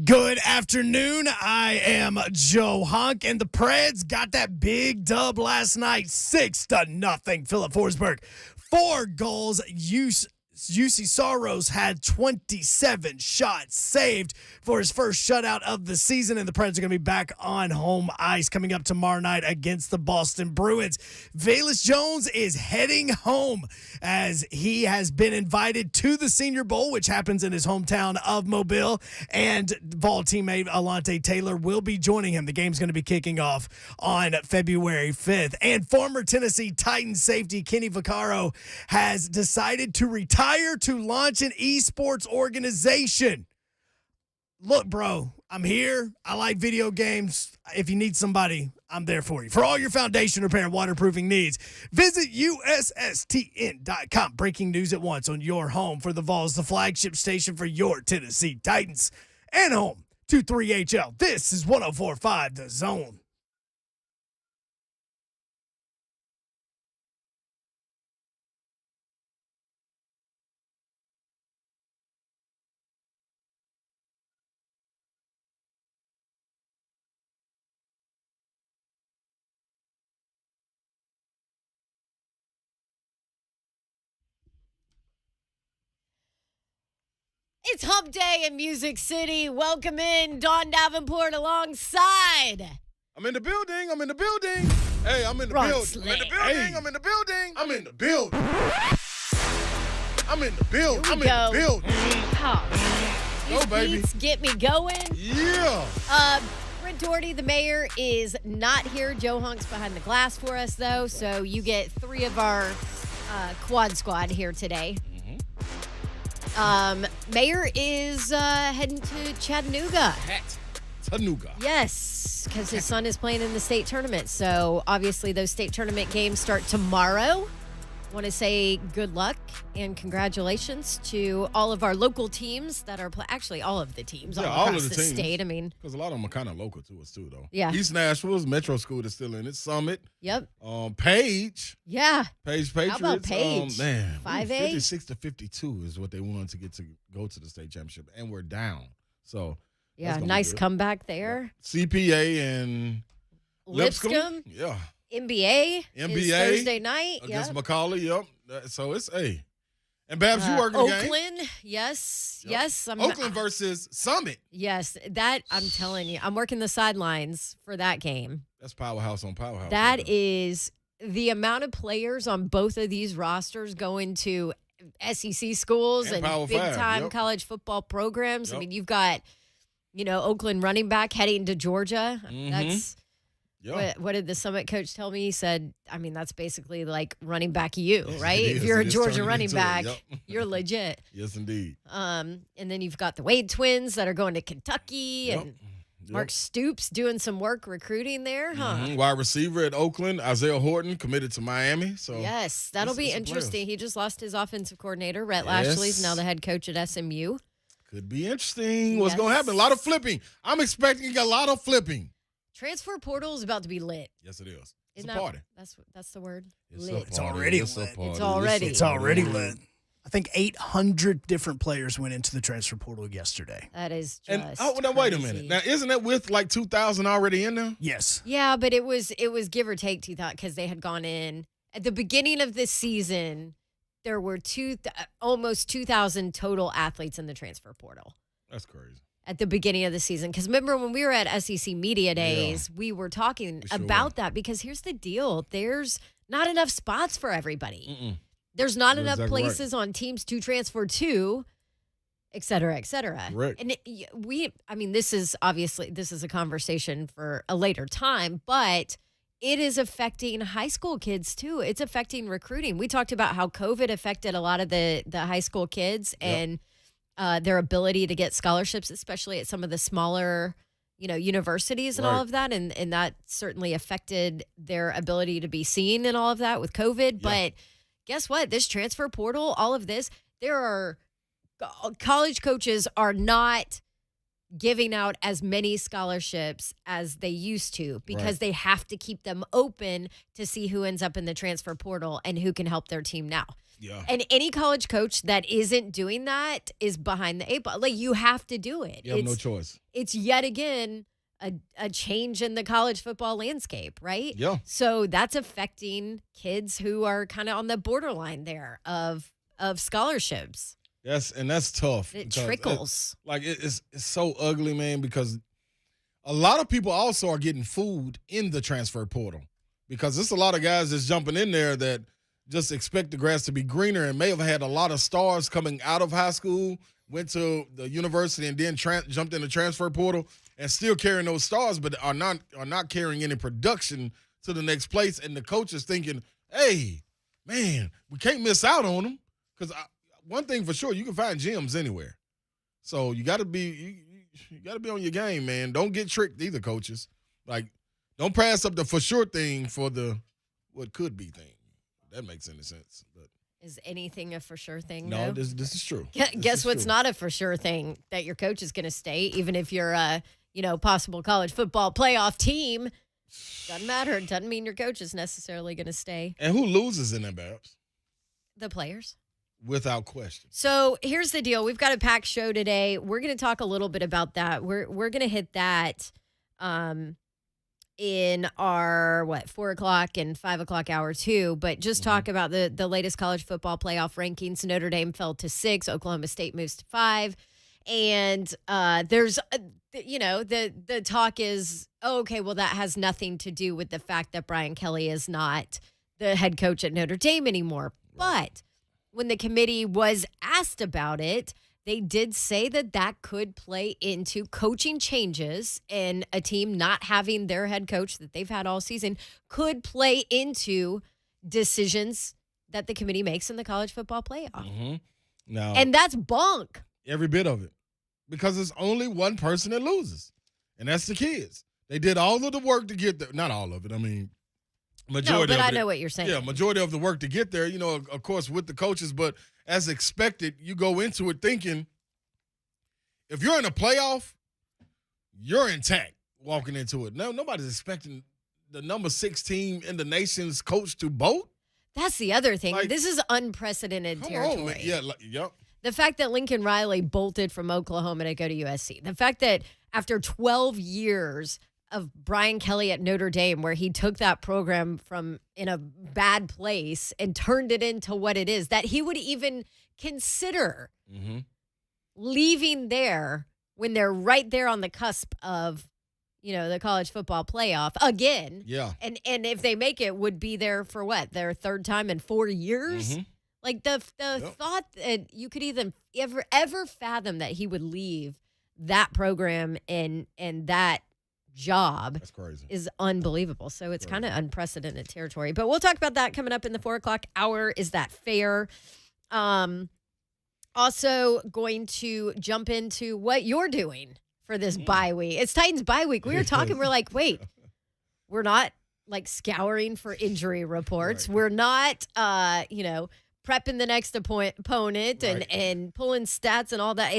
Good afternoon. I am Joe Hunk, and the Preds got that big dub last night, 6-0. Philip Forsberg, 4 goals. UC Saros had 27 shots saved for his first shutout of the season, and the Preds are going to be back on home ice coming up tomorrow night against the Boston Bruins. Velus Jones is heading home as he has been invited to the Senior Bowl, which happens in his hometown of Mobile, and Vol teammate Alante Taylor will be joining him. The game's going to be kicking off on February 5th. And former Tennessee Titans safety Kenny Vaccaro has decided to retire to launch an esports organization. Look, bro, I'm here. I like video games. If you need somebody, I'm there for you. For all your foundation repair and waterproofing needs, visit USSTN.com. Breaking news at once on your home for the Vols, the flagship station for your Tennessee Titans, and home to 3HL. This is 104.5 The Zone. It's Hump Day in Music City. Welcome in Dawn Davenport alongside. I'm in the building. I'm in the building. Hey, I'm in the building. I'm in the building. Hey. I'm in the building. I'm in the building. I'm in the building. Here I'm we in the go. building. Oh, Go, these baby. beats get me going. Yeah. Brent Doherty, the mayor, is not here. Joe Hunk's behind the glass for us, though, so you get 3 of our quad squad here today. Mayor is heading to Chattanooga. Chattanooga. Yes, because his son is playing in the state tournament. So obviously those state tournament games start tomorrow. Want to say good luck and congratulations to all of our local teams that are actually all of the teams all all across of the the teams. state. I mean, Because a lot of them are kind of local to us, too, though. Yeah. East Nashville's Metro School is still in it. Summit. yep. Page. Yeah. Page Patriots. How about Page? Man. 5A? 56-52 is what they wanted to get to go to the state championship. And we're down. So. Yeah. that's gonna be Nice good. comeback there. CPA and Lipscomb, Yeah. NBA. Is NBA Thursday night. Against Yep. Macaulay, yep. So it's A. And Babs, you working the game? Oakland. Yes. Yep. Yes. Oakland versus Summit. Yes, that I'm telling you, I'm working the sidelines for that game. That's powerhouse on powerhouse. That right there. is the amount of players on both of these rosters going to SEC schools And and Power big Five, time yep. college football programs. I Yep. mean, you've got, Oakland running back heading to Georgia. Mhm. That's Yep. what did the Summit coach tell me? He said, I mean, that's basically like running back you, Yes, right? it If is. you're It a is Georgia turning running into it, back, yep. you're legit. Yes, indeed. And then you've got the Wade twins that are going to Kentucky Yep. and Mark Stoops doing some work recruiting there, huh? Mhm. Wide receiver at Oakland, Isaiah Horton, committed to Miami. So Yes, that'll be it's some interesting. players. He just lost his offensive coordinator, Rhett Yes. Lashley's now the head coach at SMU. could be interesting. What's going to Yes. happen? A lot of flipping. I'm expecting a lot of flipping. Transfer portal is about to be lit. Yes, it is. It's Isn't a that- party. That's the word. It's lit. It's already It's a lit. party. It's already- It's already lit. I think 800 different players went into the transfer portal yesterday. That is just And now wait a crazy. minute. Now isn't that with like 2,000 already in there? Yes. Yeah, but it was give or take 2,000 because they had gone in at the beginning of this season. There were almost 2,000 total athletes in the transfer portal That's crazy. at the beginning of the season. Because remember when we were at SEC Media Days, we were talking We sure about were. that because here's the deal. There's not enough spots for everybody. Mm-mm. There's not You're enough exactly right. places on teams to transfer to, et cetera, et cetera. Correct. And this is a conversation for a later time, but it is affecting high school kids too. It's affecting recruiting. We talked about how COVID affected a lot of the high school kids and their ability to get scholarships, especially at some of the smaller, universities and all Right. of that. And that certainly affected their ability to be seen and all of that with COVID. But guess what? This transfer portal, all of this, there are college coaches are not giving out as many scholarships as they used to because Right. they have to keep them open to see who ends up in the transfer portal and who can help their team now. Yeah. And any college coach that isn't doing that is behind the eight ball. Like, you have to do it. You have no choice. It's yet again a change in the college football landscape, right? Yeah. So that's affecting kids who are kind of on the borderline there of scholarships. That's tough. It trickles. It's so ugly, man, because a lot of people also are getting fooled in the transfer portal because there's a lot of guys that's jumping in there that just expect the grass to be greener and may have had a lot of stars coming out of high school, went to the university, and then jumped in the transfer portal and still carrying those stars, but are not carrying any production to the next place. And the coach is thinking, hey, man, we can't miss out on them because one thing for sure, you can find gems anywhere. So you got to be you got to be on your game, man. Don't get tricked either, coaches. Like, don't pass up the for sure thing for the what could be thing. If that makes any sense. But is anything a for sure thing? No, though? this is true. Guess what's not a for sure thing? That your coach is going to stay, even if you're a possible college football playoff team. Doesn't matter. It doesn't mean your coach is necessarily going to stay. And who loses in that, Babs? The players. Without question. So here's the deal. We've got a packed show today. We're going to talk a little bit about that. We're going to hit that in our 4 o'clock and 5 o'clock hour too. But just talk about the latest college football playoff rankings. Notre Dame fell to 6. Oklahoma State moves to 5. And there's the talk is, okay, well, that has nothing to do with the fact that Brian Kelly is not the head coach at Notre Dame anymore. But when the committee was asked about it, they did say that could play into coaching changes, and a team not having their head coach that they've had all season could play into decisions that the committee makes in the college football playoff. Mm-hmm. Now, and that's bunk. Every bit of it. Because there's only one person that loses, and that's the kids. They did all of the work to get there. Not all of it. I mean, majority of it. I know what you're saying. Yeah, majority of the work to get there, of course, with the coaches. But as expected, you go into it thinking if you're in a playoff, you're intact walking into it. No, nobody's expecting the number 6 team in the nation's coach to bolt. That's the other thing. Like, this is unprecedented territory. On, man. Yeah, yep. The fact that Lincoln Riley bolted from Oklahoma to go to USC. The fact that after 12 years of Brian Kelly at Notre Dame, where he took that program from in a bad place and turned it into what it is, that he would even consider leaving there when they're right there on the cusp of, the college football playoff again. Yeah. And if they make it, would be there for what? Their third time in 4 years? Mm-hmm. Like the thought that you could even ever fathom that he would leave that program and that job. That's crazy. Is unbelievable. So it's kind of unprecedented territory. But we'll talk about that coming up in the 4 o'clock hour. Is that fair? Also going to jump into what you're doing for this bye week. It's Titans bye week. We were talking. We're like, wait, we're not like scouring for injury reports. Right. We're not, prepping the next opponent and pulling stats and all that.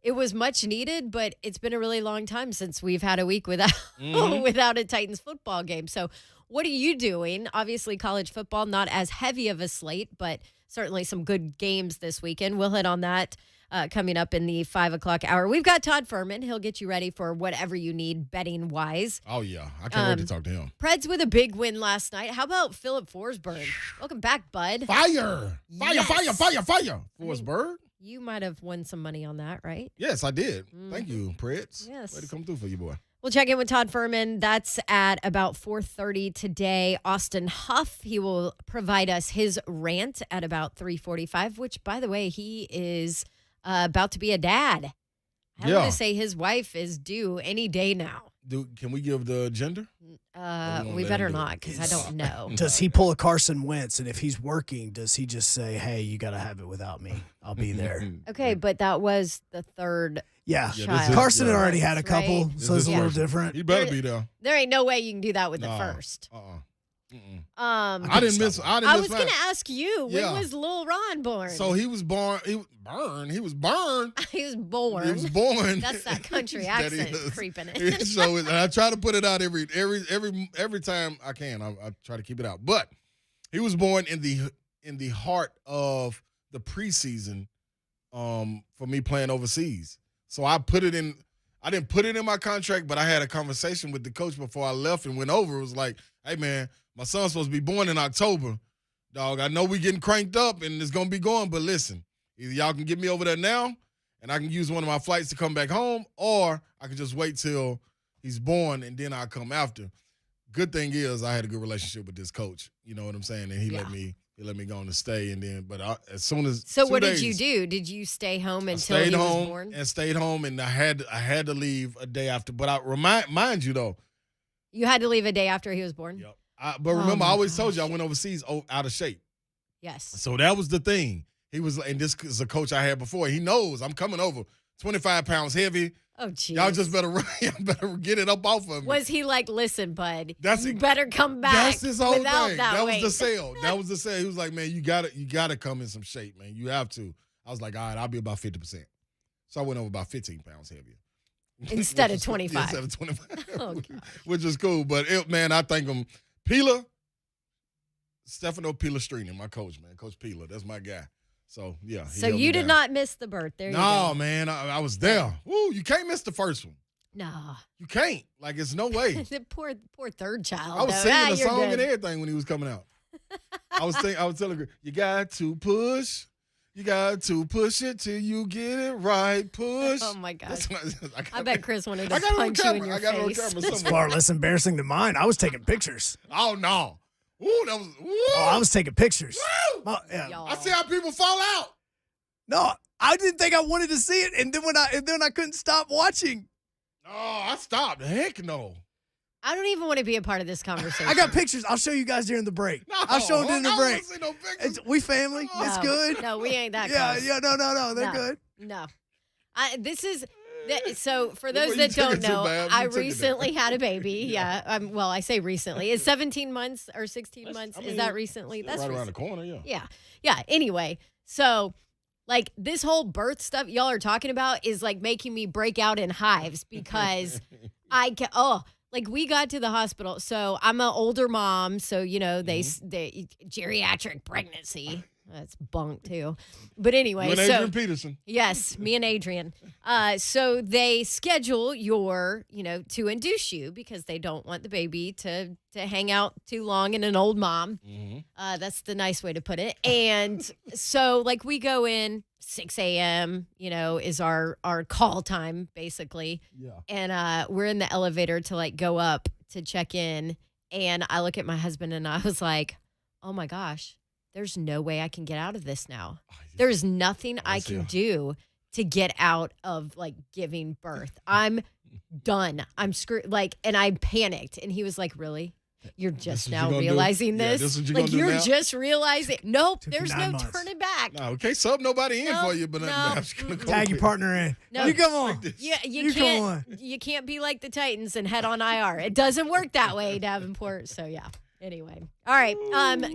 It was much needed, but it's been a really long time since we've had a week without without a Titans football game. So what are you doing? Obviously, college football, not as heavy of a slate, but certainly some good games this weekend. We'll hit on that coming up in the 5 o'clock hour. We've got Todd Fuhrman. He'll get you ready for whatever you need betting-wise. Oh, yeah. I can't wait to talk to him. Preds with a big win last night. How about Philip Forsberg? Welcome back, bud. Fire! Yes. Fire! Forsberg? You might have won some money on that, right? Yes, I did. Thank you, Preds. Yes. Way to come through for you, boy. We'll check in with Todd Fuhrman. That's at about 4:30 today. Austin Huff, he will provide us his rant at about 3:45, which, by the way, he is about to be a dad. I want to say his wife is due any day now. Can we give the gender? We better not, because I don't know. Does he pull a Carson Wentz? And if he's working, does he just say, hey, you got to have it without me? I'll be there. Okay, but that was the third child. Carson had already had a couple, right? so it's a little different. He better be there. There ain't no way you can do that with the first. I didn't miss. I was going to ask you, when Yeah. was Lil Ron born? So he was born. He was born. He was born. He was born. That's that country That accent is. creeping in. So I try to put it out every time I can. I try to keep it out. But he was born in in the heart of the preseason for me playing overseas. So I put it in. I didn't put it in my contract, but I had a conversation with the coach before I left and went over. It was like, hey, man, my son's supposed to be born in October. Dog, I know we getting cranked up and it's going to be going, but listen, either y'all can get me over there now and I can use one of my flights to come back home, or I can just wait till he's born and then I'll come after. Good thing is I had a good relationship with this coach. You know what I'm saying? And he let me go on to stay. And then, but as soon as So what did you do? Did you stay home until he was born? And stayed home, and I had to leave a day after. But I mind you though, you had to leave a day after he was born. Yep. But remember, I always told you I went overseas out of shape. Yes. So that was the thing. He was, and this is a coach I had before. He knows I'm coming over 25 pounds heavy. Oh, geez. Y'all just better get it up off of me. Was he like, listen, bud, you better come back? That's his whole thing. That was the sale. That was the sale. He was like, man, you gotta come in some shape, man. You have to. I was like, all right, I'll be about 50%. So I went over about 15 pounds heavier. Instead of 25. Instead of 25. Oh, gosh. Which is cool. But, man, I thank him. Stefano Pilastrini, my coach, man. Coach Pila, that's my guy. So, yeah. So you did not miss the birth. There you go. No, man, I was there. Woo, you can't miss the first one. No. You can't. Like, it's no way. The poor third child. I was singing the song good. and everything when he was coming out. I was telling her, you got to push. You got to push it till you get it right. Push. Oh, my gosh. I bet Chris wanted to punch you in your face. On camera It's far less embarrassing than mine. I was taking pictures. Oh, no. Ooh, that was. Ooh. Oh, I was taking pictures. Y'all. I see how people fall out. No, I didn't think I wanted to see it, and then I couldn't stop watching. Oh, I stopped. Heck no. I don't even want to be a part of this conversation. I got pictures. I'll show you guys during the break. No, I'll show them during the break. See no pictures. We family. No, It's good. No, we ain't that Yeah, close. yeah, no. They're No. good. No. So for those Well, you that took don't it too know, bad. You I took it recently there. had a baby. Yeah. Well, I say recently. It's 17 months or 16 months. Is that recently? That's right recent. around the corner, yeah. Yeah. Yeah. Anyway, so like this whole birth stuff y'all are talking about is like making me break out in hives because like we got to the hospital. So I'm an older mom. So, you know, they geriatric pregnancy. That's bunk too. But anyway, You and Adrian Peterson. Yes, me and Adrian. So they schedule to induce you because they don't want the baby to hang out too long in an old mom. Mm-hmm. That's the nice way to put it. And so like we go in 6 a.m., is our call time basically. Yeah. And we're in the elevator to like go up to check in. And I look at my husband and I was like, oh my gosh. There's no way I can get out of this now. There's nothing I can do to get out of like giving birth. I'm done. I'm screwed. Like, and I panicked. And he was like, "Really? You're just now realizing this? this what you're like gonna do you're now? just realizing? Nope. Took There's 9 no months. turning back. No, okay, sub nobody in No, for you, but no. I'm just gonna go Tag your with it. partner in. No. You come on. Yeah, You come on. you can't be like the Titans and head on IR. It doesn't work that way, Davenport. So yeah. Anyway, all right.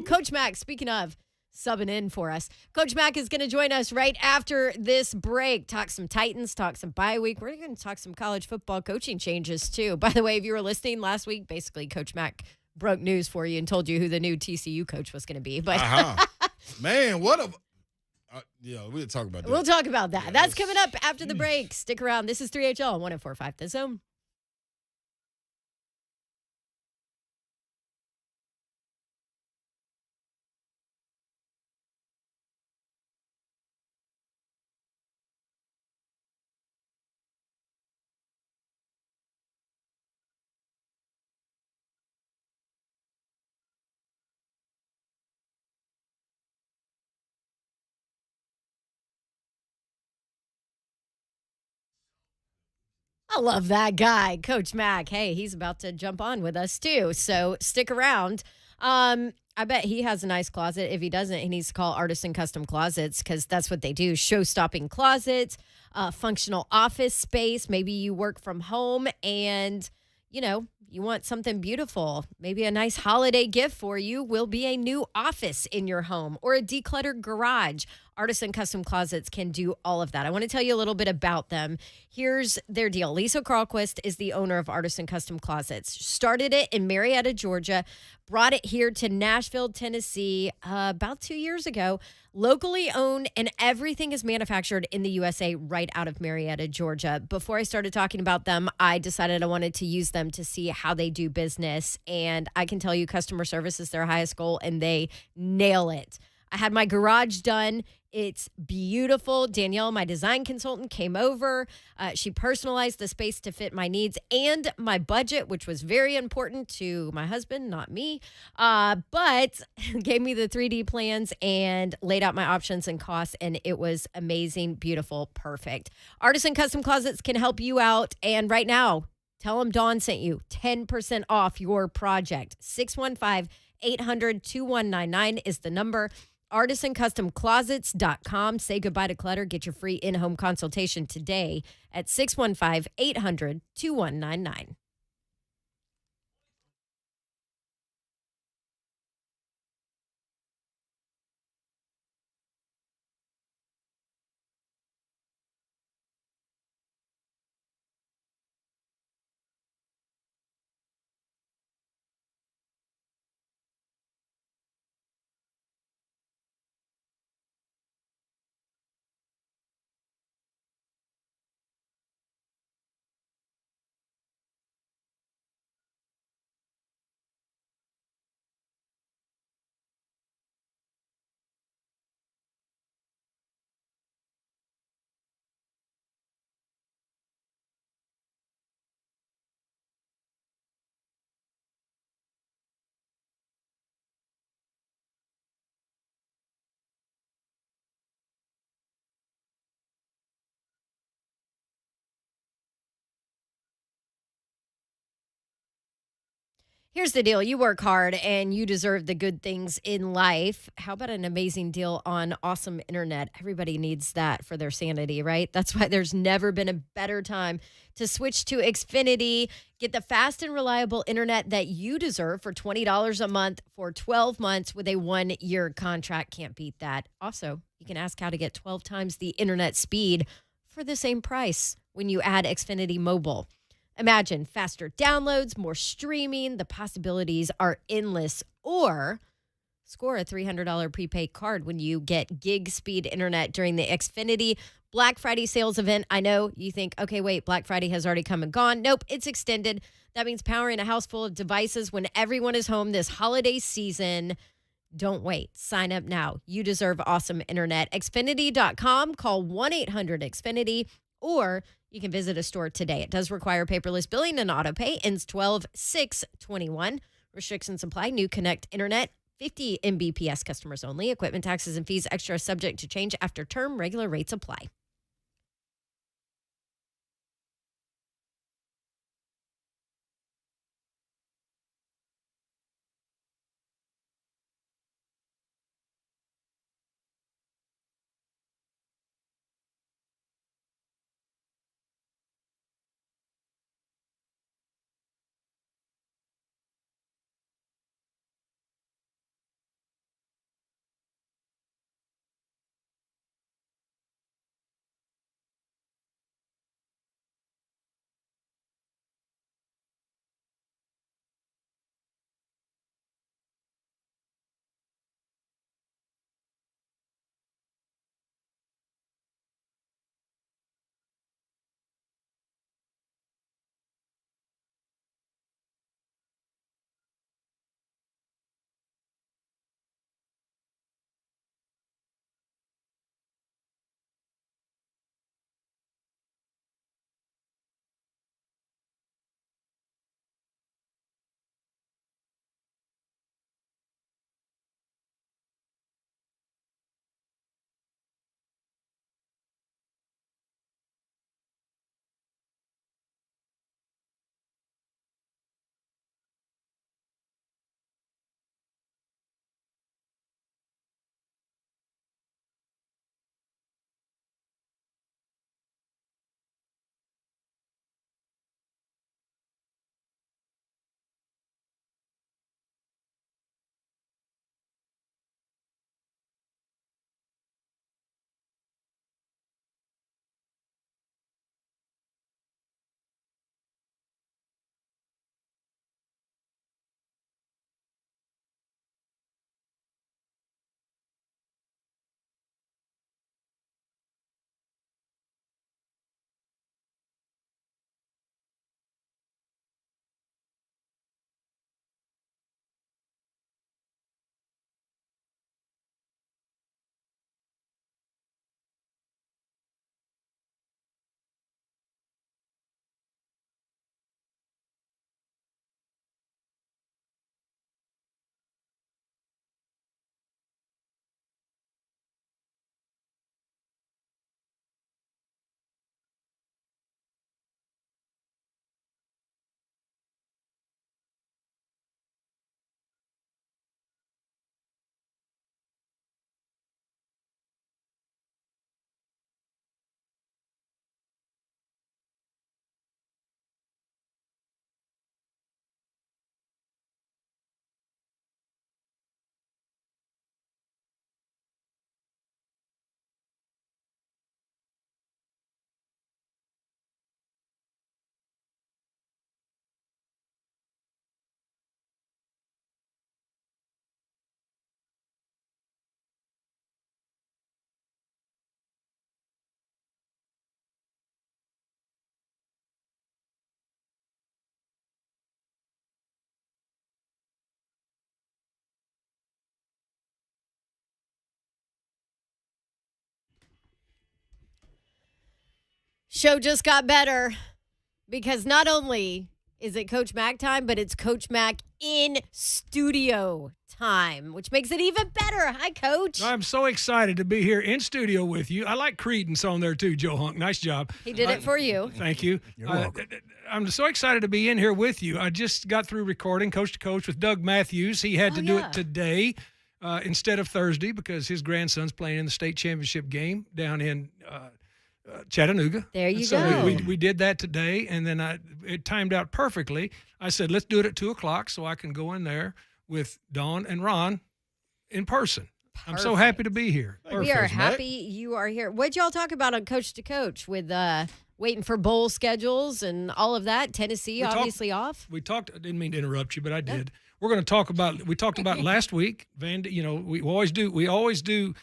Coach Mack. Speaking of subbing in for us, Coach Mack is going to join us right after this break. Talk some Titans. Talk some bye week. We're going to talk some college football coaching changes too. By the way, if you were listening last week, basically Coach Mack broke news for you and told you who the new TCU coach was going to be. But Man, what a we'll talk about that. we'll talk about that. Yeah, That's coming up after the sheesh. break. Stick around. This is 3HL 104.5 The Zone. I love that guy, Coach Mack. Hey, he's about to jump on with us too, so stick around. I bet he has a nice closet. If he doesn't, he needs to call Artisan Custom Closets because that's what they do. Show-stopping closets, functional office space. Maybe you work from home and, you want something beautiful. Maybe a nice holiday gift for you will be a new office in your home or a decluttered garage. Artisan Custom Closets can do all of that. I want to tell you a little bit about them. Here's their deal. Lisa Carlquist is the owner of Artisan Custom Closets. Started it in Marietta, Georgia, brought it here to Nashville, Tennessee about 2 years ago. Locally owned, and everything is manufactured in the USA right out of Marietta, Georgia. Before I started talking about them, I decided I wanted to use them to see how they do business. And I can tell you customer service is their highest goal, and they nail it. I had my garage done. It's beautiful. Danielle, my design consultant, came over. She personalized the space to fit my needs and my budget, which was very important to my husband, not me. But gave me the 3D plans and laid out my options and costs, and it was amazing, beautiful, perfect. Artisan Custom Closets can help you out. And right now, tell them Dawn sent you 10% off your project. 615-800-2199 is the number. ArtisanCustomClosets.com. Say goodbye to clutter. Get your free in-home consultation today at 615-800-2199. Here's the deal. You work hard and you deserve the good things in life. How about an amazing deal on awesome internet? Everybody needs that for their sanity, right? That's why there's never been a better time to switch to Xfinity. Get the fast and reliable internet that you deserve for $20 a month for 12 months with a 1-year contract. Can't beat that. Also, you can ask how to get 12 times the internet speed for the same price when you add Xfinity Mobile. Imagine faster downloads, more streaming. The possibilities are endless. Or score a $300 prepaid card when you get gig speed internet during the Xfinity Black Friday sales event. I know you think, okay, wait, Black Friday has already come and gone. Nope, it's extended. That means powering a house full of devices when everyone is home this holiday season. Don't wait. Sign up now. You deserve awesome internet. Xfinity.com. Call 1-800-XFINITY, or you can visit a store today. It does require paperless billing and auto pay. Ends 12/6/21. Restrictions apply. New Connect Internet. 50 Mbps customers only. Equipment taxes and fees extra subject to change after term. Regular rates apply. Show just got better because not only is it Coach Mack time, but it's Coach Mack in studio time, which makes it even better. Hi, Coach. I'm so excited to be here in studio with you. I like Credence on there too, Joe Hunk. Nice job. He did it for you. Thank you. You're welcome. I'm so excited to be in here with you. I just got through recording Coach to Coach with Doug Matthews. He had to do it today instead of Thursday because his grandson's playing in the state championship game down in Chattanooga. There you so go. We did that today, and then it timed out perfectly. I said, let's do it at 2 o'clock so I can go in there with Dawn and Ron in person. I'm so happy to be here. We are happy you are here. What'd y'all talk about on Coach to Coach with waiting for bowl schedules and all of that? Tennessee obviously off. We talked. I didn't mean to interrupt you, but I did. We're going to talk about. We talked about last week. We always do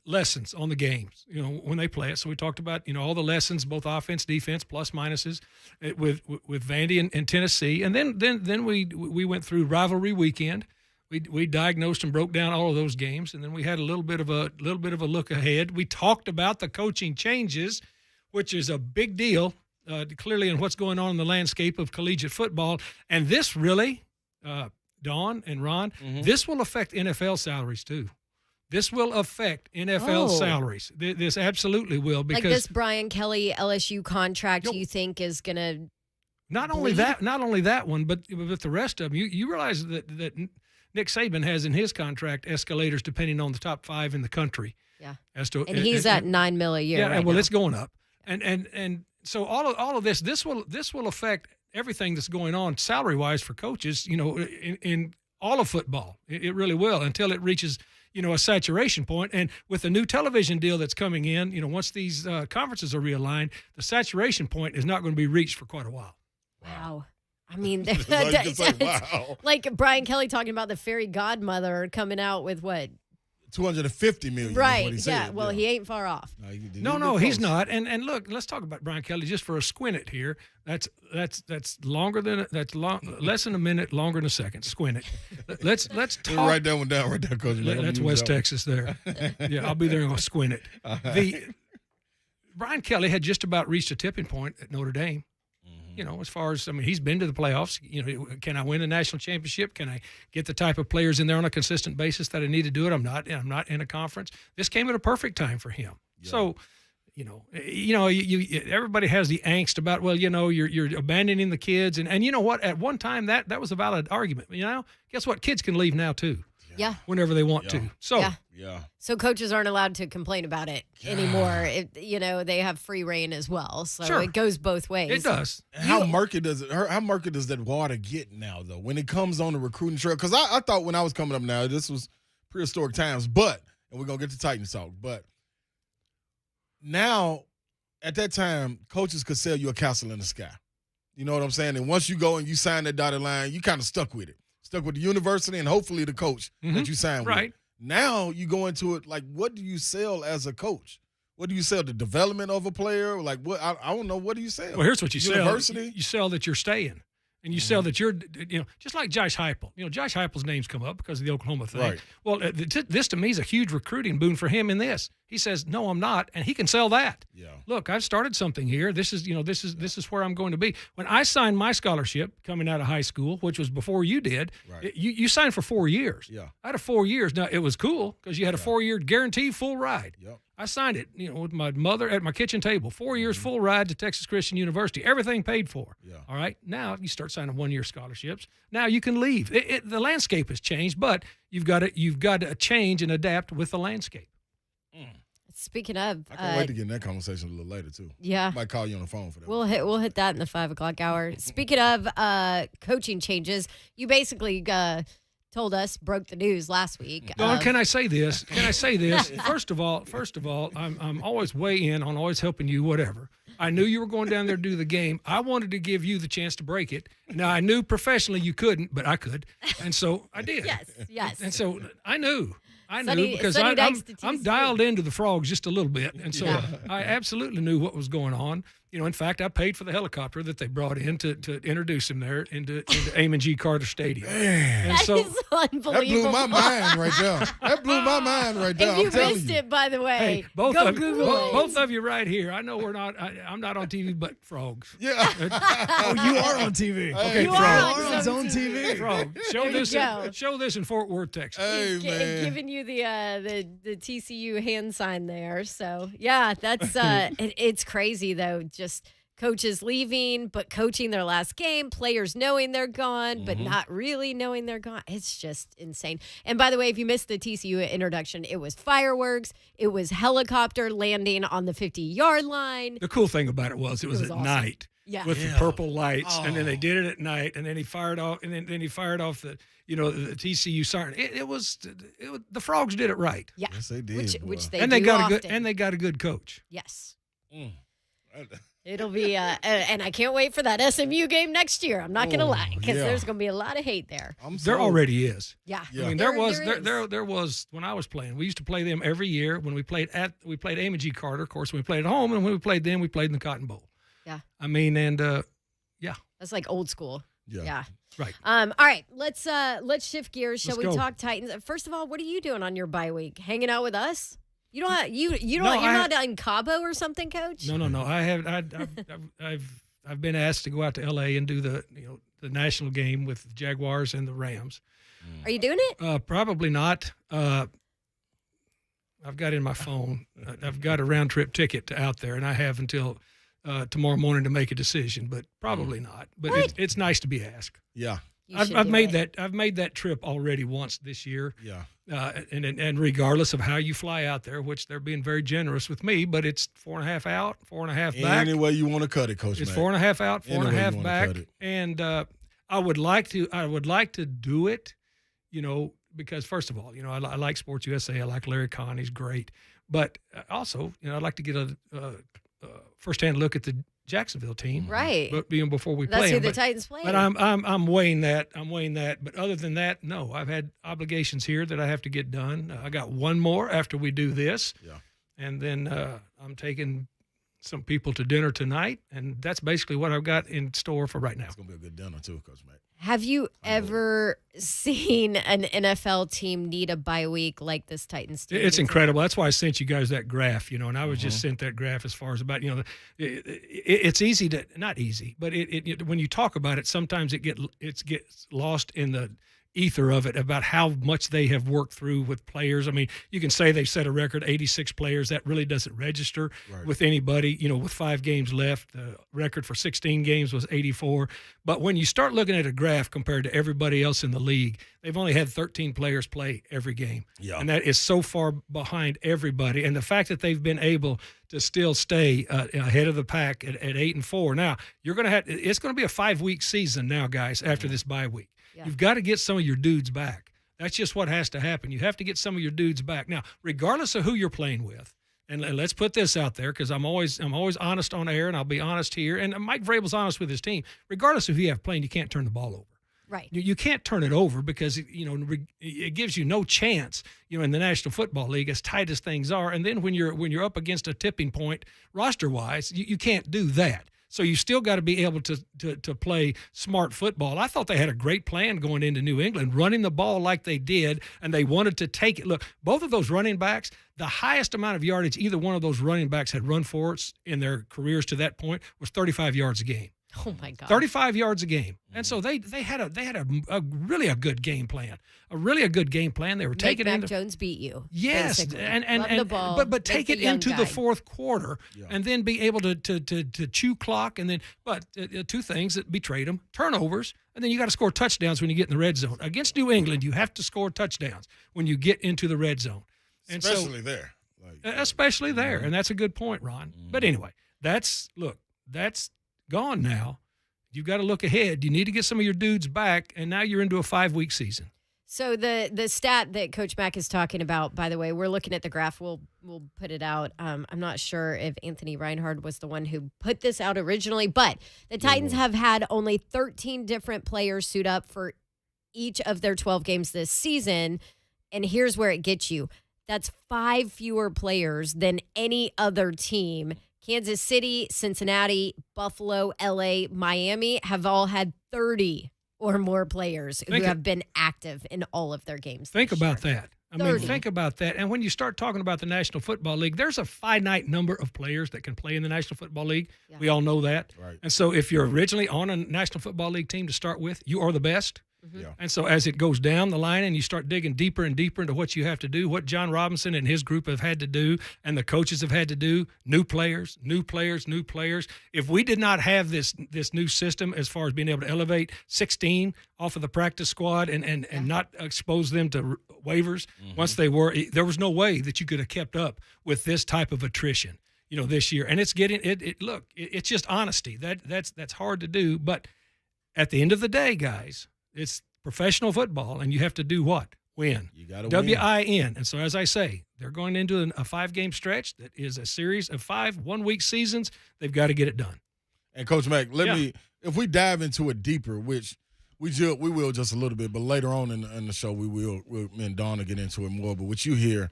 lessons on the games. When they play it. So we talked about all the lessons, both offense, defense, plus minuses, with Vandy and Tennessee, and then we went through rivalry weekend. We diagnosed and broke down all of those games, and then we had a little bit of a look ahead. We talked about the coaching changes, which is a big deal, clearly in what's going on in the landscape of collegiate football. And this really, Dawn and Ron, this will affect NFL salaries too. This will affect NFL salaries. This absolutely will, because like this Brian Kelly LSU contract, you think is going to not only that one, but the rest of them. You realize that Nick Saban has in his contract escalators depending on the top 5 in the country. Yeah. And he's at $9 million a year. Yeah, right well, now. It's going up, and so all of this will affect everything that's going on salary wise for coaches. In all of football, it really will until it reaches a saturation point. And with the new television deal that's coming in, once these conferences are realigned, the saturation point is not going to be reached for quite a while. Wow. I mean, wow. like Brian Kelly talking about the fairy godmother coming out with what? $250 million. Right. What he said. Well, he ain't far off. No, he's not. And look, let's talk about Brian Kelly just for a squint it here. That's less than a minute, longer than a second. Squint it. Let's talk. Write that one down right there, Coach. That's West Texas there. Yeah, I'll be there and I'll squint it. Brian Kelly had just about reached a tipping point at Notre Dame. As far as, he's been to the playoffs. Can I win a national championship? Can I get the type of players in there on a consistent basis that I need to do it? I'm not in a conference. This came at a perfect time for him. Yeah. So, everybody has the angst about, you're abandoning the kids. And you know what? At one time, that was a valid argument. Guess what? Kids can leave now, too. Yeah. Whenever they want to. So, yeah. So coaches aren't allowed to complain about it anymore. They have free reign as well. So it goes both ways. It does. How murky does that water get now, though, when it comes on the recruiting trail? Because I thought when I was coming up now, this was prehistoric times, and we're going to get to Titans talk, but now, at that time, coaches could sell you a castle in the sky. You know what I'm saying? And once you go and you sign that dotted line, you kind of stuck with it. Stuck with the university and hopefully the coach that you signed with. Right. Now you go into it like, what do you sell as a coach? What do you sell? The development of a player? Like, what? I don't know. What do you sell? Well, here's what you University? sell. You sell that you're staying. And you sell that you're, just like Josh Heupel. Josh Heupel's name's come up because of the Oklahoma thing. Right. Well, this to me is a huge recruiting boon for him in this. He says, no, I'm not, and he can sell that. Yeah. Look, I've started something here. This is where I'm going to be. When I signed my scholarship coming out of high school, which was before you did, you signed for 4 years. Yeah. I had 4 years. Now, it was cool because you had a 4-year guaranteed full ride. Yep. I signed it, with my mother at my kitchen table. 4 years full ride to Texas Christian University. Everything paid for. Yeah. All right. Now you start signing 1-year scholarships. Now you can leave. The landscape has changed, but you've got to change and adapt with the landscape. Speaking of, I can't wait to get in that conversation a little later too. Yeah. I might call you on the phone for that. We'll hit that in the 5 o'clock hour. Speaking of coaching changes, you basically told us, broke the news last week. Dawn, can I say this? First of all, I'm always way in on always helping you, whatever. I knew you were going down there to do the game. I wanted to give you the chance to break it. Now, I knew professionally you couldn't, but I could. And so I did. Yes. And so I knew Sonny because likes to tease I'm dialed into the frogs just a little bit. And so I absolutely knew what was going on. In fact, I paid for the helicopter that they brought in to introduce him there into Amon G. Carter Stadium. Man. And That so, is unbelievable. That blew my mind right there. That blew my mind right there. If you I'm telling missed you. it, by the way, hey, both go of Google it. both of you right here. I know we're not. I'm not on TV, but frogs. Yeah. Oh, you are on TV. Okay, You Frog. are on on Zone TV. TV. Frog. There you go. Show this in Fort Worth, Texas. Hey, man. Giving you the TCU hand sign there. So yeah, that's it's crazy though. Just coaches leaving, but coaching their last game, players knowing they're gone, but not really knowing they're gone. It's just insane. And by the way, if you missed the TCU introduction, it was fireworks. It was helicopter landing on the 50-yard line. The cool thing about it was it was at awesome. night. Yeah. With the Yeah. purple lights, and then they Oh. did it at night, and then he fired off, and then he fired off the TCU siren. It was the frogs did it right, Yeah. Yes, they did. Which boy. they and they do got often. they got a good coach. Yes. Mm. It'll be, and I can't wait for that SMU game next year. I'm not going to Oh, line because yeah. there's going to be a lot of hate there. I'm There sold. already is. Yeah. Yeah. I mean, There there was when I was playing. We used to play them every year when we played Amon G. Carter. Of course, when we played at home, and when we played them, we played in the Cotton Bowl. Yeah. I mean, and That's like old school. Yeah. Yeah. right. All right. Let's shift gears. Shall Let's we go. talk Titans? First of all, what are you doing on your bye week? Hanging out with us? You don't have, you don't No, you're I- not in Cabo or something, Coach? No. I've been asked to go out to L.A. and do the national game with the Jaguars and the Rams. Are you doing it? Probably not. I've got in my phone. I've got a round trip ticket to out there, and I have until tomorrow morning to make a decision. But probably not. But it's nice to be asked. Yeah. You should I've do made it. that. I've made that trip already once this year. Yeah. And regardless of how you fly out there, which they're being very generous with me, but it's 4.5 out, 4.5 back. Any way you want to cut it, Coach It's Mack. 4.5 out, Any way you 4.5 wanna back, cut it. and I would like to do it, because first of all, I like Sports USA, I like Larry Kahn, he's great, but also, I'd like to get a firsthand look at the Jacksonville team, Right. But before we That's play who them. the But, Titans play. but I'm weighing that. But other than that, no. I've had obligations here that I have to get done. I got one more after we do this. Yeah. And then I'm taking some people to dinner tonight, and that's basically what I've got in store for right now. It's gonna be a good dinner too, Coach Mack. Have you I know. ever seen an NFL team need a bye week like this Titans team? It's incredible. That's wá I sent you guys that graph, and I was just sent that graph as far as about, it's easy to, not easy, but it when you talk about it, sometimes it gets lost in the ether of it about how much they have worked through with players. I mean, you can say they've set a record, 86 players. That really doesn't register Right. with anybody, with 5 games left. The record for 16 games was 84. But when you start looking at a graph compared to everybody else in the league, they've only had 13 players play every game. Yeah. And that is so far behind everybody. And the fact that they've been able to still stay ahead of the pack at 8-4. Now, it's going to be a 5-week season now, guys, after this bye week. Yeah. You've got to get some of your dudes back. That's just what has to happen. You have to get some of your dudes back. Now, regardless of who you're playing with, and let's put this out there because I'm always honest on air, and I'll be honest here. And Mike Vrabel's honest with his team. Regardless of who you have playing, you can't turn the ball over. Right. You can't turn it over because it gives you no chance. In the National Football League, as tight as things are, and then when you're up against a tipping point roster wise, you can't do that. So you still got to be able to play smart football. I thought they had a great plan going into New England, running the ball like they did, and they wanted to take it. Look, both of those running backs, the highest amount of yardage either one of those running backs had run for us in their careers to that point was 35 yards a game. Oh my God. 35 yards a game. And so they had a really a good game plan. A really good game plan. They were Make taking Mac it Jones beat you. Yes, basically. and Run the ball, but make take the it young into guy. the fourth quarter, Yeah. and then be able to chew clock, and then two things that betrayed them: turnovers, and then you got to score touchdowns when you get in the red zone. Against New England, you have to score touchdowns when you get into the red zone, and Especially there. especially there, and that's a good point, Ron. But anyway, that's gone now. You've got to look ahead. You need to get some of your dudes back, and now you're into a 5-week season. So the stat that Coach Mack is talking about, by the way, we're looking at the graph. We'll put it out. I'm not sure if Anthony Reinhard was the one who put this out originally, but the Titans have had only 13 different players suit up for each of their 12 games this season. And here's where it gets you. That's 5 fewer players than any other team Kansas City, Cincinnati, Buffalo, LA, Miami have all had 30 or more players who have been active in all of their games. Think about that. I mean, 30. think about that. And when you start talking about the National Football League, there's a finite number of players that can play in the National Football League. Yeah. We all know that. Right. And so if you're originally on a National Football League team to start with, you are the best. Yeah. And so as it goes down the line and you start digging deeper and deeper into what you have to do, what John Robinson and his group have had to do and the coaches have had to do, new players. If we did not have this new system as far as being able to elevate 16 off of the practice squad and not expose them to waivers once they were, there was no way that you could have kept up with this type of attrition, this year. And it's getting it's just honesty. That's hard to do. But at the end of the day, guys, it's professional football, and you have to do what? Win. You got to W-I-N. And so, as I say, they're going into a 5-game stretch that is a series of 5 one-week seasons. They've got to get it done. And, Coach Mack, if we dive into it deeper, which we will just a little bit, but later on in the show, me and Dawn will get into it more. But what you hear,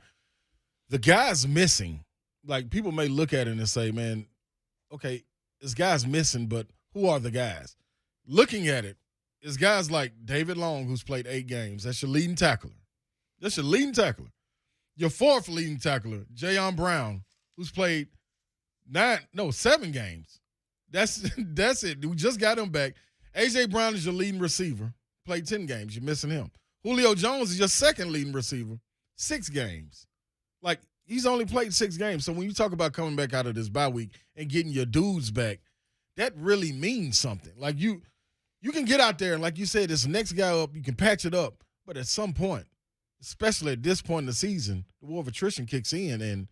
the guys missing, like people may look at it and say, man, okay, this guy's missing, but who are the guys? Looking at it, it's guys like David Long, who's played 8 games. That's your leading tackler. Your fourth leading tackler, Jayon Brown, who's played 7 games. That's it. We just got him back. A.J. Brown is your leading receiver. Played 10 games. You're missing him. Julio Jones is your second leading receiver. 6 games. Like, he's only played 6 games. So when you talk about coming back out of this bye week and getting your dudes back, that really means something. Like, you can get out there and, like you said, this next guy up, you can patch it up. But at some point, especially at this point in the season, the war of attrition kicks in, and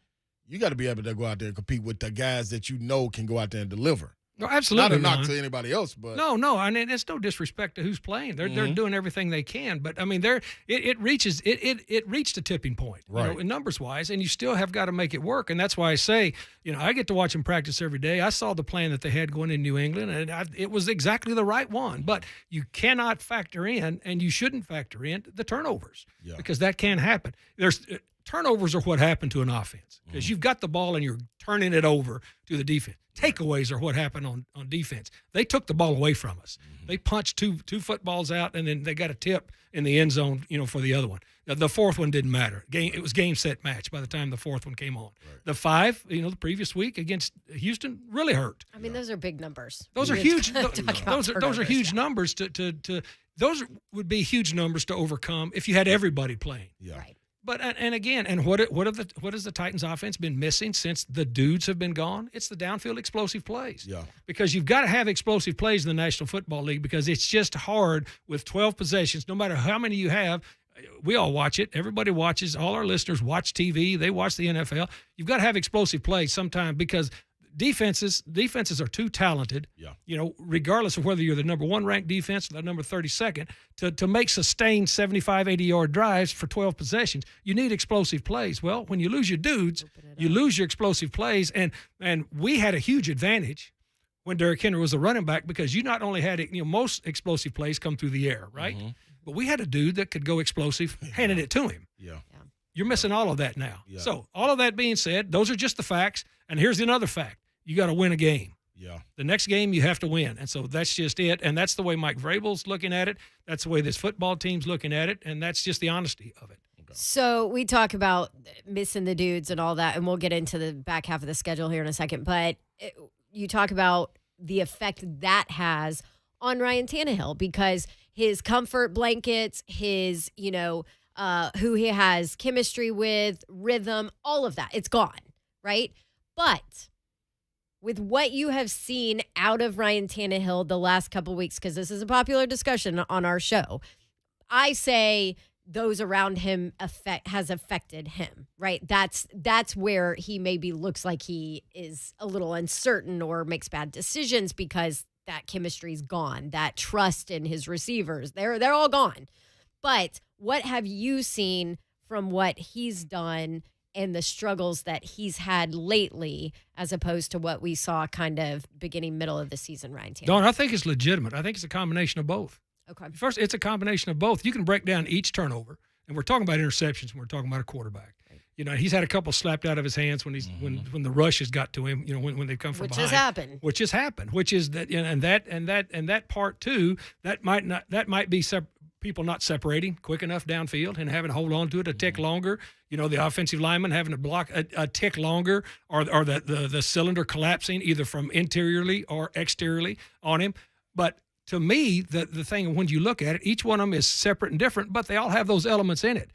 you got to be able to go out there and compete with the guys that you know can go out there and deliver. No, absolutely. Not a knock to anybody else, but no. I mean, it's no disrespect to who's playing. They're doing everything they can, but I mean, it reached a tipping point, right? Numbers wise, and you still have got to make it work. And that's why I say, I get to watch them practice every day. I saw the plan that they had going in New England, and it was exactly the right one. But you cannot factor in, and you shouldn't factor in the turnovers because that can happen. Turnovers are what happened to an offense because you've got the ball and you're turning it over to the defense. Takeaways are what happened on defense. They took the ball away from us. They punched two footballs out, and then they got a tip in the end zone, for the other one. The fourth one didn't matter. It was game, set, match by the time the fourth one came on. Right. The 5, the previous week against Houston really hurt. I mean, those are big numbers. Those are huge. Those are huge numbers to those would be huge numbers to overcome if you had everybody playing. Yeah. Right. But what has the Titans offense been missing since the dudes have been gone? It's the downfield explosive plays. Yeah. Because you've got to have explosive plays in the National Football League because it's just hard with 12 possessions, no matter how many you have. We all watch it. Everybody watches. All our listeners watch TV. They watch the NFL. You've got to have explosive plays sometime because defenses are too talented, regardless of whether you're the number 1 ranked defense or the number 32nd, to make sustained 75, 80-yard drives for 12 possessions. You need explosive plays. Well, when you lose your dudes, you lose your explosive plays, and we had a huge advantage when Derrick Henry was a running back because you not only had most explosive plays come through the air, right? But we had a dude that could go explosive, handing it to him. Yeah. You're missing all of that now. Yeah. So all of that being said, those are just the facts. And here's another fact. You got to win a game. Yeah. The next game you have to win. And so that's just it. And that's the way Mike Vrabel's looking at it. That's the way this football team's looking at it. And that's just the honesty of it. Okay. So we talk about missing the dudes and all that, and we'll get into the back half of the schedule here in a second. But you talk about the effect that has on Ryan Tannehill because his comfort blankets, his, who he has chemistry with, rhythm, all of that, it's gone, right? But with what you have seen out of Ryan Tannehill the last couple weeks, because this is a popular discussion on our show, I say those around him has affected him, right? That's where he maybe looks like he is a little uncertain or makes bad decisions because that chemistry's gone, that trust in his receivers, they're all gone. But what have you seen from what he's done and the struggles that he's had lately as opposed to what we saw kind of beginning, middle of the season, Ryan Tannehill? Dawn, I think it's legitimate. I think it's a combination of both. Okay. First, it's a combination of both. You can break down each turnover, and we're talking about interceptions when we're talking about a quarterback. Right. he's had a couple slapped out of his hands when when the rush has got to him. When they come from Which behind. Which has happened. Which is that, and that part too. That might be people not separating quick enough downfield and having to hold on to it a tick longer. The offensive lineman having to block a tick longer, or the cylinder collapsing either from interiorly or exteriorly on him. But to me, the thing, when you look at it, each one of them is separate and different, but they all have those elements in it.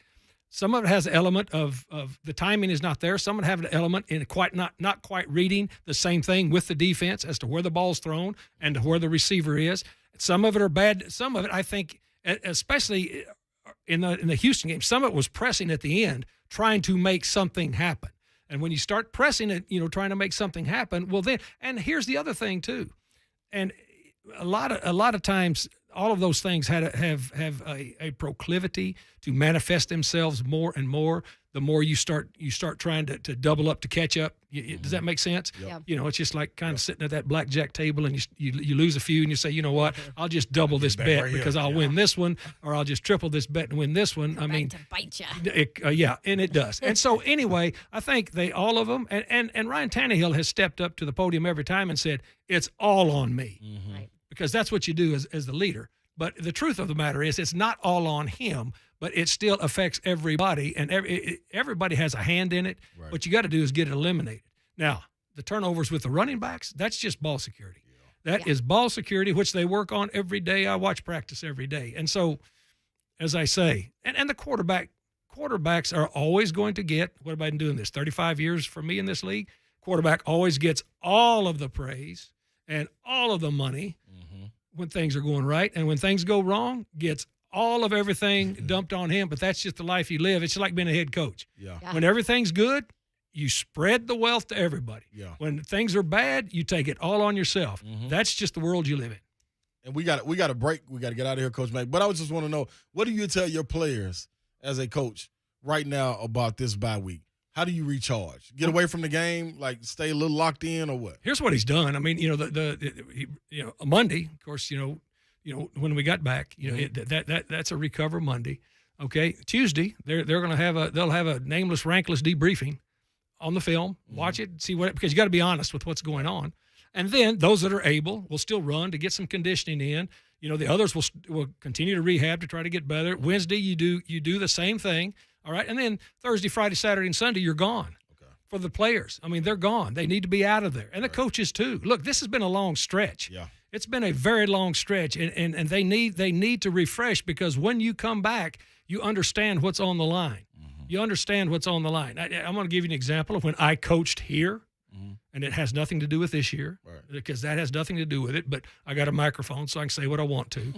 Some of it has an element of the timing is not there. Some of it have an element in not quite reading the same thing with the defense as to where the ball's thrown and to where the receiver is. Some of it are bad. Some of it, I think, especially in the Houston game, some of it was pressing at the end, trying to make something happen. And when you start pressing it, trying to make something happen, well then, and here's the other thing too, and a lot of times, all of those things have a proclivity to manifest themselves more and more. The more you start trying to double up to catch up. Does that make sense? Yeah. It's just like kind of sitting at that blackjack table and you lose a few and you say, you know what, I'll just double this bet right because I'll win this one, or I'll just triple this bet and win this one. To bite you. And it does. And so anyway, I think all of them, and Ryan Tannehill has stepped up to the podium every time and said, it's all on me. Mm-hmm. Right. Because that's what you do as the leader. But the truth of the matter is it's not all on him, but it still affects everybody, and everybody has a hand in it. Right. What you got to do is get it eliminated. Now, the turnovers with the running backs, that's just ball security. That is ball security, which they work on every day. I watch practice every day. And so, as I say, and the quarterbacks are always going to get, what have I been doing this, 35 years for me in this league? Quarterback always gets all of the praise and all of the money when things are going right, and when things go wrong, gets all of everything dumped on him. But that's just the life you live. It's like being a head coach. Yeah. When everything's good, you spread the wealth to everybody. Yeah. When things are bad, you take it all on yourself. That's just the world you live in. And we got a break. We got to get out of here, Coach Mack. But I just want to know, what do you tell your players as a coach right now about this bye week? How do you recharge? Get away from the game, like stay a little locked in, or what? Here's what he's done. I mean, Monday, of course, when we got back, that's a recover Monday. Okay, Tuesday they'll have a nameless, rankless debriefing on the film. Watch it, see because you got to be honest with what's going on, and then those that are able will still run to get some conditioning in. The others will continue to rehab to try to get better. Wednesday you do the same thing. All right, and then Thursday, Friday, Saturday, and Sunday, you're gone. Okay. For the players. I mean, they're gone. They need to be out of there. And the coaches, too. Look, this has been a long stretch. Yeah. It's been a very long stretch, and they need to refresh, because when you come back, you understand what's on the line. You understand what's on the line. I'm going to give you an example of when I coached here, and it has nothing to do with this year, because that has nothing to do with it, but I got a microphone, so I can say what I want to.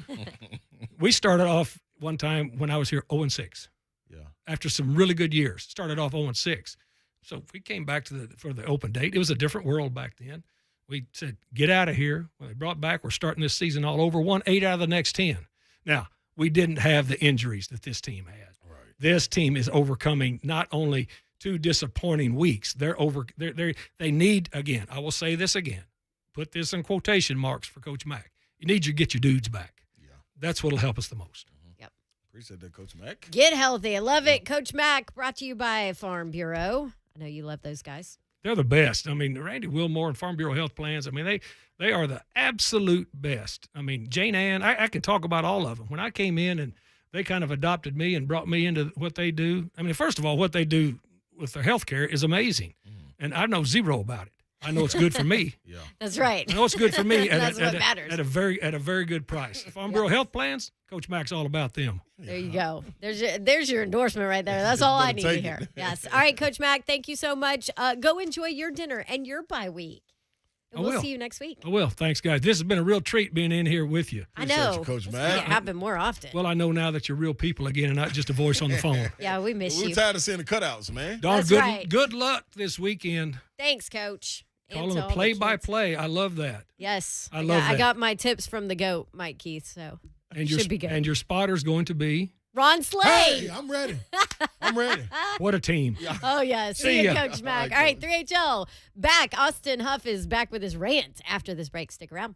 We started off one time when I was here 0-6. Yeah. After some really good years, started off 0-6. So we came back for the open date. It was a different world back then. We said, get out of here. When they brought back, we're starting this season all over. Won 8 out of the next 10. Now, we didn't have the injuries that this team had. Right. This team is overcoming not only 2 disappointing weeks. They need, again, I will say this again, put this in quotation marks for Coach Mack. You need to get your dudes back. Yeah. That's what'll help us the most. Appreciate that, Coach Mack. Get healthy. I love it. Coach Mack, brought to you by Farm Bureau. I know you love those guys. They're the best. I mean, Randy Wilmore and Farm Bureau Health Plans, I mean, they are the absolute best. I mean, Jane Ann, I can talk about all of them. When I came in and they kind of adopted me and brought me into what they do, I mean, first of all, what they do with their health care is amazing. And I know zero about it. I know it's good for me. Yeah, that's right. I know it's good for me That's what matters. at a very good price. Farm Bureau Health Plans, Coach Mack's all about them. There you go. There's your endorsement right there. That's all I need to hear. Yes. All right, Coach Mack, thank you so much. Go enjoy your dinner and your bye week. And we'll see you next week. I will. Thanks, guys. This has been a real treat being in here with you. I know. You, Coach Mack. It happen more often. Well, I know now that you're real people again and not just a voice on the phone. Yeah, we miss you. We're tired of seeing the cutouts, man. Don, That's right. Good luck this weekend. Thanks, Coach. Call them a play-by-play. I love that. Yes. I love that. I got my tips from the GOAT, Mike Keith, so should be good. And your spotter's going to be? Ron Slade. Hey, I'm ready. I'm ready. What a team. Yeah. Oh, yeah. See you, Coach Mack. All right, 3HL back. Austin Huff is back with his rant after this break. Stick around.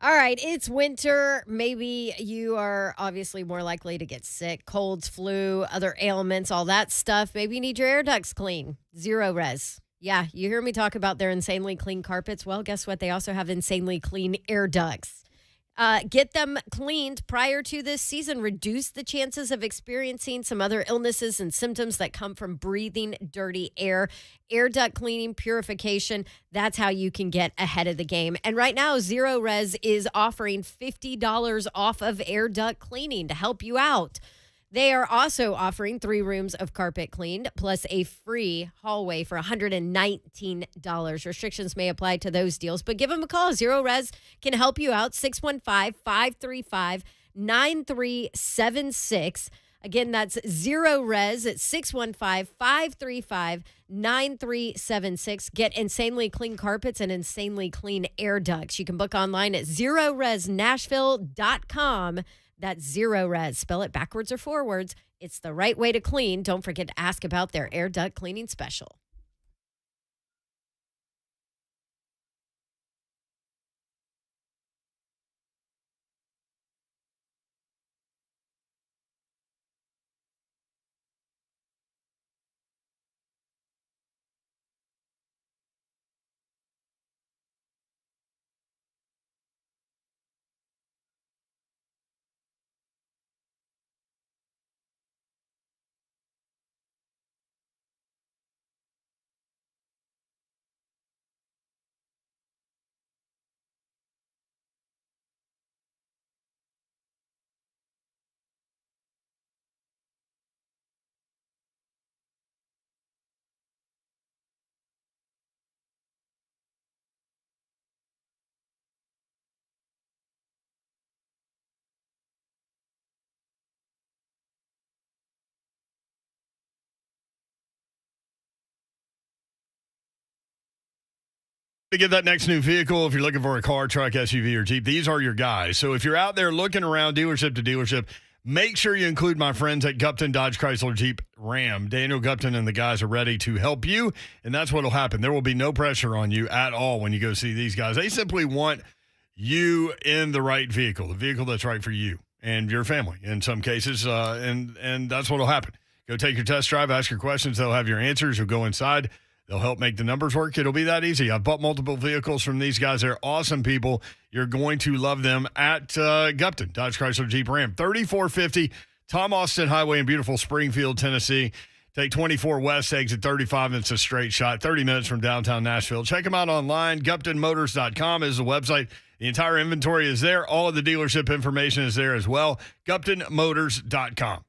All right, it's winter. Maybe you are obviously more likely to get sick, colds, flu, other ailments, all that stuff. Maybe you need your air ducts clean. Zero Res. Yeah, you hear me talk about their insanely clean carpets. Well, guess what? They also have insanely clean air ducts. Get them cleaned prior to this season. Reduce the chances of experiencing some other illnesses and symptoms that come from breathing dirty air. Air duct cleaning, purification, that's how you can get ahead of the game. And right now, Zero Res is offering $50 off of air duct cleaning to help you out. They are also offering 3 rooms of carpet cleaned plus a free hallway for $119. Restrictions may apply to those deals, but give them a call. Zero Res can help you out. 615-535-9376. Again, that's Zero Res at 615-535-9376. Get insanely clean carpets and insanely clean air ducts. You can book online at zeroresnashville.com. That's Zero Res. Spell it backwards or forwards. It's the right way to clean. Don't forget to ask about their air duct cleaning special. To get that next new vehicle, if you're looking for a car, truck, SUV, or Jeep, these are your guys. So if you're out there looking around dealership to dealership, make sure you include my friends at Gupton Dodge Chrysler Jeep Ram. Daniel Gupton and the guys are ready to help you, and that's what will happen. There will be no pressure on you at all when you go see these guys. They simply want you in the right vehicle, the vehicle that's right for you and your family in some cases, and that's what will happen. Go take your test drive, ask your questions. They'll have your answers. You'll go inside. They'll help make the numbers work. It'll be that easy. I've bought multiple vehicles from these guys. They're awesome people. You're going to love them at Gupton Dodge Chrysler Jeep Ram. 3450 Tom Austin Highway in beautiful Springfield, Tennessee. Take 24 West, exit 35, and it's a straight shot. 30 minutes from downtown Nashville. Check them out online. GuptonMotors.com is the website. The entire inventory is there. All of the dealership information is there as well. GuptonMotors.com.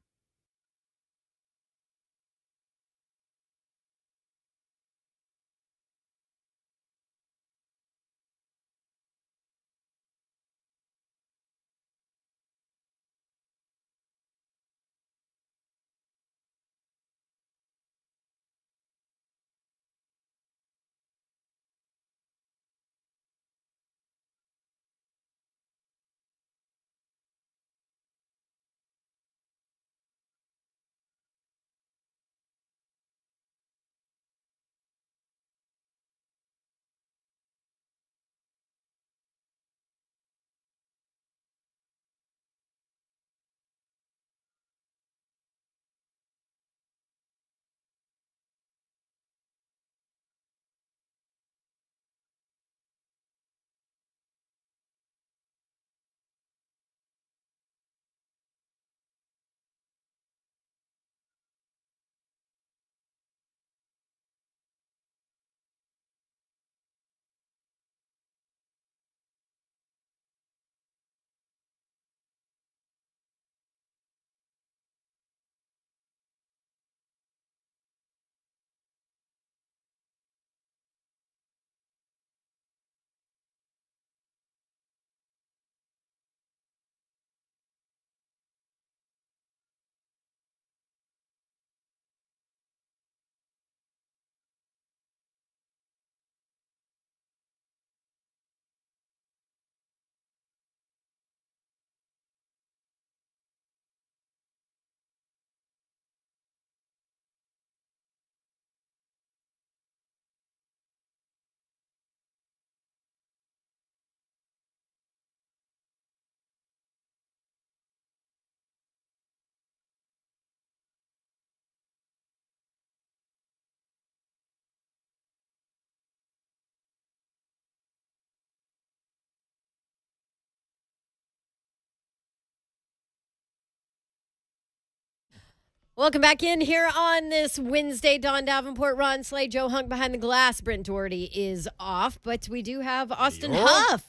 Welcome back in here on this Wednesday. Don Davenport, Ron Slay, Joe Hunk behind the glass. Brent Doherty is off, but we do have Austin Huff.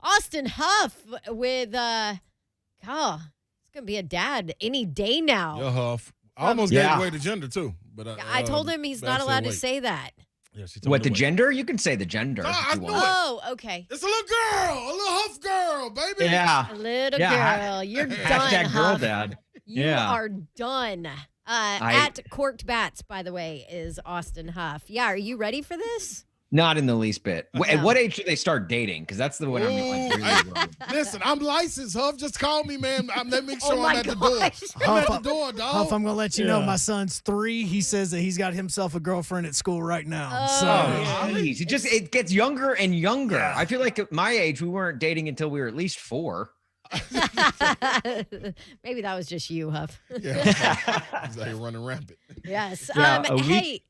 Austin Huff with, it's going to be a dad any day now. Yeah, Huff. I almost gave away the gender, too. But I told him he's not allowed to say that. Yeah, she told What, me the gender? You can say the gender. I if you knew want. it. Oh, okay. It's a little girl, a little Huff girl, baby. Yeah. A little Yeah. girl. You're done, Hashtag girl Huff. dad. You Yeah. are done. At Corked Bats, by the way, is Austin Huff. Yeah, are you ready for this? Not in the least bit. No. At what age should they start dating? Because that's the one I'm like, really wrong. Listen, I'm licensed, Huff. Just call me, man. Let me make sure Oh I'm my at the door. gosh. I'm at the door, dog. Huff, I'm going to let you know my son's 3. He says that he's got himself a girlfriend at school right now. Oh, So yeah. Jeez. It gets younger and younger. Yeah. I feel like at my age, we weren't dating until we were at least 4. Maybe that was just you, Huff. Yeah, he's out here running rampant. Yes. Yeah, Hey,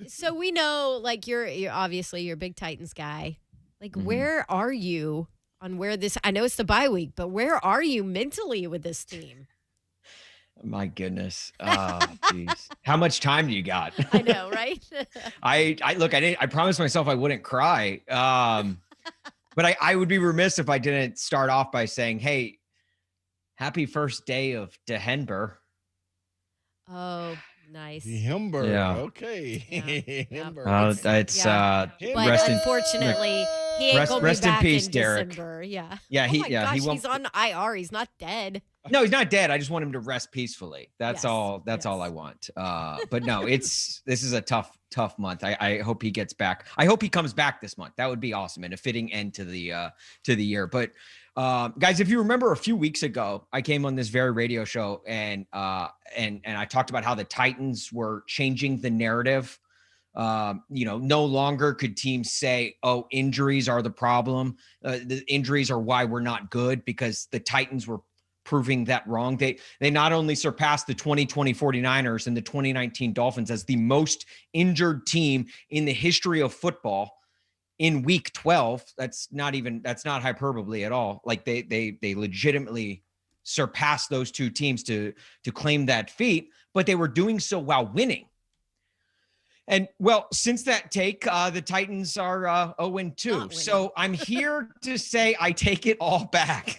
so we know, like, you're obviously you're a big Titans guy. Like, where are you on where this? I know it's the bye week, but where are you mentally with this team? My goodness. Oh, jeez. How much time do you got? I know, right? I promised myself I wouldn't cry. But I would be remiss if I didn't start off by saying, hey, happy first day of December. Oh, nice. Himber. Yeah. Okay. Yeah. Himber. But rest in- unfortunately, he ain't gonna rest be in back peace, in Derek. December. Yeah. Yeah, Oh my gosh, he won't. he's on IR. He's not dead. No, he's not dead. I just want him to rest peacefully. That's Yes, all. That's all yes. I want. But no, this is a tough month. I hope he gets back. I hope he comes back this month. That would be awesome and a fitting end to the year. But guys, if you remember a few weeks ago, I came on this very radio show and I talked about how the Titans were changing the narrative. No longer could teams say, oh, injuries are the problem. The injuries are why we're not good, because the Titans were proving that wrong. They not only surpassed the 2020 49ers and the 2019 Dolphins as the most injured team in the history of football in week 12. That's not hyperbole at all. Like they legitimately surpassed those two teams to claim that feat, but they were doing so while winning. And well, since that take, the Titans are 0-2. So I'm here to say I take it all back.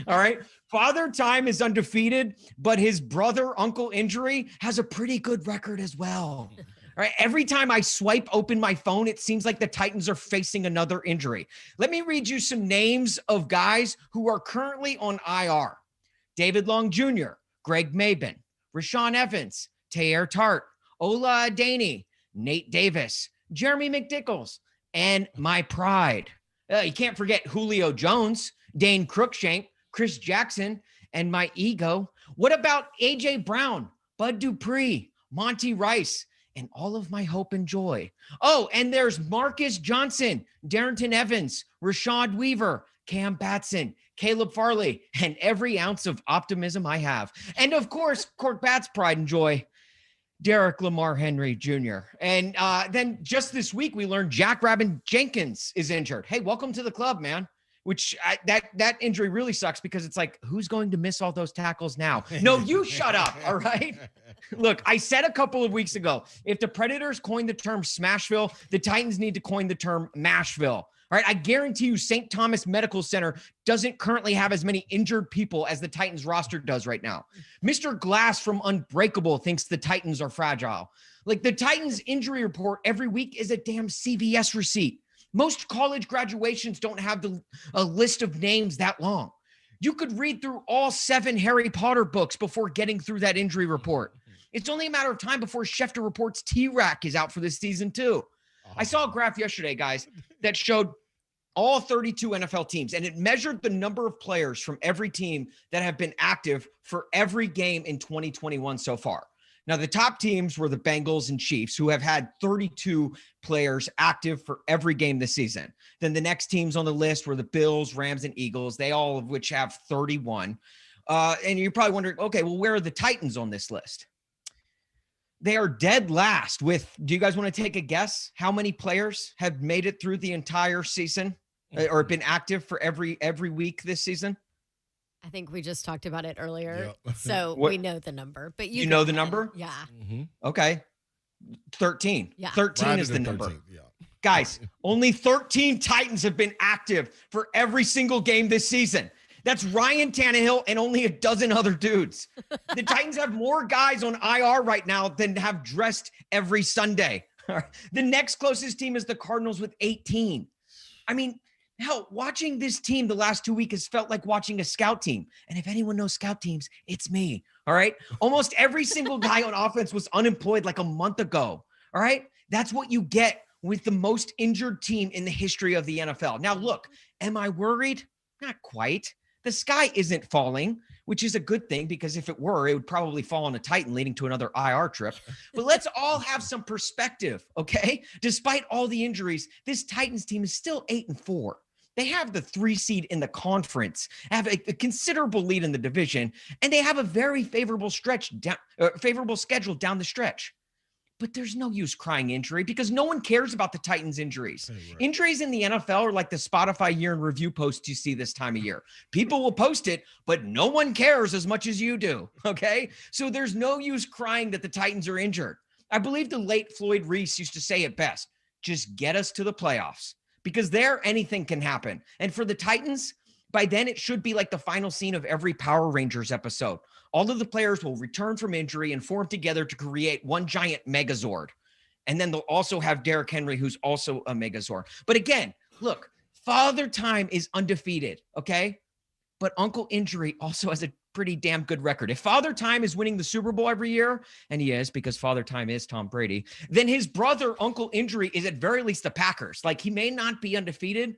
All right. Father Time is undefeated, but his brother, Uncle Injury, has a pretty good record as well. All right. Every time I swipe open my phone, it seems like the Titans are facing another injury. Let me read you some names of guys who are currently on IR. David Long Jr., Greg Maben, Rashawn Evans, Taylor Tart, Ola Adaney, Nate Davis, Jeremy McDickles, and my pride. You can't forget Julio Jones, Dane Cruikshank, Chris Jackson, and my ego. What about A.J. Brown, Bud Dupree, Monty Rice, and all of my hope and joy? Oh, and there's Marcus Johnson, Darrington Evans, Rashad Weaver, Cam Batson, Caleb Farley, and every ounce of optimism I have. And of course, Cork Bats pride and joy, Derek Lamar Henry Jr. And then just this week, we learned Jack Rabin Jenkins is injured. Hey, welcome to the club, man. Which that injury really sucks, because it's like, who's going to miss all those tackles now? No, you shut up. All right. Look, I said a couple of weeks ago, if the Predators coined the term Smashville, the Titans need to coin the term Mashville. All right. I guarantee you St. Thomas Medical Center doesn't currently have as many injured people as the Titans roster does right now. Mr. Glass from Unbreakable thinks the Titans are fragile. Like, the Titans injury report every week is a damn CVS receipt. Most college graduations don't have a list of names that long. You could read through all 7 Harry Potter books before getting through that injury report. It's only a matter of time before Schefter reports T-Rack is out for this season too. I saw a graph yesterday, guys, that showed all 32 NFL teams, and it measured the number of players from every team that have been active for every game in 2021 so far. Now, the top teams were the Bengals and Chiefs, who have had 32 players active for every game this season. Then the next teams on the list were the Bills, Rams, and Eagles, they all of which have 31. And you're probably wondering, okay, well, where are the Titans on this list? They are dead last with, do you guys want to take a guess how many players have made it through the entire season or been active for every week this season? I think we just talked about it earlier. Yep. So What- we know the number. But you You know go the ahead. number? Yeah. Mm-hmm. Okay. 13. Yeah. 13 is the number. Guys, only 13 Titans have been active for every single game this season. That's Ryan Tannehill and only a dozen other dudes. The Titans have more guys on IR right now than have dressed every Sunday. The next closest team is the Cardinals with 18. I mean, hell, watching this team the last 2 weeks has felt like watching a scout team. And if anyone knows scout teams, it's me. All right. Almost every single guy on offense was unemployed like a month ago. All right. That's what you get with the most injured team in the history of the NFL. Now, look, am I worried? Not quite. The sky isn't falling, which is a good thing because if it were, it would probably fall on a Titan leading to another IR trip. But let's all have some perspective, okay? Despite all the injuries, this Titans team is still 8-4. They have the 3 seed in the conference, have a considerable lead in the division, and they have a very favorable favorable schedule down the stretch. But there's no use crying injury because no one cares about the Titans' injuries. Right. Injuries in the NFL are like the Spotify year in review posts you see this time of year. People will post it, but no one cares as much as you do, okay? So there's no use crying that the Titans are injured. I believe the late Floyd Reese used to say it best, just get us to the playoffs because there anything can happen. And for the Titans, by then it should be like the final scene of every Power Rangers episode. All of the players will return from injury and form together to create one giant Megazord. And then they'll also have Derrick Henry, who's also a Megazord. But again, look, Father Time is undefeated, okay? But Uncle Injury also has a pretty damn good record. If Father Time is winning the Super Bowl every year, and he is because Father Time is Tom Brady, then his brother, Uncle Injury, is at very least the Packers. Like, he may not be undefeated,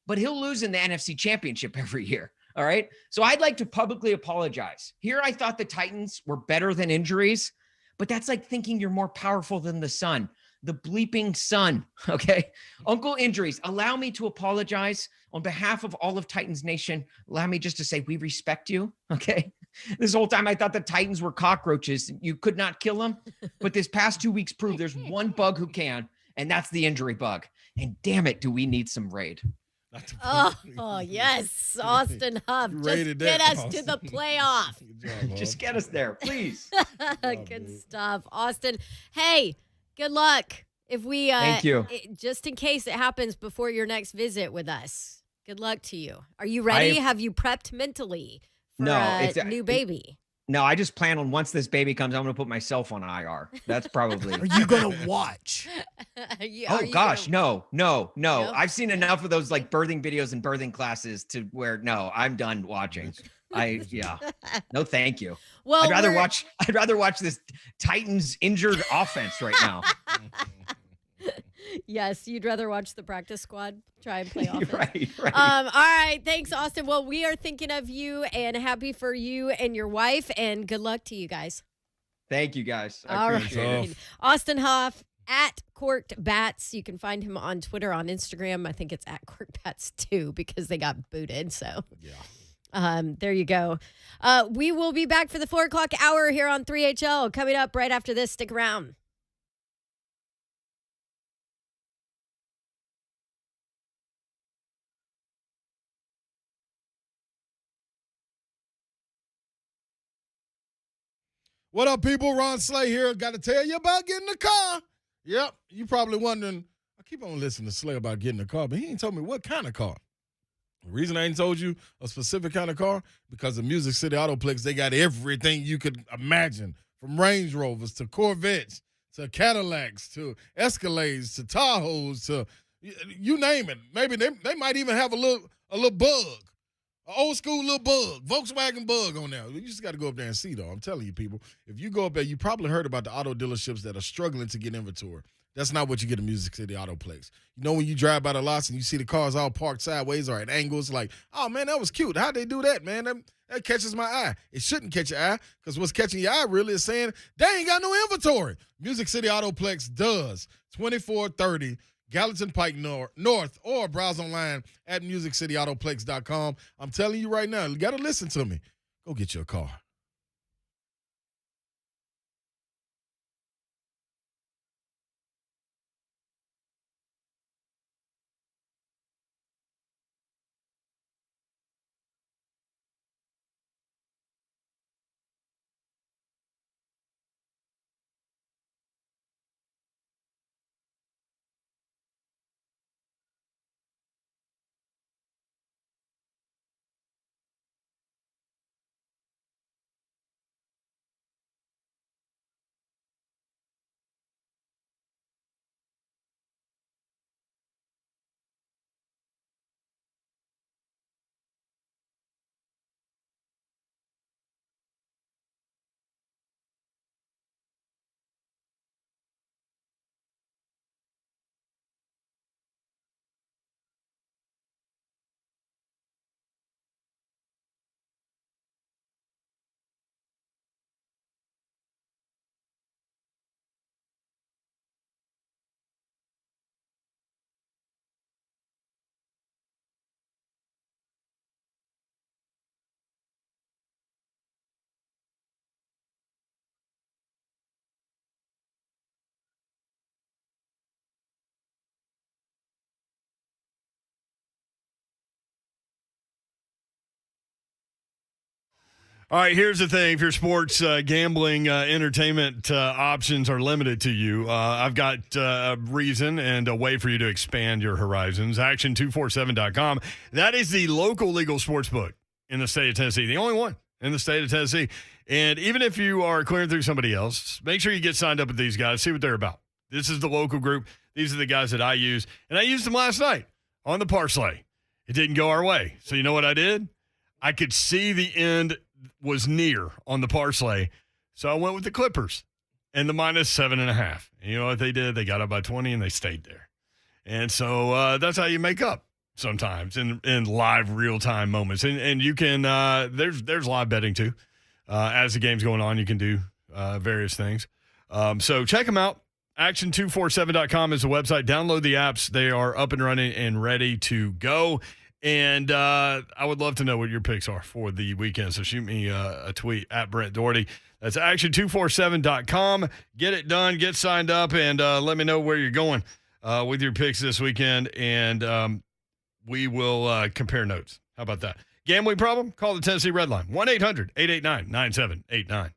but he'll lose in the NFC Championship every year. All right. So I'd like to publicly apologize. Here, I thought the Titans were better than injuries, but that's like thinking you're more powerful than the sun, the bleeping sun. Okay. Uncle Injuries, allow me to apologize on behalf of all of Titans Nation. Allow me just to say we respect you. Okay. This whole time I thought the Titans were cockroaches. You could not kill them. But this past 2 weeks proved there's one bug who can, and that's the injury bug. And damn it, do we need some raid. Oh, yes. Austin Huff. Just get us to the playoff. Just get us there, please. Good stuff. Austin, hey, good luck. If we Thank you. Just in case it happens before your next visit with us. Good luck to you. Are you ready? Have you prepped mentally for a new baby? No, I just plan on once this baby comes, I'm going to put myself on IR. That's probably. Are you going to watch? Gosh, no. I've seen enough of those like birthing videos and birthing classes to where, no, I'm done watching. No, thank you. Well, I'd rather watch this Titans injured offense right now. Yes, you'd rather watch the practice squad try and play offense. Right. All right. Thanks, Austin. Well, we are thinking of you and happy for you and your wife, and good luck to you guys. Thank you, guys. All appreciate right. Austin Huff at Corked Bats. You can find him on Twitter, on Instagram. I think it's at Corked Bats too because they got booted. So there you go. We will be back for the 4:00 hour here on 3HL coming up right after this. Stick around. What up, people? Ron Slay here. Got to tell you about getting a car. Yep. You probably wondering, I keep on listening to Slay about getting a car, but he ain't told me what kind of car. The reason I ain't told you a specific kind of car, because of Music City Autoplex, they got everything you could imagine, from Range Rovers to Corvettes to Cadillacs to Escalades to Tahoes to you name it. Maybe they might even have a little bug. An old school little bug, Volkswagen bug on there. You just got to go up there and see, though. I'm telling you, people. If you go up there, you probably heard about the auto dealerships that are struggling to get inventory. That's not what you get at Music City Autoplex. You know when you drive by the lots and you see the cars all parked sideways or at angles, like, oh, man, that was cute. How'd they do that, man? That catches my eye. It shouldn't catch your eye because what's catching your eye really is saying they ain't got no inventory. Music City Autoplex does. 2430 Gallatin Pike North, or browse online at musiccityAutoplex.com. I'm telling you right now, you got to listen to me. Go get your car. All right, here's the thing. If your sports gambling entertainment options are limited to you, I've got a reason and a way for you to expand your horizons. Action247.com. That is the local legal sports book in the state of Tennessee, the only one in the state of Tennessee. And even if you are clearing through somebody else, make sure you get signed up with these guys, see what they're about. This is the local group. These are the guys that I use. And I used them last night on the parlay. It didn't go our way. So you know what I did? I could see the end was near on the parlay, so I went with the Clippers and the -7.5. And you know what they did? They got up by 20 and they stayed there. And so that's how you make up sometimes in live real-time moments. And you can there's live betting too. As the game's going on, you can do various things. So check them out. Action247.com is the website. Download the apps. They are up and running and ready to go. And I would love to know what your picks are for the weekend. So shoot me a tweet at Brent Doherty. That's action247.com. Get it done. Get signed up and let me know where you're going with your picks this weekend. And we will compare notes. How about that? Gambling problem? Call the Tennessee Red Line. 1-800-889-9789.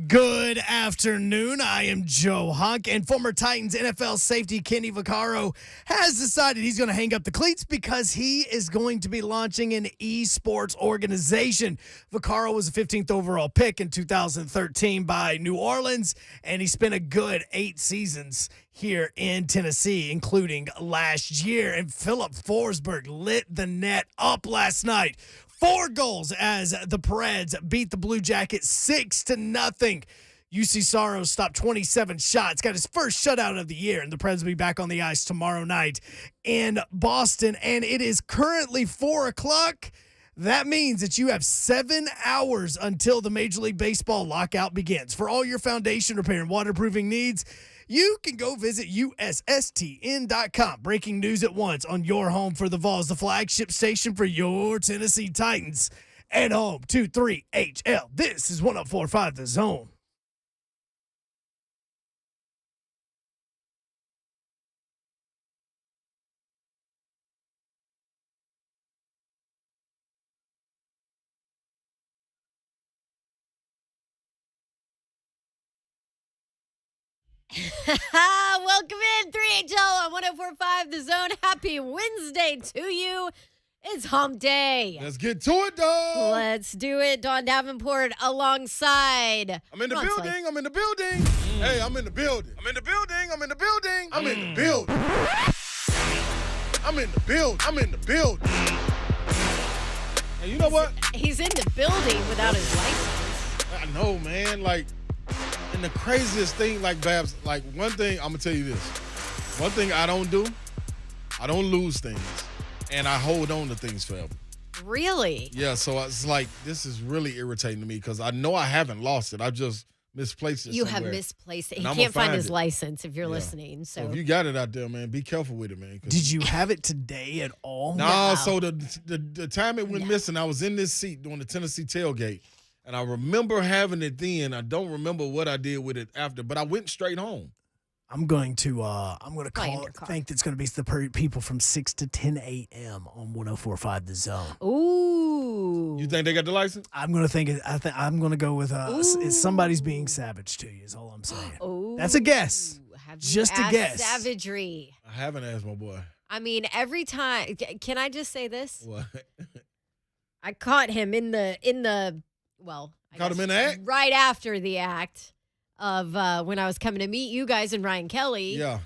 Good afternoon. I am Joe Hunk, and former Titans NFL safety Kenny Vaccaro has decided he's going to hang up the cleats because he is going to be launching an esports organization. Vaccaro was a 15th overall pick in 2013 by New Orleans, and he spent a good 8 seasons here in Tennessee, including last year. And Philip Forsberg lit the net up last night. 4 goals as the Preds beat the Blue Jackets 6-0. UC Saros stopped 27 shots, got his first shutout of the year, and the Preds will be back on the ice tomorrow night in Boston. And it is currently 4 o'clock. That means that you have 7 hours until the Major League Baseball lockout begins. For all your foundation repair and waterproofing needs, you can go visit USSTN.com. Breaking news at once on your home for the Vols, the flagship station for your Tennessee Titans. And home to 3HL. This is 104.5 The Zone. Welcome in, 3HL on 104.5 The Zone. Happy Wednesday to you. It's hump day. Let's get to it, dog. Let's do it. Dawn Davenport alongside. I'm in the building. Slay. I'm in the building. Hey, I'm in the building. I'm in the building. I'm in the building. I'm in the building. I'm in the building. I'm in the building. And you know what? He's in the building without his license. I know, man. Like, and the craziest thing, like, Babs, like, one thing, I'm going to tell you this. One thing I don't do, I don't lose things. And I hold on to things forever. Really? Yeah, so it's like, this is really irritating to me because I know I haven't lost it. I just misplaced it You somewhere. have misplaced it. And He I'm can't gonna find find his it. license if you're Yeah. listening. So So if you got it out there, man, be careful with it, man. Did you have it today at all? No, No. so the time it went missing, I was in this seat during the Tennessee tailgate, and I remember having it then. I don't remember what I did with it after, but I went straight home. I'm going to Play in call. your car. Think it's going to be the people from 6 to 10 a.m. on 104.5 The Zone. Ooh. You think they got the license? I'm going to think. I'm going to go with Ooh. somebody's being savage to you. Is all I'm saying. Ooh. That's a guess. Have Just you a asked guess. Savagery. I haven't asked my boy. I mean, every time. Can I just say this? What? I caught him in the. Well, I Caught him guess in the act? right after the act of when I was coming to meet you guys and Ryan Kelly. Yeah.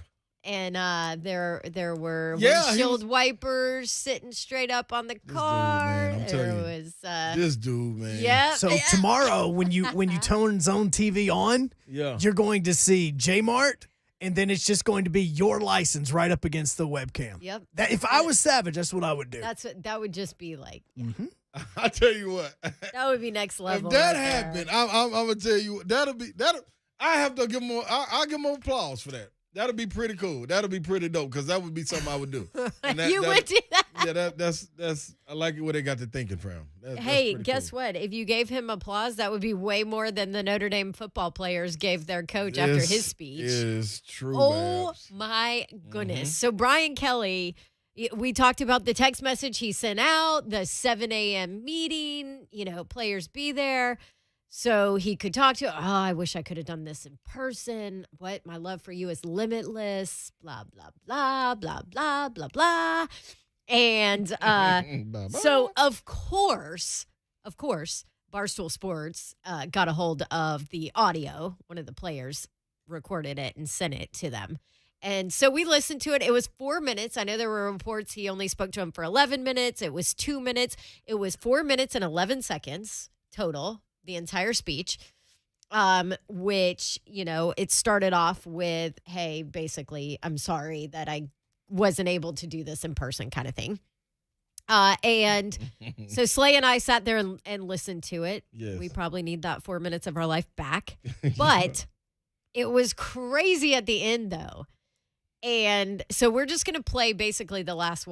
And there were Yeah, he windshield was- wipers sitting straight up on the dude, car. man, I'm telling There you. was This dude, man. yeah. So yeah. tomorrow, when you turn Zone TV on, Yeah. you're going to see J Mart, and then it's just going to be your license right up against the webcam. Yep. That if I was savage, that's what I would do. That would just be like I tell you what. that would be next level. If that right there. happened, I'm gonna tell you that'll. I have to give him more. I'll give him applause for that. That'll be pretty cool. That'll be pretty dope because that would be something I would do. And You would do that. Yeah, that's. I like it where they got the thinking from. Hey, guess what? If you gave him applause, that would be way more than the Notre Dame football players gave their coach after his speech. Is true. Oh Babs. my goodness. Mhm. So Brian Kelly, we talked about the text message he sent out, the 7 a.m. meeting, players be there. So he could talk to, I wish I could have done this in person. What? My love for you is limitless, blah, blah, blah, blah, blah, blah, blah. And Bye-bye. so, of course, Barstool Sports got a hold of the audio. One of the players recorded it and sent it to them. And so we listened to it. It was 4 minutes. I know there were reports he only spoke to him for 11 minutes. It was 2 minutes. It was 4 minutes and 11 seconds total, the entire speech, which, it started off with, hey, basically, I'm sorry that I wasn't able to do this in person kind of thing. And so Slay and I sat there and listened to it. Yes. We probably need that 4 minutes of our life back. But it was crazy at the end, though. And so we're just going to play basically the last,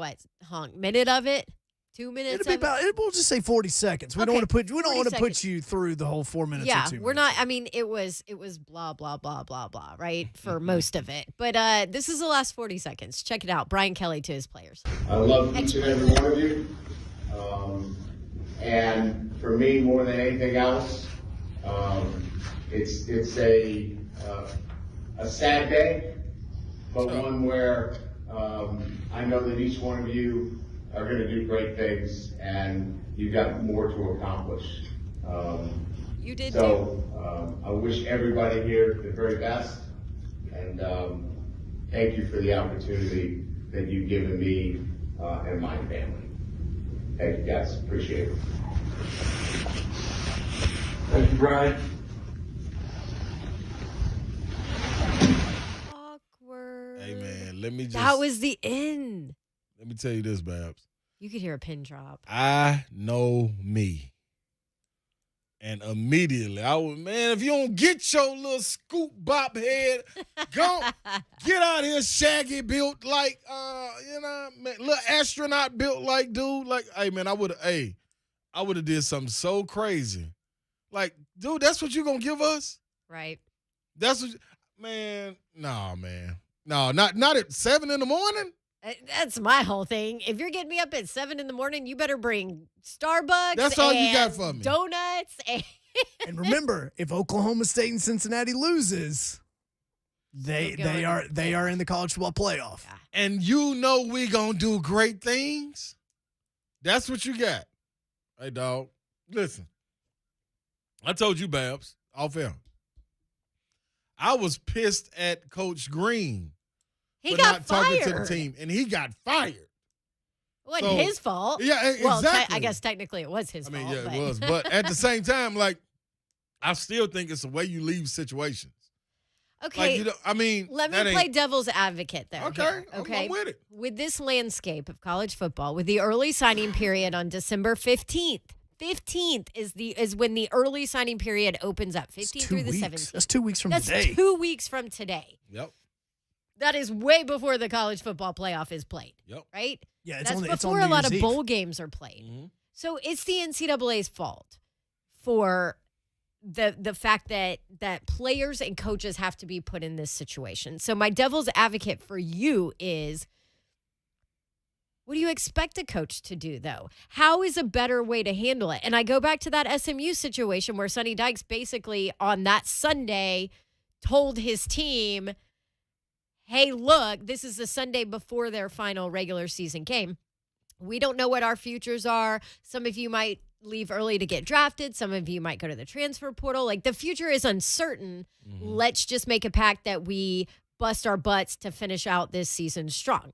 minute of it? 2 minutes It'll be of about. We'll just say 40 seconds. We don't Okay, want to put. We don't 40 want to put seconds. you through the whole 4 minutes. Yeah, or 2 we're minutes. not. I mean, it was blah blah blah blah blah, right, for most of it. But this is the last 40 seconds. Check it out. Brian Kelly to his players. I love each and every one of you. And for me, more than anything else, it's a sad day, but one where I know that each one of you are going to do great things, and you've got more to accomplish. You did too. So I wish everybody here the very best, and thank you for the opportunity that you've given me and my family. Thank you, guys. Appreciate it. Thank you, Brian. Awkward. Hey man, let me just. That was the end. Let me tell you this, Babs. You could hear a pin drop. I know me. And immediately, if you don't get your little scoop bop head, go get out here, shaggy built like, little astronaut built like dude. Like, hey, man, I would have did something so crazy. Like, dude, that's what you gonna give us? Right. That's what, man. No, not at 7 a.m. That's my whole thing. If you're getting me up at 7 a.m, you better bring Starbucks. That's all you and got for me. Donuts. And remember, if Oklahoma State and Cincinnati loses, They are in the college football playoff. Yeah. And you know we gonna do great things. That's what you got. Hey, dog, listen. I told you, Babs, off air. I was pissed at Coach Green He for got not fired. talking to the team, and he got fired. It wasn't So- his fault. Yeah, Well, exactly. I guess technically it was his I mean, fault. yeah, but. it was. But at the same time, like, I still think it's the way you leave situations. Okay, Like, I mean, let me that play ain't- devil's advocate there. Okay, here, I'm okay. with it. With this landscape of college football, with the early signing period on December 15th. 15th is when the early signing period opens up. 15th through the 17th. That's 2 weeks from That's today. 2 weeks from today. Yep. That is way before the college football playoff is played, Yep. right? Yeah, it's That's on, before it's on a lot New of Year's bowl Eve. games are played. Mhm. So it's the NCAA's fault for the fact that players and coaches have to be put in this situation. So my devil's advocate for you is, what do you expect a coach to do, though? How is a better way to handle it? And I go back to that SMU situation where Sonny Dykes basically on that Sunday told his team, hey, look, this is the Sunday before their final regular season game. We don't know what our futures are. Some of you might leave early to get drafted. Some of you might go to the transfer portal. Like, the future is uncertain. Let's just make a pact that we bust our butts to finish out this season strong.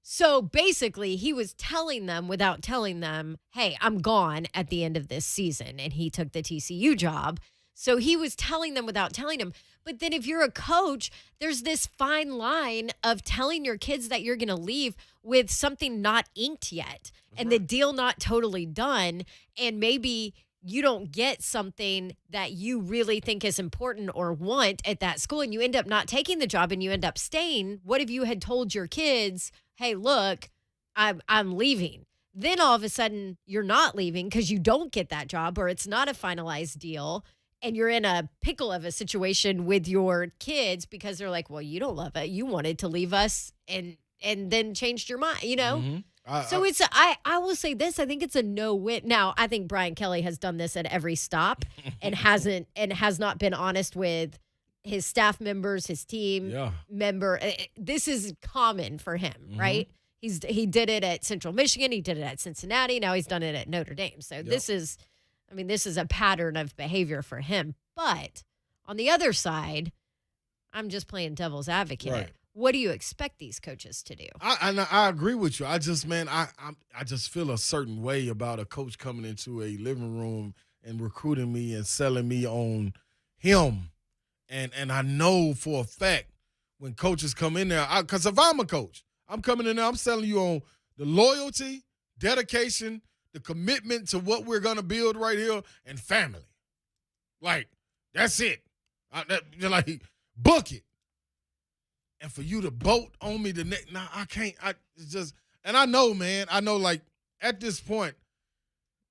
So basically, he was telling them without telling them, hey, I'm gone at the end of this season. And he took the TCU job. So he was telling them without telling them. But then if you're a coach, there's this fine line of telling your kids that you're going to leave with something not inked yet and the deal not totally done. And maybe you don't get something that you really think is important or want at that school, and you end up not taking the job and you end up staying. What if you had told your kids, hey, look, I'm leaving? Then all of a sudden you're not leaving because you don't get that job or it's not a finalized deal. And you're in a pickle of a situation with your kids because they're like, well, you don't love it. You wanted to leave us and then changed your mind, you know? Mm-hmm. I will say this. I think it's a no-win. Now, I think Brian Kelly has done this at every stop and has not been honest with his staff members, his team member. This is common for him, right? He did it at Central Michigan. He did it at Cincinnati. Now he's done it at Notre Dame. So this is a pattern of behavior for him. But on the other side, I'm just playing devil's advocate. Right. What do you expect these coaches to do? I agree with you. I just feel a certain way about a coach coming into a living room and recruiting me and selling me on him. And I know for a fact when coaches come in there, because if I'm a coach, I'm coming in there, I'm selling you on the loyalty, dedication, the commitment to what we're going to build right here, and family. Like, that's it. You're like, book it. And for you to boat on me the next, I can't. It's just, and I know, man. I know, like, at this point,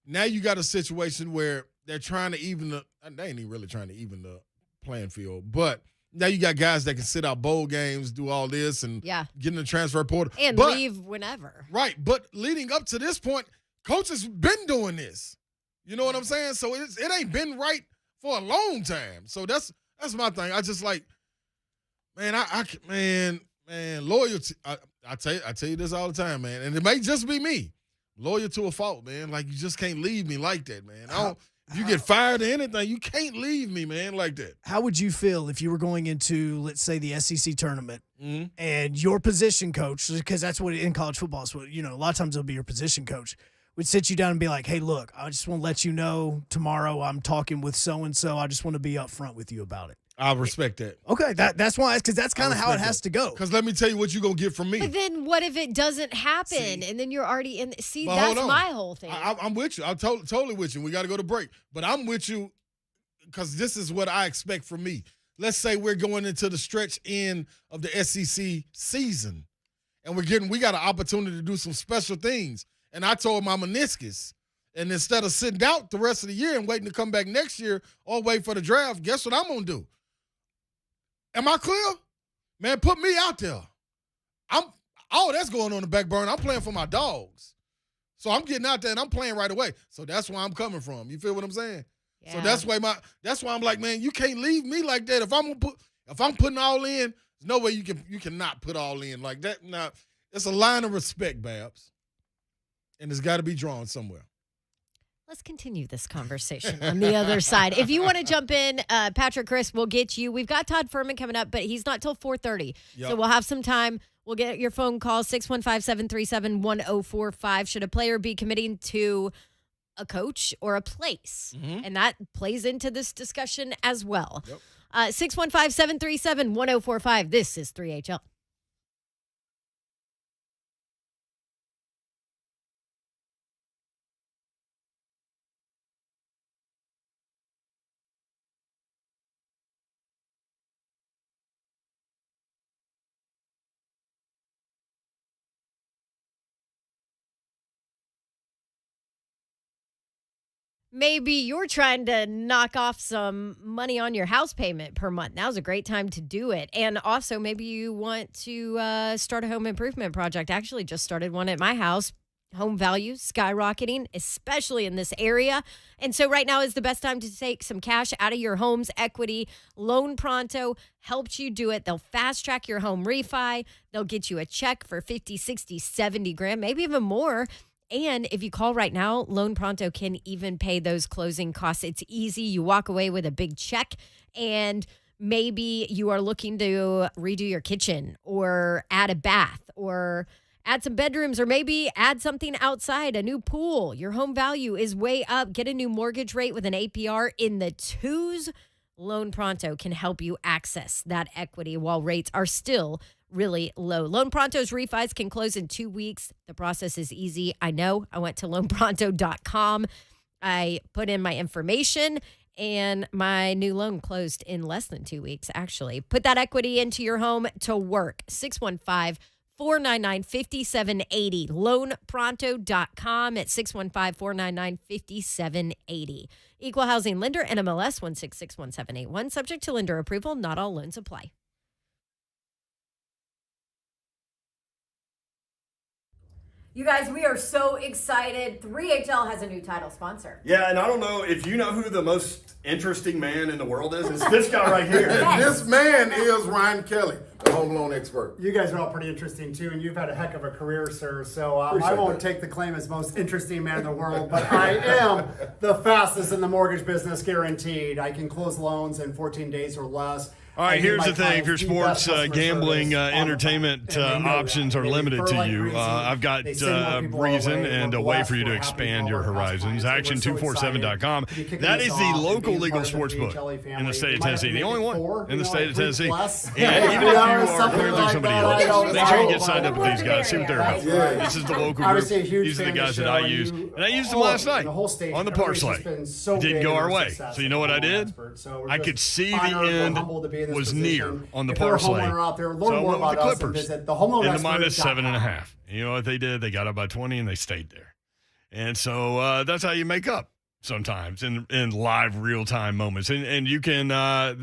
now you got a situation where they're trying to even they ain't even really trying to even the playing field, but now you got guys that can sit out bowl games, do all this, and get in the transfer portal. And leave whenever. Right, but leading up to this point, coaches been doing this. You know what I'm saying? So it ain't been right for a long time. So that's my thing. I just like, man, loyalty. I tell you this all the time, man, and it may just be me, loyal to a fault, man. Like, you just can't leave me like that, man. If you get fired or anything, you can't leave me, man, like that. How would you feel if you were going into, let's say, the SEC tournament and your position coach, because that's what in college football is, a lot of times it'll be your position coach, would sit you down and be like, hey, look, I just want to let you know tomorrow I'm talking with so-and-so. I just want to be upfront with you about it. I respect that. Okay, that's why, because that's kind of how it has to go. Because let me tell you what you're going to get from me. But then what if it doesn't happen and then you're already in? See, that's my whole thing. I'm with you. I'm totally with you. We got to go to break. But I'm with you because this is what I expect from me. Let's say we're going into the stretch end of the SEC season and we got an opportunity to do some special things. And I told my meniscus, and instead of sitting out the rest of the year and waiting to come back next year or wait for the draft, guess what I'm going to do? Am I clear? Man, put me out there. That's going on the back burner. I'm playing for my dogs. So I'm getting out there and I'm playing right away. So that's where I'm coming from. You feel what I'm saying? Yeah. So that's why I'm like, man, you can't leave me like that. If If I'm putting all in, there's no way you cannot put all in like that. Now, it's a line of respect, Babs, and it's got to be drawn somewhere. Let's continue this conversation on the other side. If you want to jump in, Patrick Chris will get you. We've got Todd Fuhrman coming up, but he's not till 4:30. Yep. So we'll have some time. We'll get your phone call, 615-737-1045. Should a player be committing to a coach or a place? Mm-hmm. And that plays into this discussion as well. Yep. 615-737-1045. This is 3HL. Maybe you're trying to knock off some money on your house payment per month. Now's a great time to do it. And also, maybe you want to start a home improvement project. I actually just started one at my house. Home values skyrocketing, especially in this area. And so right now is the best time to take some cash out of your home's equity. Loan Pronto helps you do it. They'll fast track your home refi. They'll get you a check for 50, 60, 70 grand, maybe even more. And if you call right now, Loan Pronto can even pay those closing costs. It's easy. You walk away with a big check, and maybe you are looking to redo your kitchen or add a bath or add some bedrooms or maybe add something outside, a new pool. Your home value is way up. Get a new mortgage rate with an APR in the twos. Loan Pronto can help you access that equity while rates are still really low. Loan Pronto's refis can close in 2 weeks. The process is easy. I know. I went to loanpronto.com. I put in my information, and my new loan closed in less than 2 weeks, actually. Put that equity into your home to work. 615-499-5780. Loanpronto.com at 615-499-5780. Equal housing lender, NMLS 1661781. Subject to lender approval. Not all loans apply. You guys, we are so excited. 3HL has a new title sponsor. Yeah, and I don't know if you know who the most interesting man in the world is. It's this guy right here. This man is Ryan Kelly, the home loan expert. You guys are all pretty interesting too, and you've had a heck of a career, sir. So I won't take the claim as most interesting man in the world, but I am the fastest in the mortgage business, guaranteed. I can close loans in 14 days or less. All right, here's the thing. If your sports gambling entertainment options are limited to you, I've got reason and a way for you to expand your horizons. Action247.com. That is the local legal sports book in the state of Tennessee. The only one in the state of Tennessee. And even if you are clearly somebody else, make sure you get signed up with these guys. See what they're about. This is the local group. These are the guys that I use. And I used them last night on the parlay. It didn't go our way. So you know what I did? I could see the end was near on the parlay. So I went with the Clippers in the minus 7.5. You know what they did? They got up by 20 and they stayed there. And so that's how you make up sometimes in live real-time moments. And you can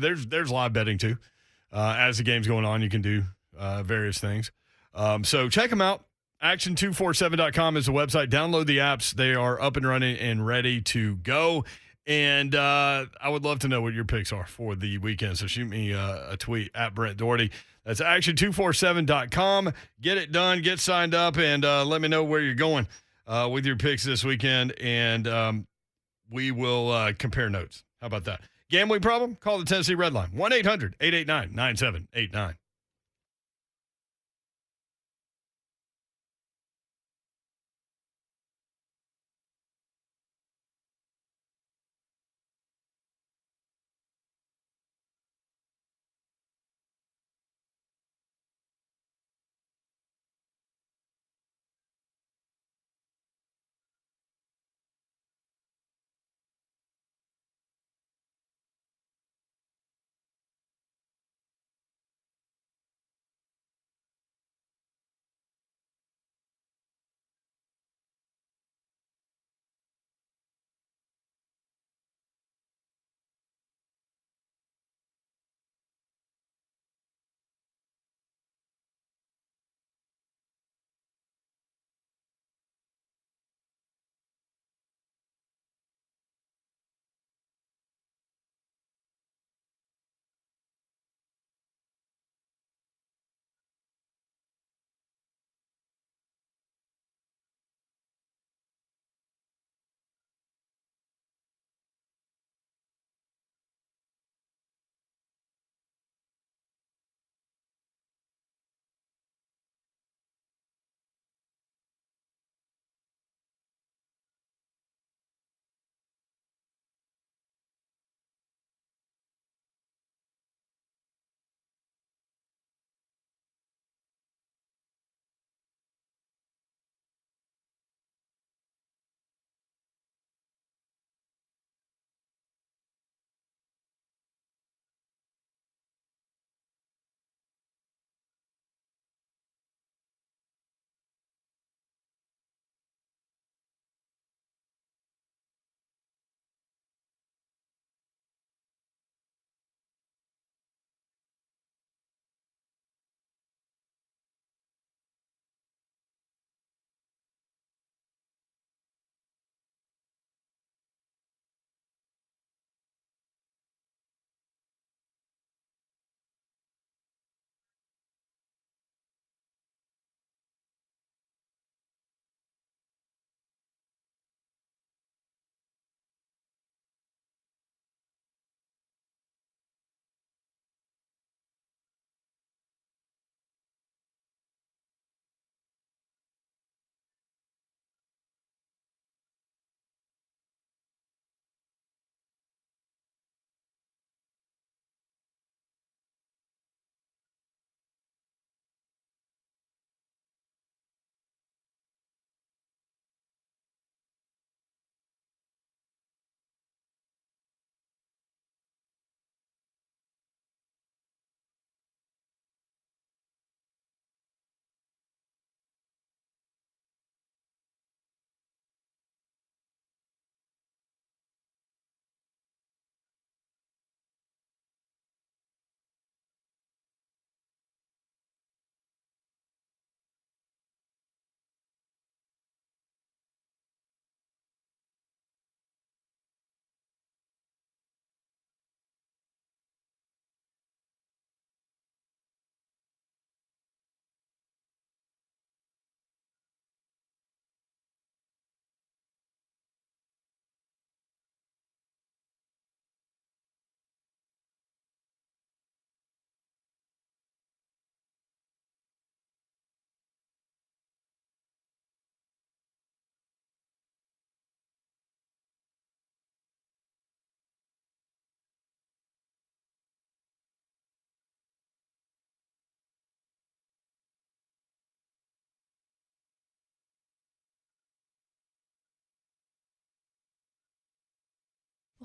there's live betting too. As the game's going on, you can do various things. So check them out. Action247.com is the website. Download the apps. They are up and running and ready to go. And I would love to know what your picks are for the weekend. So shoot me a tweet at Brent Doherty. That's action247.com. Get it done. Get signed up and let me know where you're going with your picks this weekend. And we will compare notes. How about that? Gambling problem? Call the Tennessee Red Line. 1-800-889-9789.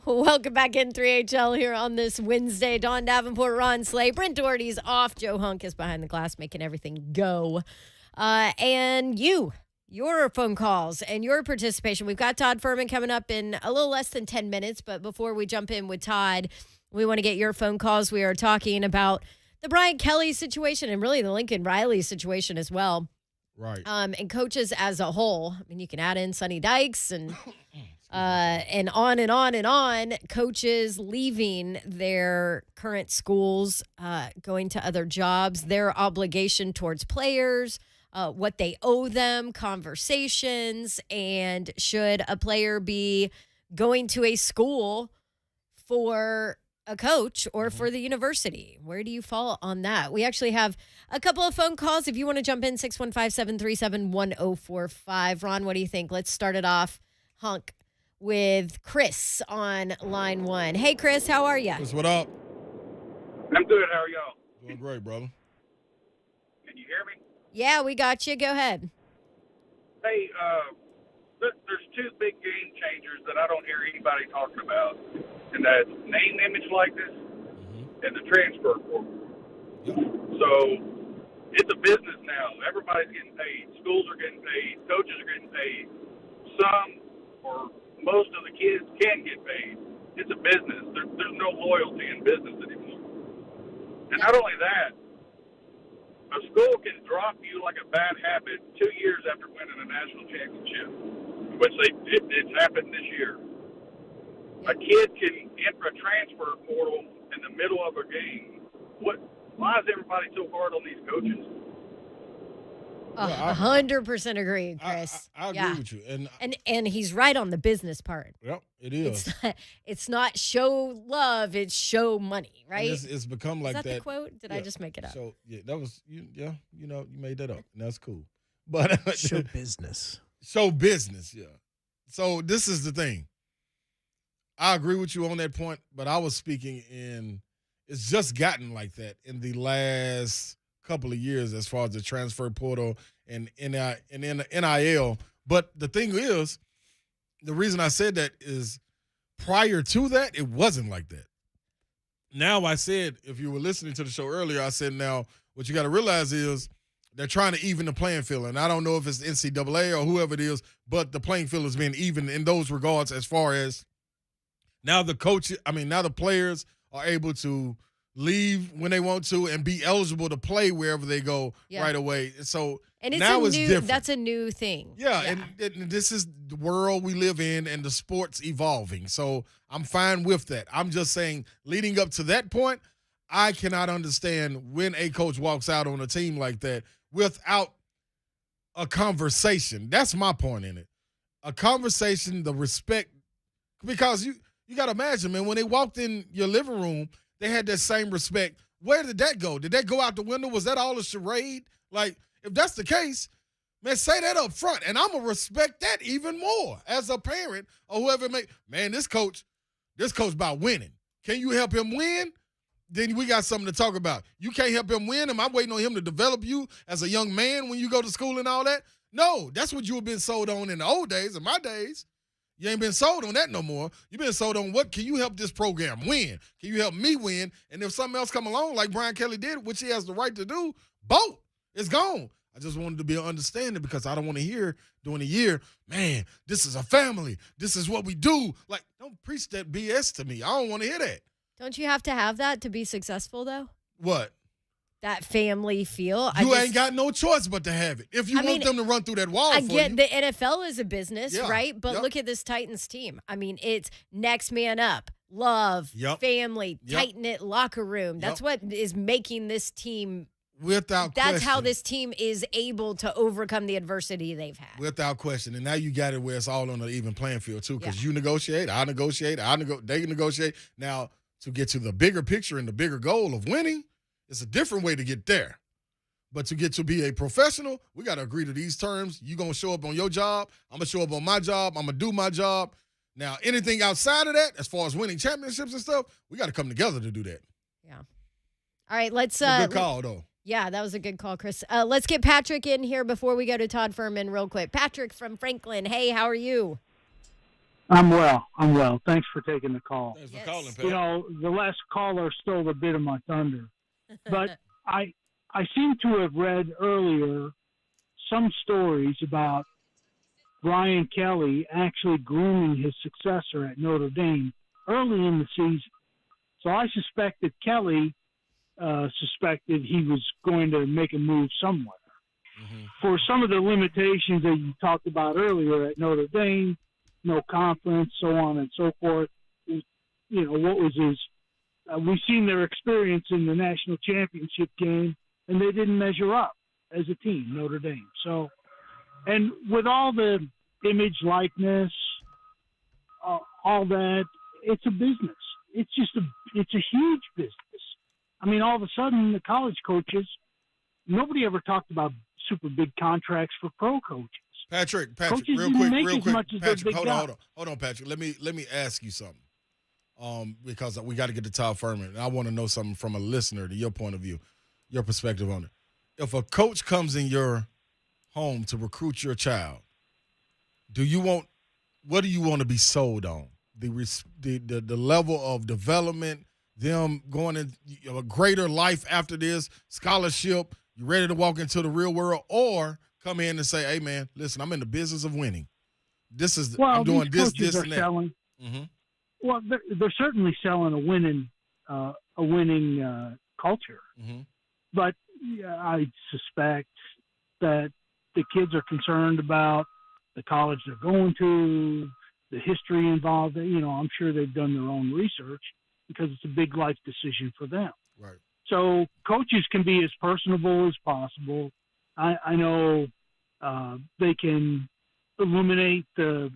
Welcome back in 3HL here on this Wednesday. Dawn Davenport, Ron Slay, Brent Doherty's off. Joe Hunk is behind the glass making everything go. And your phone calls and your participation. We've got Todd Fuhrman coming up in a little less than 10 minutes. But before we jump in with Todd, we want to get your phone calls. We are talking about the Brian Kelly situation and really the Lincoln Riley situation as well. Right. And coaches as a whole. I mean, you can add in Sonny Dykes and on and on and on. Coaches leaving their current schools, going to other jobs, their obligation towards players, what they owe them, conversations, and should a player be going to a school for a coach or for the university? Where do you fall on that? We actually have a couple of phone calls. If you want to jump in, 615-737-1045. Ron, what do you think? Let's start it off, Hunk, with Chris on line 1. Hey, Chris, how are you? Chris, what up? I'm good. How are y'all? Doing great, brother. Can you hear me? Yeah, we got you. Go ahead. Hey, there's two big game changers that I don't hear anybody talking about, and that's name, image, likeness, and the transfer portal. So it's a business now. Everybody's getting paid. Schools are getting paid. Coaches are getting paid. Some or most of the kids can get paid. It's a business. There's no loyalty in business anymore. And not only that, a school can drop you like a bad habit 2 years after winning a national championship, which it's happened this year. A kid can enter a transfer portal in the middle of a game. Why is everybody so hard on these coaches? 100% agree, Chris. I agree with you. And he's right on the business part. Yep, it is. It's not show love, it's show money, right? It's become like that. Is that the quote? Did I just make it up? So yeah, that was you made that up. And that's cool. But Show business. Show business, yeah. So this is the thing. I agree with you on that point, but I was speaking it's just gotten like that in the last couple of years as far as the transfer portal and NIL. But the thing is, the reason I said that is prior to that, it wasn't like that. Now I said, if you were listening to the show earlier, I said now what you got to realize is they're trying to even the playing field. And I don't know if it's the NCAA or whoever it is, but the playing field has been even in those regards as far as now the players are able to leave when they want to and be eligible to play wherever they go right away. So now it's different. That's a new thing. Yeah, and this is the world we live in and the sport's evolving. So I'm fine with that. I'm just saying leading up to that point, I cannot understand when a coach walks out on a team like that without a conversation. That's my point in it. A conversation, the respect, because you got to imagine, man, when they walked in your living room, they had that same respect. Where did that go? Did that go out the window? Was that all a charade? Like, if that's the case, man, say that up front. And I'm going to respect that even more as a parent or whoever this coach about winning. Can you help him win? Then we got something to talk about. You can't help him win. Am I waiting on him to develop you as a young man when you go to school and all that? No, that's what you have been sold on in the old days, in my days. You ain't been sold on that no more. You've been sold on what can you help this program win? Can you help me win? And if something else come along like Brian Kelly did, which he has the right to do, boat, it's gone. I just wanted to be an understanding because I don't want to hear during the year, man, this is a family. This is what we do. Like, don't preach that BS to me. I don't want to hear that. Don't you have to have that to be successful, though? What? That family feel. You ain't got no choice but to have it. If you want them to run through that wall I for get you. the NFL is a business, right? But look at this Titans team. I mean, it's next man up, love, family, tight-knit locker room. That's what is making this team. Without question. That's how this team is able to overcome the adversity they've had. Without question. And now you got it where it's all on an even playing field, too, because you negotiate, I negotiate, they negotiate. Now, to get to the bigger picture and the bigger goal of winning, it's a different way to get there. But to get to be a professional, we got to agree to these terms. You're going to show up on your job. I'm going to show up on my job. I'm going to do my job. Now, anything outside of that, as far as winning championships and stuff, we got to come together to do that. Yeah. All right, let's good call, though. Yeah, that was a good call, Chris. Let's get Patrick in here before we go to Todd Fuhrman real quick. Patrick from Franklin. Hey, how are you? I'm well. Thanks for taking the call. Thanks Yes. for calling, Pat. You know, the last caller stole a bit of my thunder, but I seem to have read earlier some stories about Brian Kelly actually grooming his successor at Notre Dame early in the season. So I suspect that Kelly suspected he was going to make a move somewhere. Mm-hmm. For some of the limitations that you talked about earlier at Notre Dame, no conference, so on and so forth. You know, what was his we've seen their experience in the national championship game, and they didn't measure up as a team, Notre Dame. So, and with all the image, likeness, all that, it's a business. It's a huge business. I mean, all of a sudden, the college coaches, nobody ever talked about super big contracts for pro coaches. Patrick, Coaches real didn't quick, make real as quick. much as their Patrick, big hold guy. on, Patrick. Let me ask you something. Because we got to get to Todd Fuhrman, and I want to know something from a listener to your point of view, your perspective on it. If a coach comes in your home to recruit your child, what do you want to be sold on? The level of development, them going in a greater life after this, scholarship, you ready to walk into the real world, or come in and say, hey, man, listen, I'm in the business of winning. I'm doing this, and that. Selling. Mm-hmm. Well, they're certainly selling a winning culture. Mm-hmm. But yeah, I suspect that the kids are concerned about the college they're going to, the history involved. You know, I'm sure they've done their own research because it's a big life decision for them. Right. So coaches can be as personable as possible. I know they can eliminate the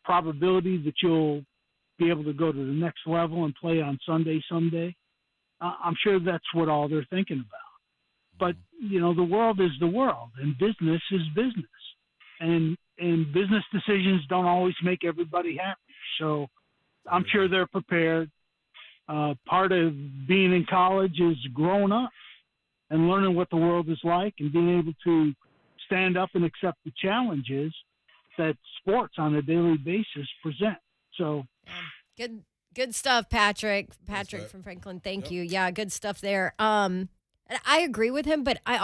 probability that you'll be able to go to the next level and play on Sunday someday. I'm sure that's what all they're thinking about. But, you know, the world is the world, and business is business. And business decisions don't always make everybody happy. So I'm sure they're prepared. Part of being in college is growing up and learning what the world is like and being able to stand up and accept the challenges that sports on a daily basis present. So Good stuff, Patrick. Right. From Franklin. Thank you. Yeah, good stuff there. And I agree with him, but I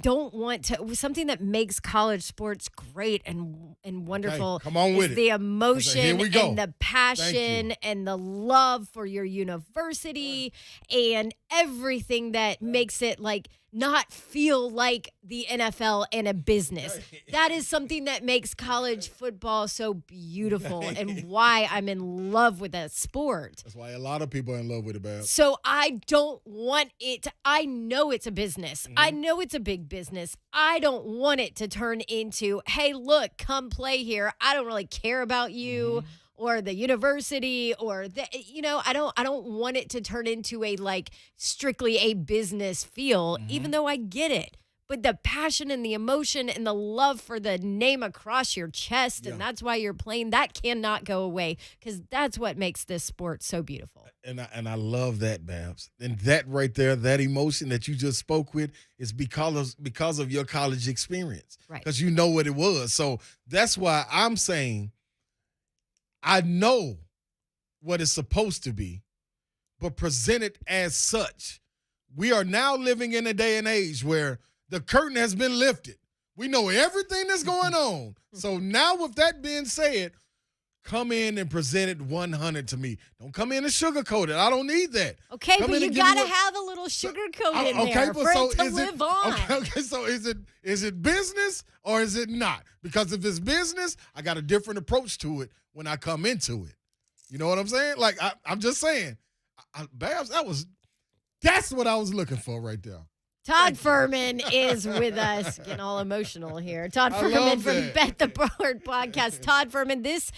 don't want to. Something that makes college sports great and wonderful. Okay, come on with is it. the emotion Here we go. and the passion and the love for your university and everything that makes it like not feel like the NFL and a business. That is something that makes college football so beautiful and why I'm in love with that sport. That's why a lot of people are in love with it, Babs. So I don't want it. I know it's a business. Mm-hmm. I know it's a big business. I don't want it to turn into, hey, look, come play here. I don't really care about you or the university or the, I don't want it to turn into a like strictly a business feel, even though I get it. But the passion and the emotion and the love for the name across your chest, and that's why you're playing, that cannot go away because that's what makes this sport so beautiful. And I love that, Babs. And that right there, that emotion that you just spoke with is because of your college experience. Right. Because you know what it was. So that's why I'm saying I know what it's supposed to be, but present it as such. We are now living in a day and age where the curtain has been lifted. We know everything that's going on. So now with that being said, come in and present it 100 to me. Don't come in and sugarcoat it. I don't need that. Okay, come but in you and give me got to have a little sugar coat in okay, there but for so it to is live on. Okay, so is it business or is it not? Because if it's business, I got a different approach to it when I come into it. You know what I'm saying? Like, I'm just saying, Babs, that's what I was looking for right there. Todd Fuhrman is with us, getting all emotional here. Todd I Fuhrman love from that. Bet the Board podcast. Todd Fuhrman, this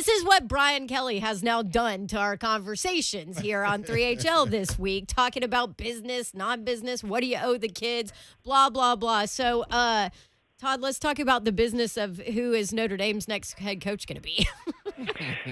is what Brian Kelly has now done to our conversations here on 3HL this week, talking about business, non-business, what do you owe the kids, blah, blah, blah. So, Todd, let's talk about the business of who is Notre Dame's next head coach going to be.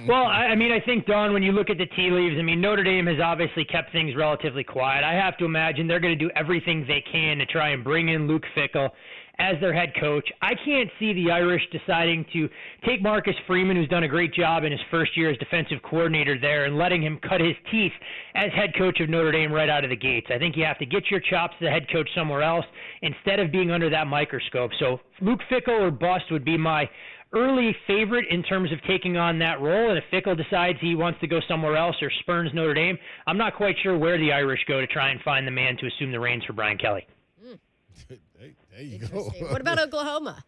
Well, I mean, I think, Don, when you look at the tea leaves, I mean, Notre Dame has obviously kept things relatively quiet. I have to imagine they're going to do everything they can to try and bring in Luke Fickell as their head coach. I can't see the Irish deciding to take Marcus Freeman, who's done a great job in his first year as defensive coordinator there, and letting him cut his teeth as head coach of Notre Dame right out of the gates. I think you have to get your chops as a head coach somewhere else instead of being under that microscope. So Luke Fickell or bust would be my early favorite in terms of taking on that role. And if Fickell decides he wants to go somewhere else or spurns Notre Dame, I'm not quite sure where the Irish go to try and find the man to assume the reins for Brian Kelly. There you go. What about Oklahoma?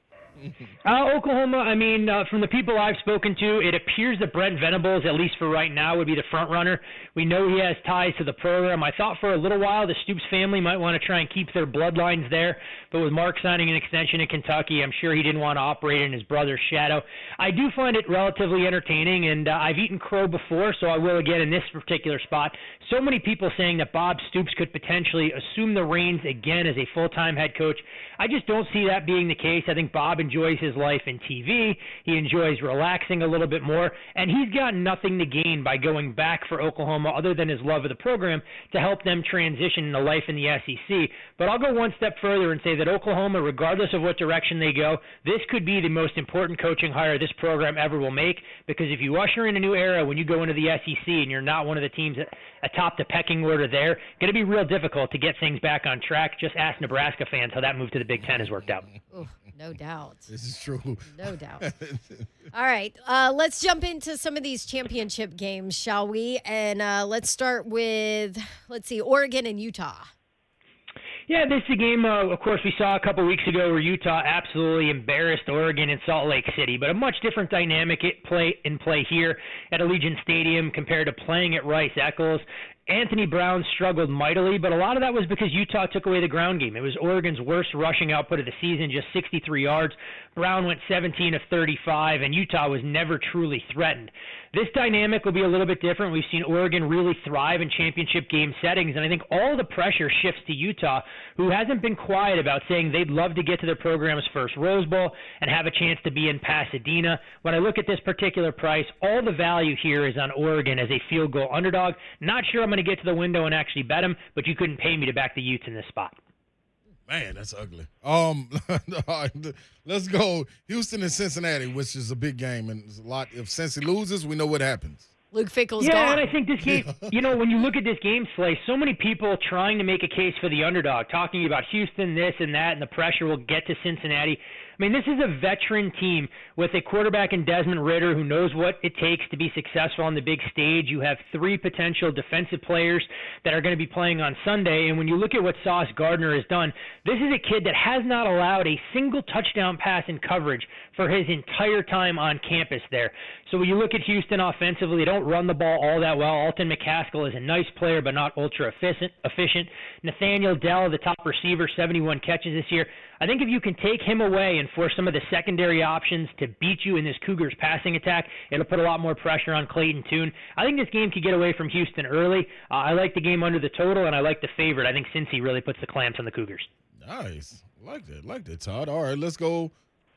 Oklahoma, I mean, from the people I've spoken to, it appears that Brent Venables, at least for right now, would be the front runner. We know he has ties to the program. I thought for a little while the Stoops family might want to try and keep their bloodlines there, but with Mark signing an extension in Kentucky, I'm sure he didn't want to operate in his brother's shadow. I do find it relatively entertaining, and I've eaten crow before, so I will again in this particular spot. So many people saying that Bob Stoops could potentially assume the reins again as a full-time head coach. I just don't see that being the case. I think Bob enjoys his life in TV. He enjoys relaxing a little bit more, and he's got nothing to gain by going back for Oklahoma other than his love of the program to help them transition into life in the SEC. But I'll go one step further and say that Oklahoma, regardless of what direction they go, this could be the most important coaching hire this program ever will make, because if you usher in a new era when you go into the SEC and you're not one of the teams atop the pecking order there, going to be real difficult to get things back on track. Just ask Nebraska fans how that move to the Big Ten has worked out. Ooh, no doubt. This is true. No doubt. All right, let's jump into some of these championship games, shall we? And let's start with, Oregon and Utah. Yeah, this is a game, of course, we saw a couple weeks ago where Utah absolutely embarrassed Oregon in Salt Lake City, but a much different dynamic in play here at Allegiant Stadium compared to playing at Rice-Eccles. Anthony Brown struggled mightily, but a lot of that was because Utah took away the ground game. It was Oregon's worst rushing output of the season, just 63 yards. Brown went 17 of 35, and Utah was never truly threatened. This dynamic will be a little bit different. We've seen Oregon really thrive in championship game settings, and I think all the pressure shifts to Utah, who hasn't been quiet about saying they'd love to get to their program's first Rose Bowl and have a chance to be in Pasadena. When I look at this particular price, all the value here is on Oregon as a field goal underdog. Not sure I'm going to get to the window and actually bet them, but you couldn't pay me to back the Utes in this spot. Man, that's ugly. Let's go Houston and Cincinnati, which is a big game, and there's a lot. If Cincy loses, we know what happens. Luke Fickell's gone. Yeah, and I think this game, when you look at this game, Slay, so many people trying to make a case for the underdog, talking about Houston, this and that, and the pressure will get to Cincinnati. I mean, this is a veteran team with a quarterback in Desmond Ridder who knows what it takes to be successful on the big stage. You have three potential defensive players that are going to be playing on Sunday. And when you look at what Sauce Gardner has done, this is a kid that has not allowed a single touchdown pass in coverage for his entire time on campus there. So when you look at Houston offensively, they don't run the ball all that well. Alton McCaskill is a nice player, but not ultra efficient. Nathaniel Dell, the top receiver, 71 catches this year. I think if you can take him away and force some of the secondary options to beat you in this Cougars passing attack, it'll put a lot more pressure on Clayton Tune. I think this game could get away from Houston early. I like the game under the total, and I like the favorite. I think Cincy really puts the clamps on the Cougars. Nice. Like that, Todd. All right, let's go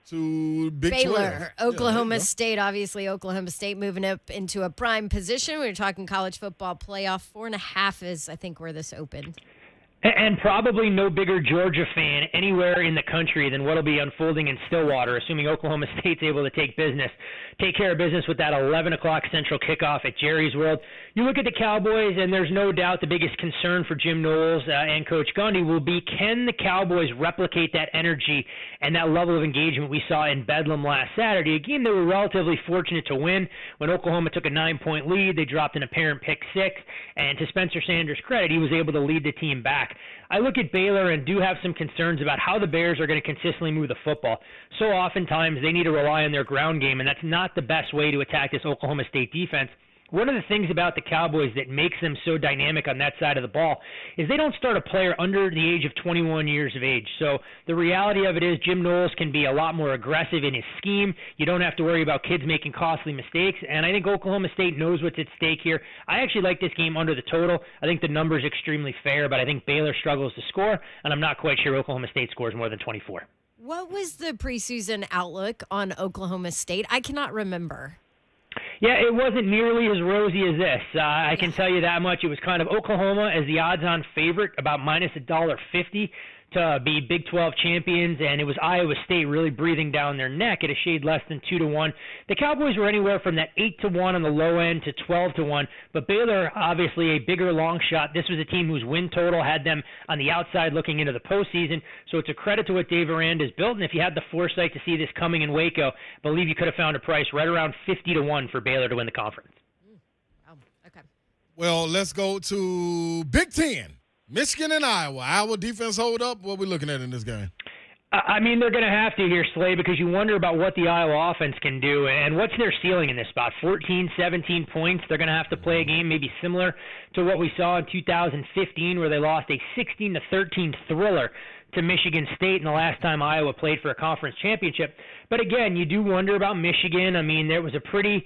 to Big Baylor, 12. Oklahoma State. Obviously, Oklahoma State moving up into a prime position. We're talking college football playoff. 4.5 is, I think, where this opened. And probably no bigger Georgia fan anywhere in the country than what'll be unfolding in Stillwater, assuming Oklahoma State's able to take care of business with that 11 o'clock Central kickoff at Jerry's World. You look at the Cowboys, and there's no doubt the biggest concern for Jim Knowles and Coach Gundy will be, can the Cowboys replicate that energy and that level of engagement we saw in Bedlam last Saturday, a game they were relatively fortunate to win. When Oklahoma took a 9-point lead, they dropped an apparent pick six, and to Spencer Sanders' credit, he was able to lead the team back. I look at Baylor and do have some concerns about how the Bears are going to consistently move the football. So oftentimes they need to rely on their ground game, and that's not the best way to attack this Oklahoma State defense. One of the things about the Cowboys that makes them so dynamic on that side of the ball is they don't start a player under the age of 21 years of age. So the reality of it is Jim Knowles can be a lot more aggressive in his scheme. You don't have to worry about kids making costly mistakes. And I think Oklahoma State knows what's at stake here. I actually like this game under the total. I think the number is extremely fair, but I think Baylor struggles to score, and I'm not quite sure Oklahoma State scores more than 24. What was the preseason outlook on Oklahoma State? I cannot remember. Yeah, it wasn't nearly as rosy as this. I can tell you that much. It was kind of Oklahoma as the odds-on favorite, about minus $1.50 to be Big 12 champions, and it was Iowa State really breathing down their neck at a shade less than 2-1. The Cowboys were anywhere from that 8-1 on the low end to 12-1, but Baylor, obviously a bigger long shot. This was a team whose win total had them on the outside looking into the postseason, so it's a credit to what Dave Aranda's built, and if you had the foresight to see this coming in Waco, I believe you could have found a price right around 50-1 for Baylor to win the conference. Oh, okay. Well, let's go to Big Ten. Michigan and Iowa. Iowa defense hold up. What are we looking at in this game? I mean, they're going to have to here, Slay, because you wonder about what the Iowa offense can do and what's their ceiling in this spot. 14, 17 points. They're going to have to play a game maybe similar to what we saw in 2015 where they lost a 16-13 thriller to Michigan State in the last time Iowa played for a conference championship. But again, you do wonder about Michigan. I mean, there was a pretty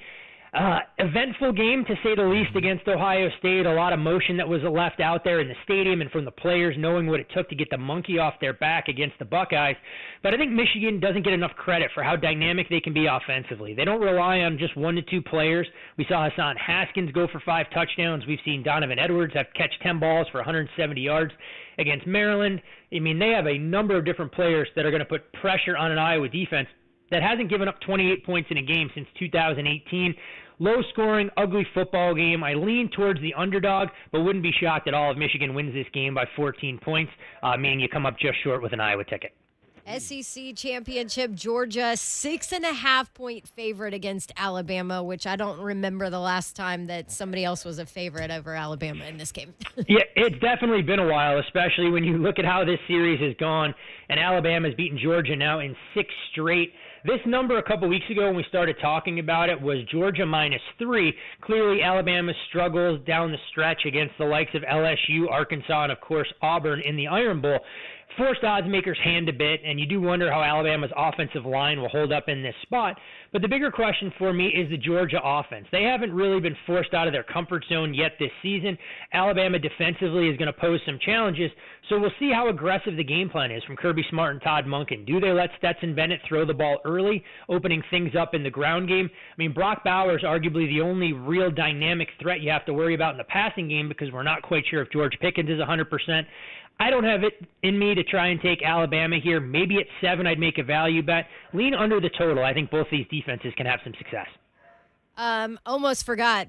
eventful game, to say the least, against Ohio State. A lot of motion that was left out there in the stadium and from the players knowing what it took to get the monkey off their back against the Buckeyes. But I think Michigan doesn't get enough credit for how dynamic they can be offensively. They don't rely on just 1 to 2 players. We saw Hassan Haskins go for 5 touchdowns. We've seen Donovan Edwards have catch 10 balls for 170 yards against Maryland. I mean, they have a number of different players that are going to put pressure on an Iowa defense that hasn't given up 28 points in a game since 2018. Low-scoring, ugly football game. I lean towards the underdog, but wouldn't be shocked at all if Michigan wins this game by 14 points, meaning you come up just short with an Iowa ticket. SEC Championship, Georgia, 6.5-point favorite against Alabama, which I don't remember the last time that somebody else was a favorite over Alabama in this game. Yeah, it's definitely been a while, especially when you look at how this series has gone, and Alabama's beaten Georgia now in 6 straight. This number a couple weeks ago when we started talking about it was Georgia -3. Clearly, Alabama struggles down the stretch against the likes of LSU, Arkansas, and, of course, Auburn in the Iron Bowl. Forced odds makers hand a bit, and you do wonder how Alabama's offensive line will hold up in this spot. But the bigger question for me is the Georgia offense. They haven't really been forced out of their comfort zone yet this season. Alabama defensively is going to pose some challenges, so we'll see how aggressive the game plan is from Kirby Smart and Todd Monken. Do they let Stetson Bennett throw the ball early, opening things up in the ground game? I mean, Brock Bowers is arguably the only real dynamic threat you have to worry about in the passing game because we're not quite sure if George Pickens is 100%. I don't have it in me to try and take Alabama here. Maybe at 7 I'd make a value bet. Lean under the total. I think both these defenses can have some success. Almost forgot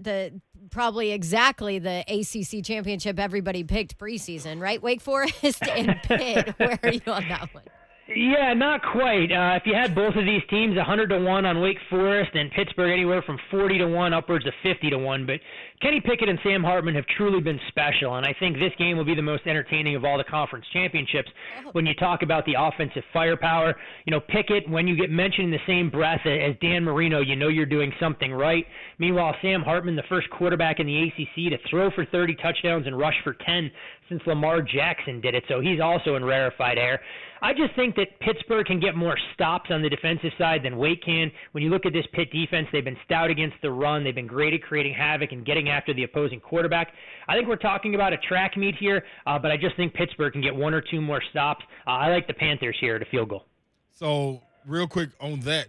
probably exactly the ACC championship everybody picked preseason, right? Wake Forest and Pitt. Where are you on that one? Yeah, not quite. If you had both of these teams, 100-1 on Wake Forest and Pittsburgh anywhere from 40-1 upwards of 50-1. But Kenny Pickett and Sam Hartman have truly been special, and I think this game will be the most entertaining of all the conference championships when you talk about the offensive firepower. You know, Pickett, when you get mentioned in the same breath as Dan Marino, you know you're doing something right. Meanwhile, Sam Hartman, the first quarterback in the ACC to throw for 30 touchdowns and rush for 10 since Lamar Jackson did it, so he's also in rarefied air. I just think that Pittsburgh can get more stops on the defensive side than Wake can. When you look at this Pitt defense, they've been stout against the run. They've been great at creating havoc and getting after the opposing quarterback. I think we're talking about a track meet here, but I just think Pittsburgh can get 1 or 2 more stops. I like the Panthers here at a field goal. So, real quick on that,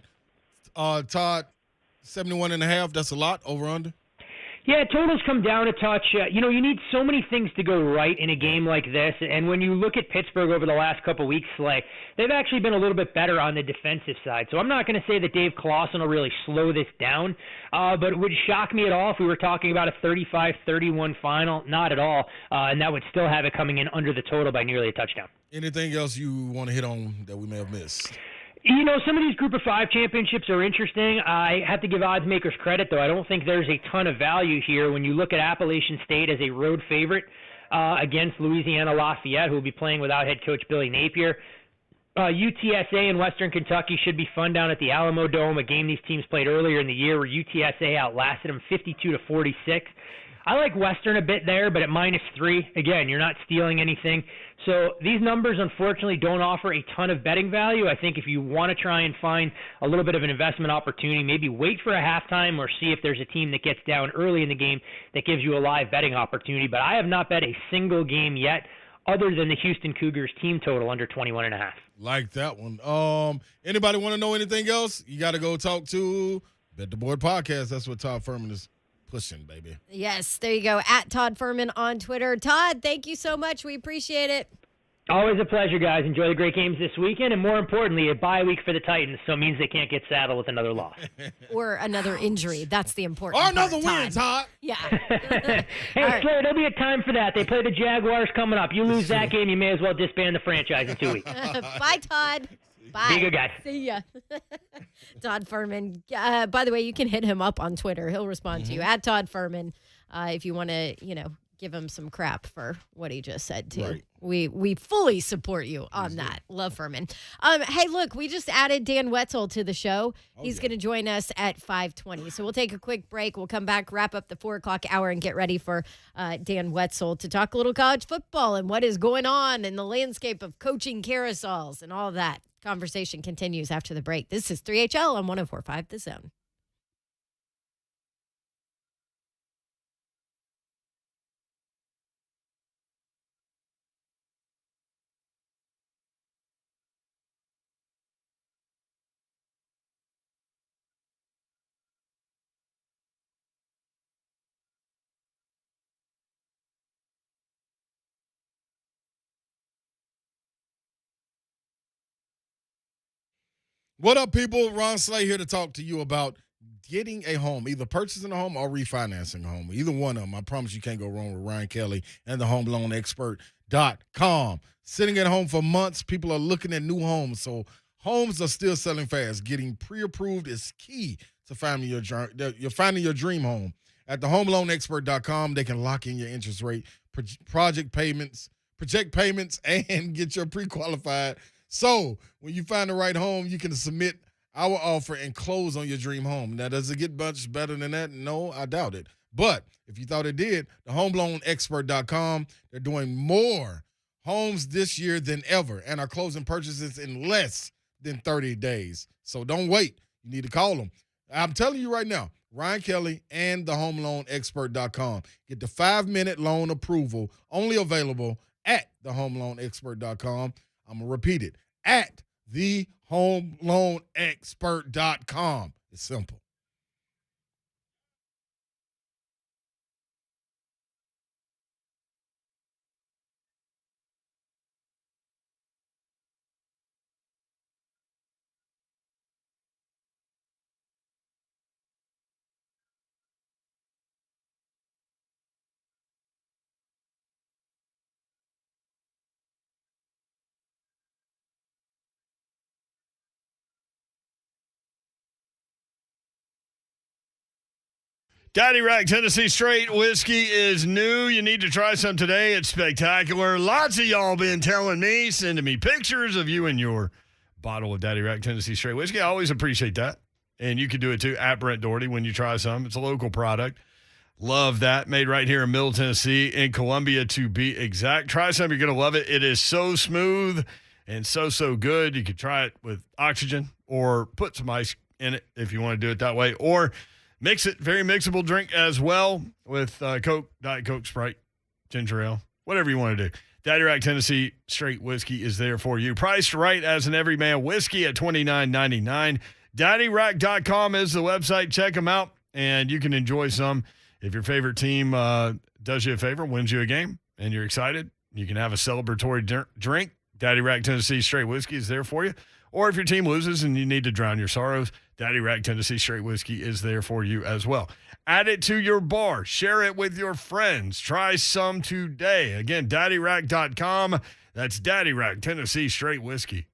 Todd, 71.5, that's a lot, over under? Yeah, totals come down a touch. You know, you need so many things to go right in a game like this. And when you look at Pittsburgh over the last couple of weeks, Slay, they've actually been a little bit better on the defensive side. So I'm not going to say that Dave Clawson will really slow this down. But it would shock me at all if we were talking about a 35-31 final. Not at all. And that would still have it coming in under the total by nearly a touchdown. Anything else you want to hit on that we may have missed? You know, some of these Group of 5 championships are interesting. I have to give odds makers credit, though. I don't think there's a ton of value here when you look at Appalachian State as a road favorite against Louisiana Lafayette, who will be playing without head coach Billy Napier. UTSA and Western Kentucky should be fun down at the Alamo Dome, a game these teams played earlier in the year where UTSA outlasted them 52-46. I like Western a bit there, but at -3, again, you're not stealing anything. So these numbers, unfortunately, don't offer a ton of betting value. I think if you want to try and find a little bit of an investment opportunity, maybe wait for a halftime or see if there's a team that gets down early in the game that gives you a live betting opportunity. But I have not bet a single game yet other than the Houston Cougars team total under 21.5. Like that one. Anybody want to know anything else? You got to go talk to Bet the Board Podcast. That's what Todd Fuhrman is pushing, baby. Yes, there you go. At Todd Fuhrman on Twitter. Todd, thank you so much. We appreciate it. Always a pleasure, guys. Enjoy the great games this weekend, and more importantly, a bye week for the Titans, so it means they can't get saddled with another loss. Or another injury. That's the important Or another part, win, Todd. Yeah. Hey, right. Slater, there'll be a time for that. They play the Jaguars coming up. You lose that game, you may as well disband the franchise in 2 weeks. Bye, Todd. Bye. Be a good guy. See ya. Todd Fuhrman. By the way, you can hit him up on Twitter. He'll respond to you at Todd Fuhrman if you want to, give him some crap for what he just said too. Right. We fully support you on that. Love Fuhrman. Hey, look, we just added Dan Wetzel to the show. He's going to join us at 5:20. So we'll take a quick break. We'll come back, wrap up the 4 o'clock hour, and get ready for Dan Wetzel to talk a little college football and what is going on in the landscape of coaching carousels and all of that. Conversation continues after the break. This is 3HL on 104.5 The Zone. What up, people? Ron Slay here to talk to you about getting a home, either purchasing a home or refinancing a home. Either one of them. I promise you can't go wrong with Ryan Kelly and the HomeLoanExpert.com. Sitting at home for months, people are looking at new homes. So homes are still selling fast. Getting pre-approved is key to finding your dream home. At the HomeLoanExpert.com, they can lock in your interest rate, project payments, and get your pre-qualified. So when you find the right home, you can submit our offer and close on your dream home. Now, does it get much better than that? No, I doubt it. But if you thought it did, the HomeLoanExpert.com, they're doing more homes this year than ever and are closing purchases in less than 30 days. So don't wait. You need to call them. I'm telling you right now, Ryan Kelly and the HomeLoanExpert.com. Get the 5-minute loan approval, only available at the HomeLoanExpert.com. I'm going to repeat it, at the HomeLoanExpert.com. It's simple. Daddy Rack Tennessee Straight Whiskey is new. You need to try some today. It's spectacular. Lots of y'all been telling me, sending me pictures of you and your bottle of Daddy Rack Tennessee Straight Whiskey. I always appreciate that. And you can do it too at Brent Doherty when you try some. It's a local product. Love that. Made right here in Middle Tennessee, in Columbia to be exact. Try some. You're going to love it. It is so smooth and so good. You could try it with oxygen or put some ice in it if you want to do it that way. Or mix it, very mixable drink as well with Coke, Diet Coke, Sprite, ginger ale, whatever you want to do. Daddy Rack Tennessee Straight Whiskey is there for you. Priced right as an everyman whiskey at $29.99. DaddyRack.com is the website. Check them out, and you can enjoy some. If your favorite team does you a favor, wins you a game, and you're excited, you can have a celebratory drink. Daddy Rack Tennessee Straight Whiskey is there for you. Or if your team loses and you need to drown your sorrows, Daddy Rack Tennessee Straight Whiskey is there for you as well. Add it to your bar. Share it with your friends. Try some today. Again, DaddyRack.com. That's Daddy Rack Tennessee Straight Whiskey.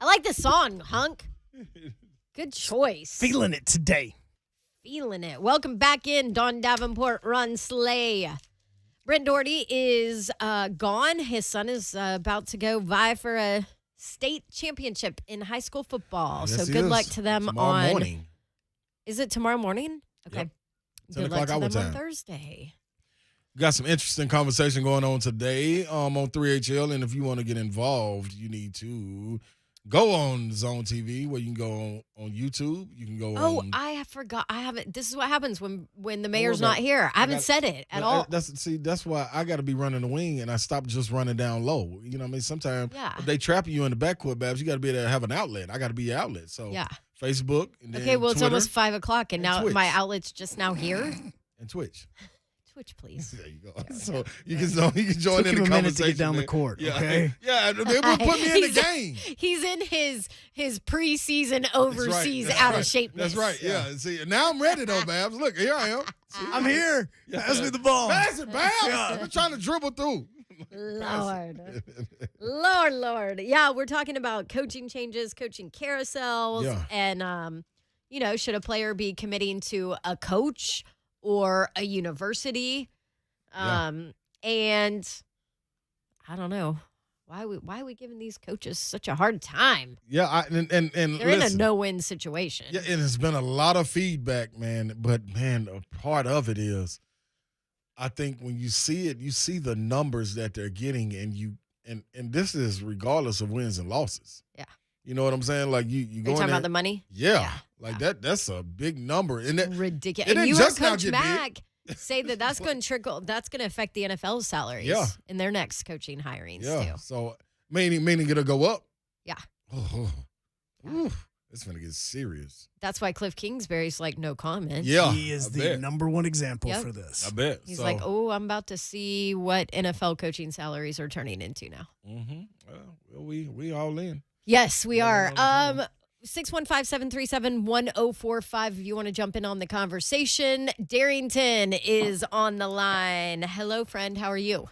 I like the song, Hunk. Good choice. Feeling it today. Feeling it. Welcome back in, Don Davenport, Ron Slay. Brent Doherty is gone. His son is about to go vie for a state championship in high school football. Yes, So he good is. luck to them Tomorrow morning. Is it tomorrow morning? Okay. Yep. 10 Good luck o'clock to our them on time. Thursday. Got some interesting conversation going on today on 3HL, and if you want to get involved, you need to go on Zone TV, where you can go on YouTube. You can go Oh, on. I forgot. I haven't. This is what happens when the mayor's about- not here. I haven't got- said it at all. That's why I got to be running the wing, and I stopped just running down low. You know what I mean? Sometimes Yeah. if they trap you in the backcourt, Babs, you got to be able to have an outlet. I got to be your outlet. So Yeah. Facebook, and then Okay, well, it's Twitter almost 5 o'clock, and now Twitch. my outlet's just now here. and Twitch. Twitch, please. There you go. So you can join in Took the him a minute conversation. to get down the man. court, Yeah, okay? yeah. They will put me in the He's- game. He's in his preseason That's right. overseas That's out right. of shape. That's right. Yeah. See, now I'm ready though, Babs. Look, here I am. See? I'm here. Yeah. Pass me the ball. Pass it, Babs. I've been trying to dribble through. Lord. Yeah, we're talking about coaching changes, coaching carousels, Yeah. and should a player be committing to a coach or a university? And I don't know. Why are we giving these coaches such a hard time? Yeah, and They're listen, in a no-win situation. Yeah, and it's been a lot of feedback, man. But man, a part of it is, I think when you see it, you see the numbers that they're getting, and this is regardless of wins and losses. Yeah. You know what I'm saying? Like you Are you go in talking there, about the money? yeah, like that's a big number, and that Ridiculous. it And didn't you heard just now Coach get Mack say that's going to trickle. That's going to affect the NFL's salaries Yeah. in their next coaching hirings yeah. too. So meaning it'll go up. Yeah. Oof. It's gonna get serious. That's why Cliff Kingsbury's like no comment. Yeah, He is I the bet. number one example Yep. for this. I bet. He's So, like, oh, I'm about to see what NFL coaching salaries are turning into now. Well, we all in. Yes, we are. all the 615-737-1045 if you want to jump in on the conversation. Darrington is on the line. Hello, friend. How are you?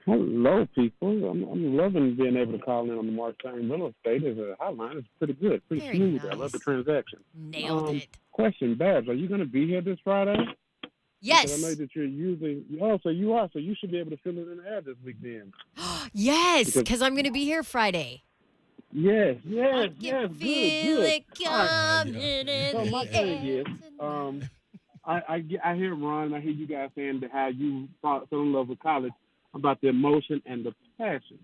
Hello, people. I'm loving being able to call in on the Mark Twain Real Estate as a hotline. It's pretty good, pretty Very smooth. I nice. love the transaction. Nailed it. Question, Babs, are you going to be here this Friday? Yes. Because I know that you're usually. Oh, so you are. So you should be able to fill it in the air this weekend. Yes, because I'm going to be here Friday. Yes, I yes, can yes. feel Good, it good. All right. coming in So my the thing air is, tonight. I hear Ron, I hear you guys saying that how you fell in love with college about the emotion and the passion.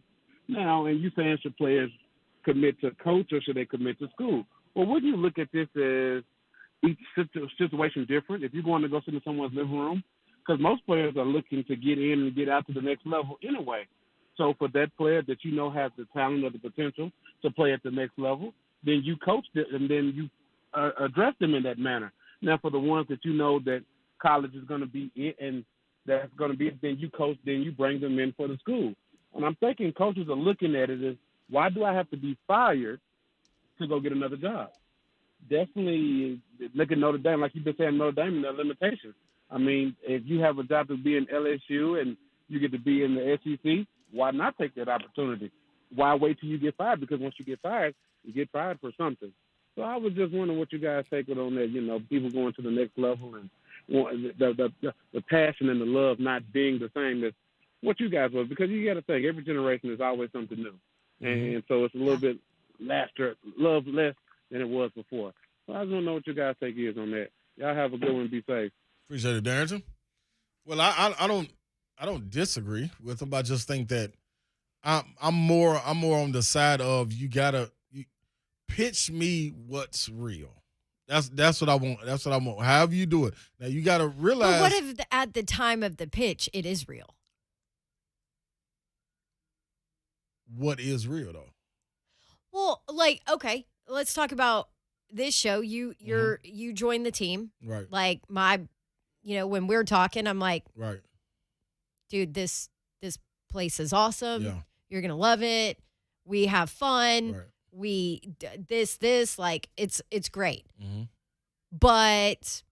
Now, and you saying should players commit to coach or should they commit to school? Well, wouldn't you look at this as each situation different? If you're going to go sit in someone's living room, because most players are looking to get in and get out to the next level anyway. So for that player that you know has the talent or the potential to play at the next level, then you coach them and then you address them in that manner. Now, for the ones that you know that college is going to be in and that's going to be, then you coach, then you bring them in for the school. And I'm thinking coaches are looking at it as, why do I have to be fired to go get another job? Definitely look at Notre Dame, like you've been saying, Notre Dame and their limitations. I mean, if you have a job to be in LSU and you get to be in the SEC, why not take that opportunity? Why wait till you get fired? Because once you get fired for something. So I was just wondering what you guys take it on that, people going to the next level and the passion and the love not being the same as what you guys were. Because you got to think, every generation is always something new. And so it's a little bit love less than it was before. So I just want to know what your guys' take is on that. Y'all have a good one. Be safe. Appreciate it, Darrington. Well, I don't disagree with him. I just think that I'm more on the side of you pitch me what's real. That's what I want. That's what I want. However you do it. Now you got to realize. But what if at the time of the pitch it is real? What is real though? Well, okay, let's talk about this show. You joined the team. Right. Like when we're talking, I'm like, Right. dude, this place is awesome. Yeah. You're gonna love it. We have fun. Right. We this like it's great. Mm-hmm. But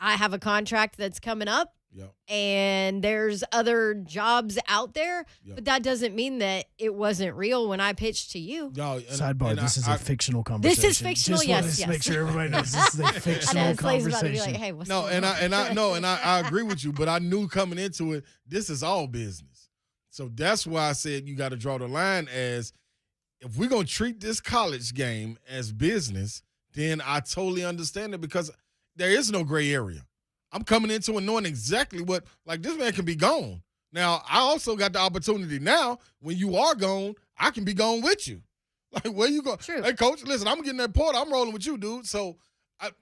I have a contract that's coming up, Yep. And there's other jobs out there, but that doesn't mean that it wasn't real when I pitched to you. No, Sidebar, this is a fictional conversation. This is fictional, Just yes, wanted to yes. make sure everybody knows this is a fictional conversation. Like, hey, what's No, going and on? I agree with you, but I knew coming into it, this is all business. So that's why I said you got to draw the line as if we're gonna treat this college game as business, then I totally understand it because there is no gray area. I'm coming into it knowing exactly what, like, this man can be gone. Now, I also got the opportunity now, when you are gone, I can be gone with you. Like, where you go? True. Hey, coach, listen, I'm getting that portal. I'm rolling with you, dude. So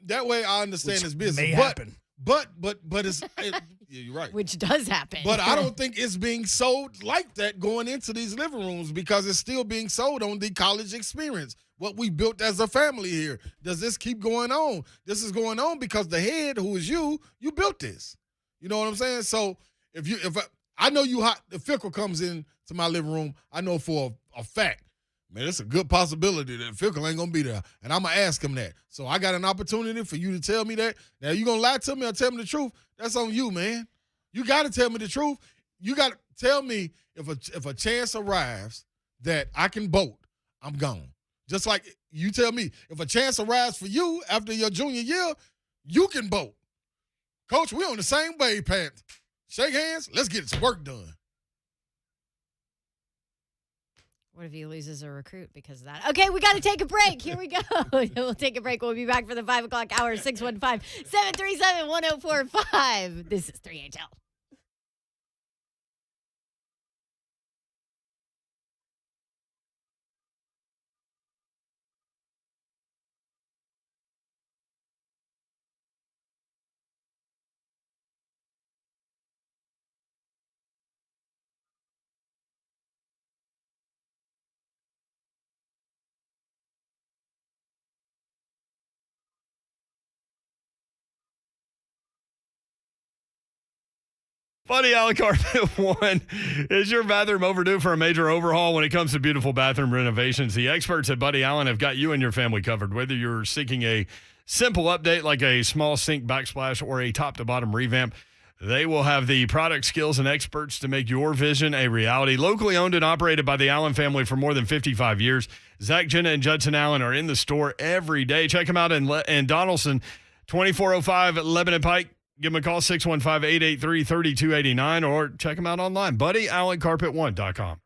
that way I understand Which it's business. may happen. But yeah, you're right. Which does happen. But I don't think it's being sold like that going into these living rooms because it's still being sold on the college experience. What we built as a family here. Does this keep going on? This is going on because the head, who is you built this. You know what I'm saying? So if I know you hot, if Fickle comes in to my living room, I know for a fact, man, it's a good possibility that Fickle ain't gonna be there. And I'm gonna ask him that. So I got an opportunity for you to tell me that. Now you gonna lie to me or tell me the truth? That's on you, man. You gotta tell me the truth. You gotta tell me if a chance arrives that I can boat, I'm gone. Just like you tell me, if a chance arrives for you after your junior year, you can boat. Coach, we on the same wave path. Shake hands, let's get some work done. What if he loses a recruit because of that? Okay, we got to take a break. Here we go. We'll take a break. We'll be back for the 5 o'clock hour, 615-737-1045. This is 3HL. Buddy, a la Carpet One. Is your bathroom overdue for a major overhaul when it comes to beautiful bathroom renovations? The experts at Buddy Allen have got you and your family covered. Whether you're seeking a simple update like a small sink backsplash or a top-to-bottom revamp, they will have the product skills and experts to make your vision a reality. Locally owned and operated by the Allen family for more than 55 years, Zach, Jenna, and Judson Allen are in the store every day. Check them out in Donaldson, 2405 Lebanon Pike. Give them a call, 615-883-3289, or check them out online, buddyallencarpet1.com.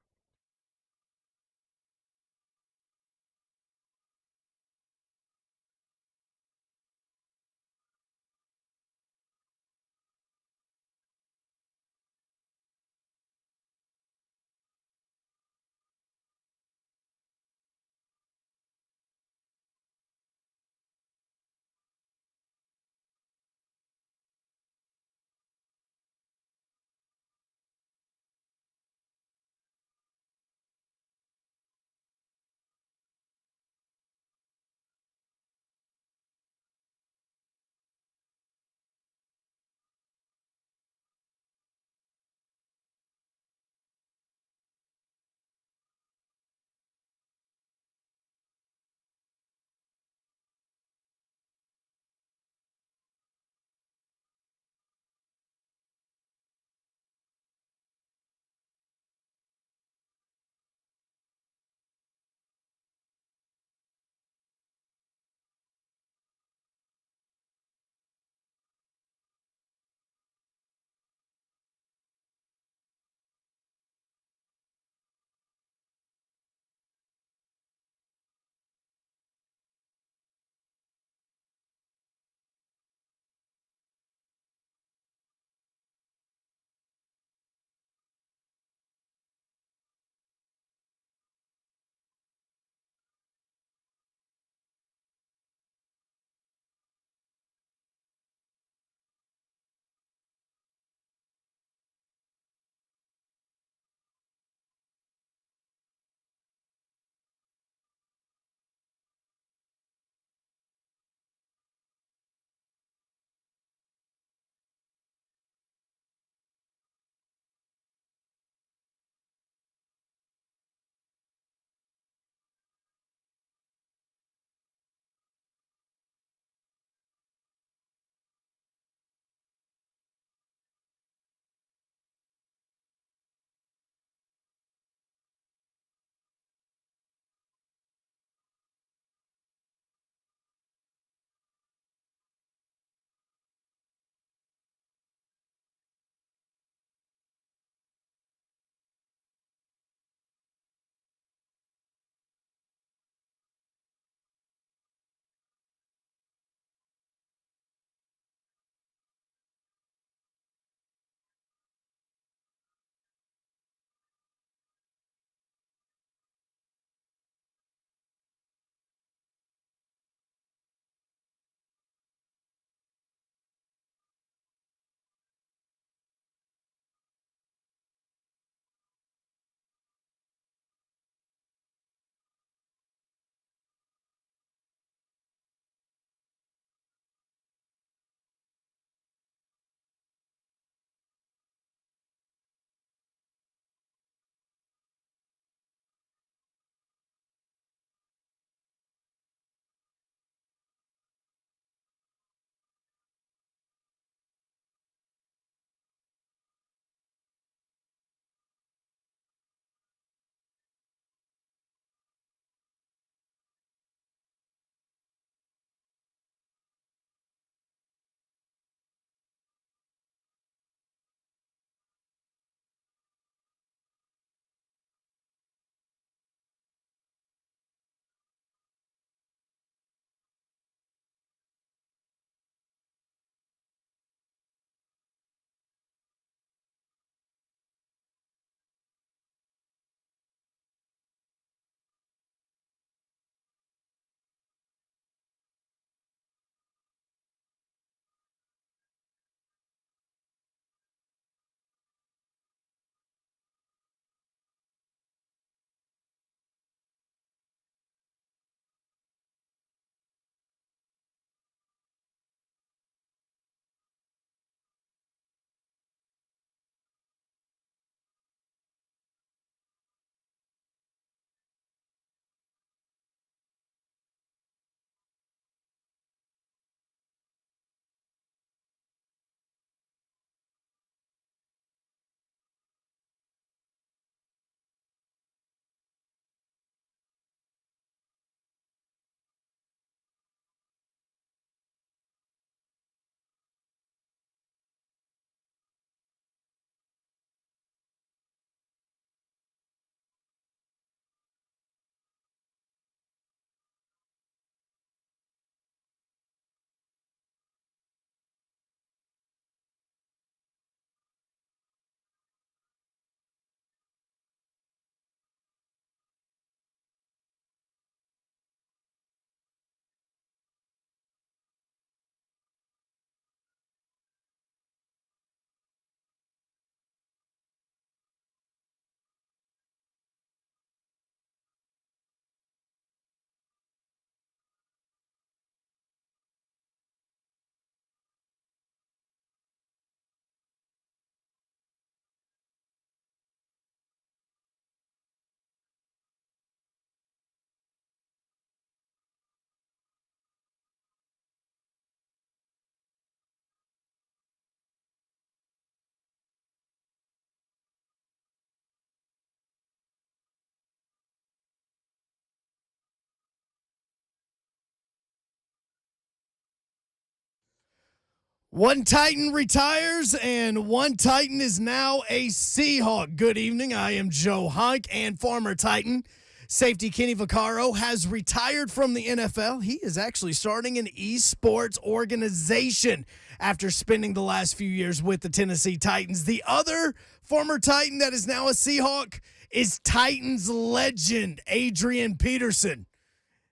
One Titan retires, and one Titan is now a Seahawk. Good evening. I am Joe Hunk, and former Titan safety Kenny Vaccaro has retired from the NFL. He is actually starting an esports organization after spending the last few years with the Tennessee Titans. The other former Titan that is now a Seahawk is Titans legend Adrian Peterson.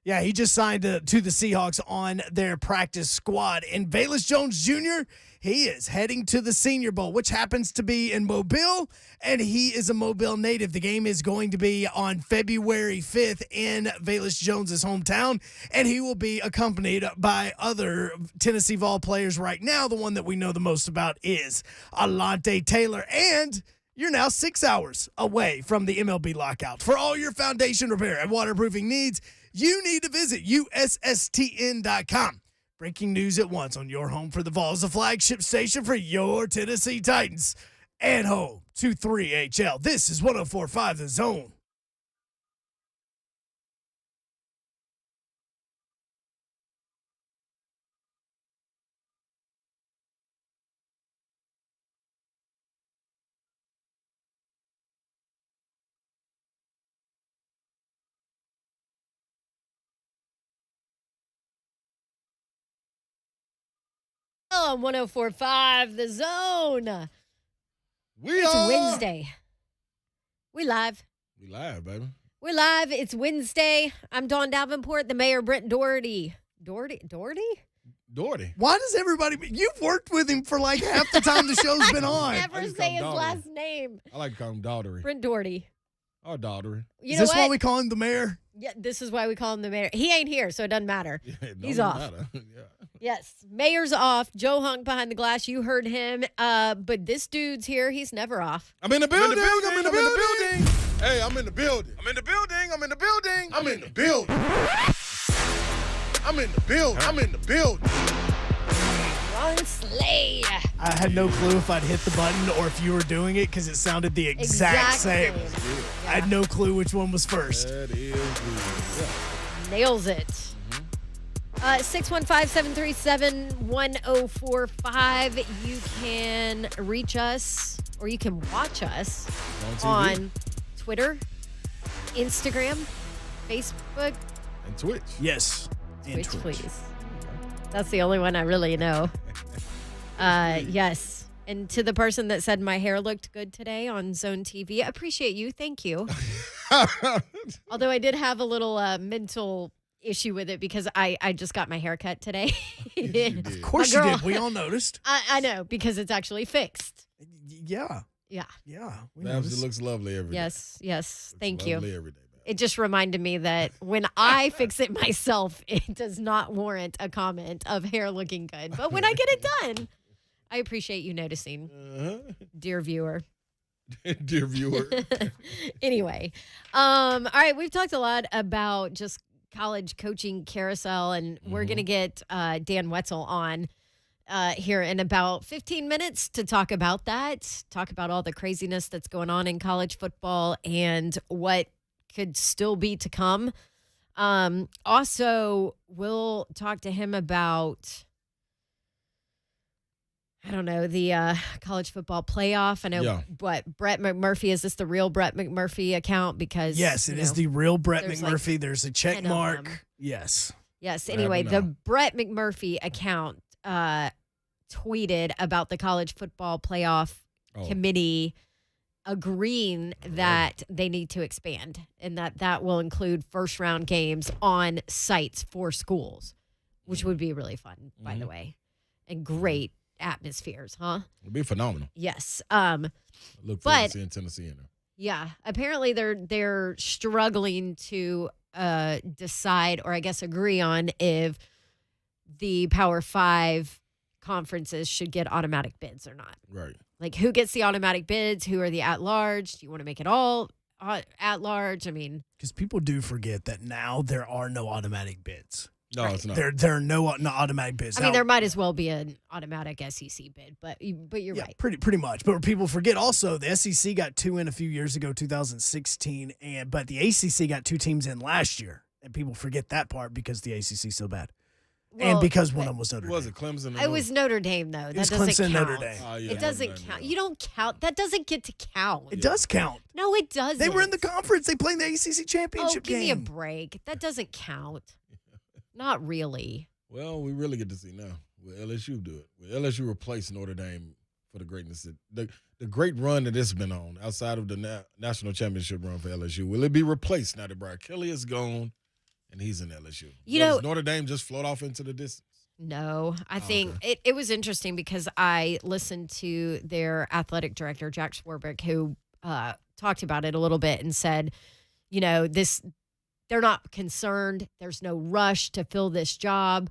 Yeah, he just signed to the Seahawks on their practice squad. And Velus Jones Jr., he is heading to the Senior Bowl, which happens to be in Mobile, and he is a Mobile native. The game is going to be on February 5th in Velus Jones' hometown, and he will be accompanied by other Tennessee Vol players right now. The one that we know the most about is Alante Taylor, and you're now 6 hours away from the MLB lockout. For all your foundation repair and waterproofing needs, you need to visit USSTN.com. Breaking news at once on your home for the Vols, the flagship station for your Tennessee Titans, and home to 3HL. This is 104.5 The Zone. On 104.5 The Zone. It's Wednesday. We live. We live, baby. We're live. It's Wednesday. I'm Dawn Davenport, the mayor, Brent Doherty. Doherty? Why does everybody... You've worked with him for like half the time the show's been on. I never say his last name. I like to call him Daughtery. Brent Doherty. Oh, Daughtery. You is this why we call him the mayor? Yeah, this is why we call him the mayor. He ain't here, so it doesn't matter. Yeah, He's off. Yeah. Yes, mayor's off. Joe Hunk behind the glass. You heard him. But this dude's here. He's never off. I'm in the building. I'm in the building. Hey, I'm in the building. I'm in the building. I'm in the building. I'm in the building. I'm in the building. I'm in the building. Ron Slay. I had no clue if I'd hit the button or if you were doing it because it sounded the exact same. Yeah. I had no clue which one was first. That is good. Nails it. 615-737-1045. You can reach us or you can watch us on Twitter, Instagram, Facebook, and Twitch. Yes. Twitch, please. That's the only one I really know. Yes. And to the person that said my hair looked good today on Zone TV, I appreciate you. Thank you. Although I did have a little mental issue with it because I just got my hair cut today. Of course you did. We all noticed. I know, because it's actually fixed. Yeah. Yeah. Yeah. Babs, it looks lovely every day. Yes. Thank lovely you. Every day, Babs. It just reminded me that when I fix it myself, it does not warrant a comment of hair looking good. But when I get it done, I appreciate you noticing, dear viewer. Dear viewer. Anyway, all right, we've talked a lot about just college coaching carousel, and we're going to get Dan Wetzel on here in about 15 minutes to talk about that, talk about all the craziness that's going on in college football and what could still be to come. Also, we'll talk to him about, I don't know, the college football playoff. I know what Brett McMurphy, is this the real Brett McMurphy account? Because yes, it is the real Brett there's McMurphy. like there's a check 10 of mark. them. Yes. Yes. Anyway, the Brett McMurphy account tweeted about the college football playoff committee agreeing that they need to expand and that will include first round games on sites for schools, which would be really fun, by the way, and great atmospheres, huh? It'd be phenomenal. Yes. Look forward to seeing Tennessee in there. Yeah. Apparently they're struggling to decide, or I guess agree on, if the Power 5 conferences should get automatic bids or not. Right. Like, who gets the automatic bids? Who are the at-large? Do you want to make it all at-large? I mean, because people do forget that now there are no automatic bids. No, it's not. There are no automatic bids. I mean, there might as well be an automatic SEC bid, but you're right. Pretty much. But people forget also the SEC got 2 in a few years ago, 2016, but the ACC got 2 teams in last year, and people forget that part because the ACC is so bad. And because one of them was Notre Dame. Was it Clemson? It was Notre Dame, though. That was doesn't Clemson, count. Notre Dame. It doesn't count. You don't count. That doesn't get to count. It does count. No, it doesn't. They were in the conference. They played in the ACC championship give game. me a break. That doesn't count. Not really. Well, we really get to see now. Will LSU do it? Will LSU replace Notre Dame for the greatness? The great run that it's been on outside of the national championship run for LSU. Will it be replaced now that Brian Kelly is gone and he's in LSU? Does Notre Dame just float off into the distance? No, I think it was interesting because I listened to their athletic director, Jack Swarbrick, who talked about it a little bit and said, they're not concerned. There's no rush to fill this job,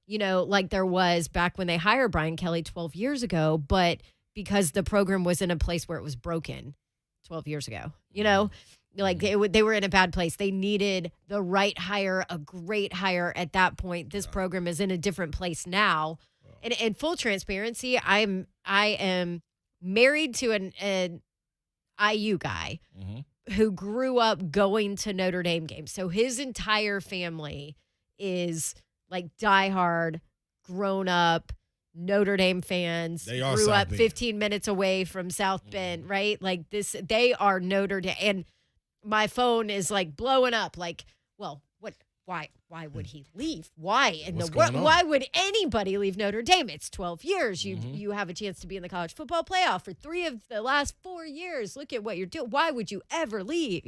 like there was back when they hired Brian Kelly 12 years ago, but because the program was in a place where it was broken 12 years ago, like they were in a bad place. They needed the right hire, a great hire at that point. This program is in a different place now. And in full transparency, I am married to an IU guy who grew up going to Notre Dame games. So his entire family is like diehard, grown up Notre Dame fans. They are grew South up Bend. 15 minutes away from South Bend, right? Like this, they are Notre Dame. And my phone is like blowing up. Like, well, what? Why would he leave? Why in the world? Why would anybody leave Notre Dame? It's 12 years. You have a chance to be in the college football playoff for 3 of the last 4 years. Look at what you're doing. Why would you ever leave?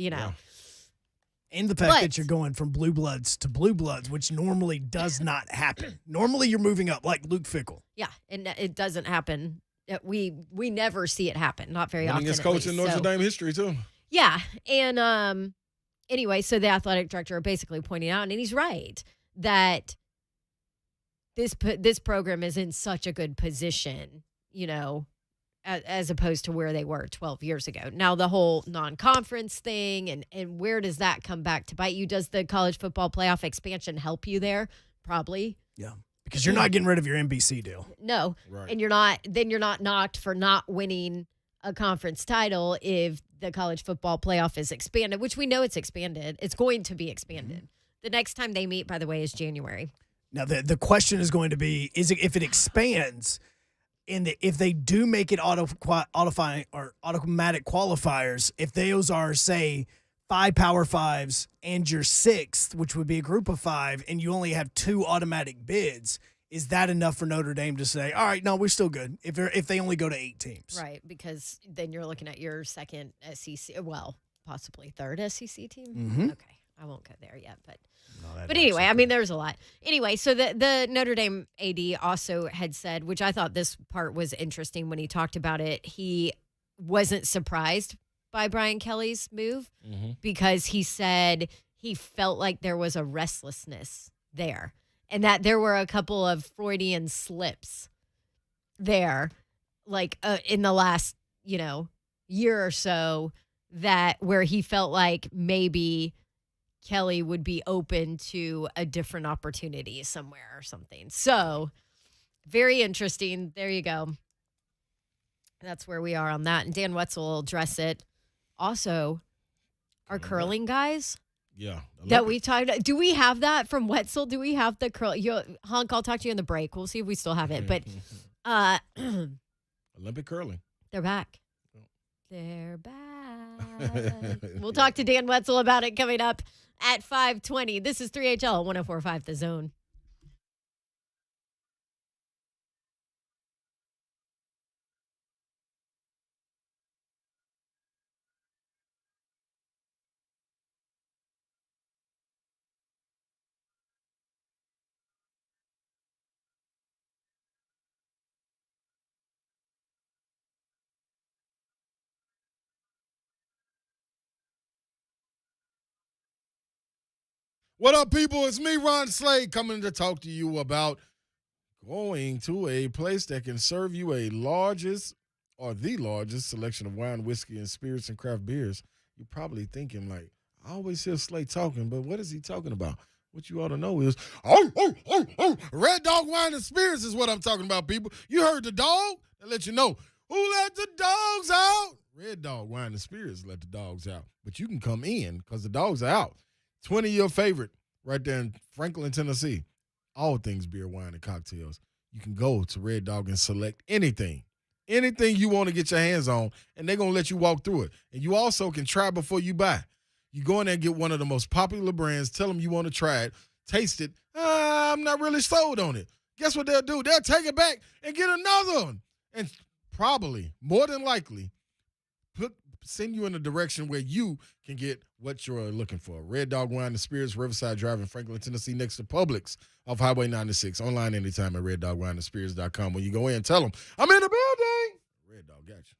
And the fact that you're going from blue bloods to blue bloods, which normally does not happen. Normally you're moving up like Luke Fickell. Yeah, and it doesn't happen. We never see it happen. Not very often. Winningest coach in Notre Dame history too. Yeah, and anyway, so the athletic director basically pointing out, and he's right, that this program is in such a good position, as opposed to where they were 12 years ago. Now, the whole non-conference thing, and where does that come back to bite you? Does the college football playoff expansion help you there? Probably. Yeah, because you're not getting rid of your NBC deal. No, Right. and you're not knocked for not winning a conference title if the college football playoff is expanded, which we know it's expanded. It's going to be expanded. The next time they meet, by the way, is January. Now, the question is going to be, if it expands, if they do make it automatic qualifiers, if those are, say, 5 Power Fives and your 6th, which would be a group of 5, and you only have 2 automatic bids, is that enough for Notre Dame to say, all right, no, we're still good if they only go to 8 teams? Right, because then you're looking at your second SEC, well, possibly third SEC team. Mm-hmm. Okay, I won't go there yet, but anyway, I mean, there's a lot. Anyway, so the Notre Dame AD also had said, which I thought this part was interesting when he talked about it, he wasn't surprised by Brian Kelly's move because he said he felt like there was a restlessness there. And that there were a couple of Freudian slips there, like in the last, year or so, that where he felt like maybe Kelly would be open to a different opportunity somewhere or something. So very interesting. There you go. That's where we are on that. And Dan Wetzel will address it. Also, our curling guys. Yeah. That we talked. Do we have that from Wetzel? Do we have the curl? Hunk, I'll talk to you in the break. We'll see if we still have it. But Olympic curling. They're back. They're back. We'll talk to Dan Wetzel about it coming up at 5:20. This is 3HL 104.5 The Zone. What up, people? It's me, Ron Slade, coming to talk to you about going to a place that can serve you the largest selection of wine, whiskey, and spirits and craft beers. You're probably thinking, like, I always hear Slade talking, but what is he talking about? What you ought to know is, Red Dog Wine and Spirits is what I'm talking about, people. You heard the dog? I'll let you know. Who let the dogs out? Red Dog Wine and Spirits let the dogs out. But you can come in because the dogs are out. 20-year favorite right there in Franklin, Tennessee. all things beer, wine, and cocktails, you can go to Red Dog and select anything you want to get your hands on, and they're going to let you walk through it. And you also can try before you buy. You go in there and get one of the most popular brands, tell them you want to try it, taste it. I'm not really sold on it. Guess what they'll do? They'll take it back and get another one. And probably, more than likely, send you in a direction where you can get what you're looking for. Red Dog Wine and Spirits, Riverside Drive in Franklin, Tennessee, next to Publix off Highway 96. Online anytime at reddogwineandspirits.com. When you go in, tell them, I'm in the building. Red Dog got you.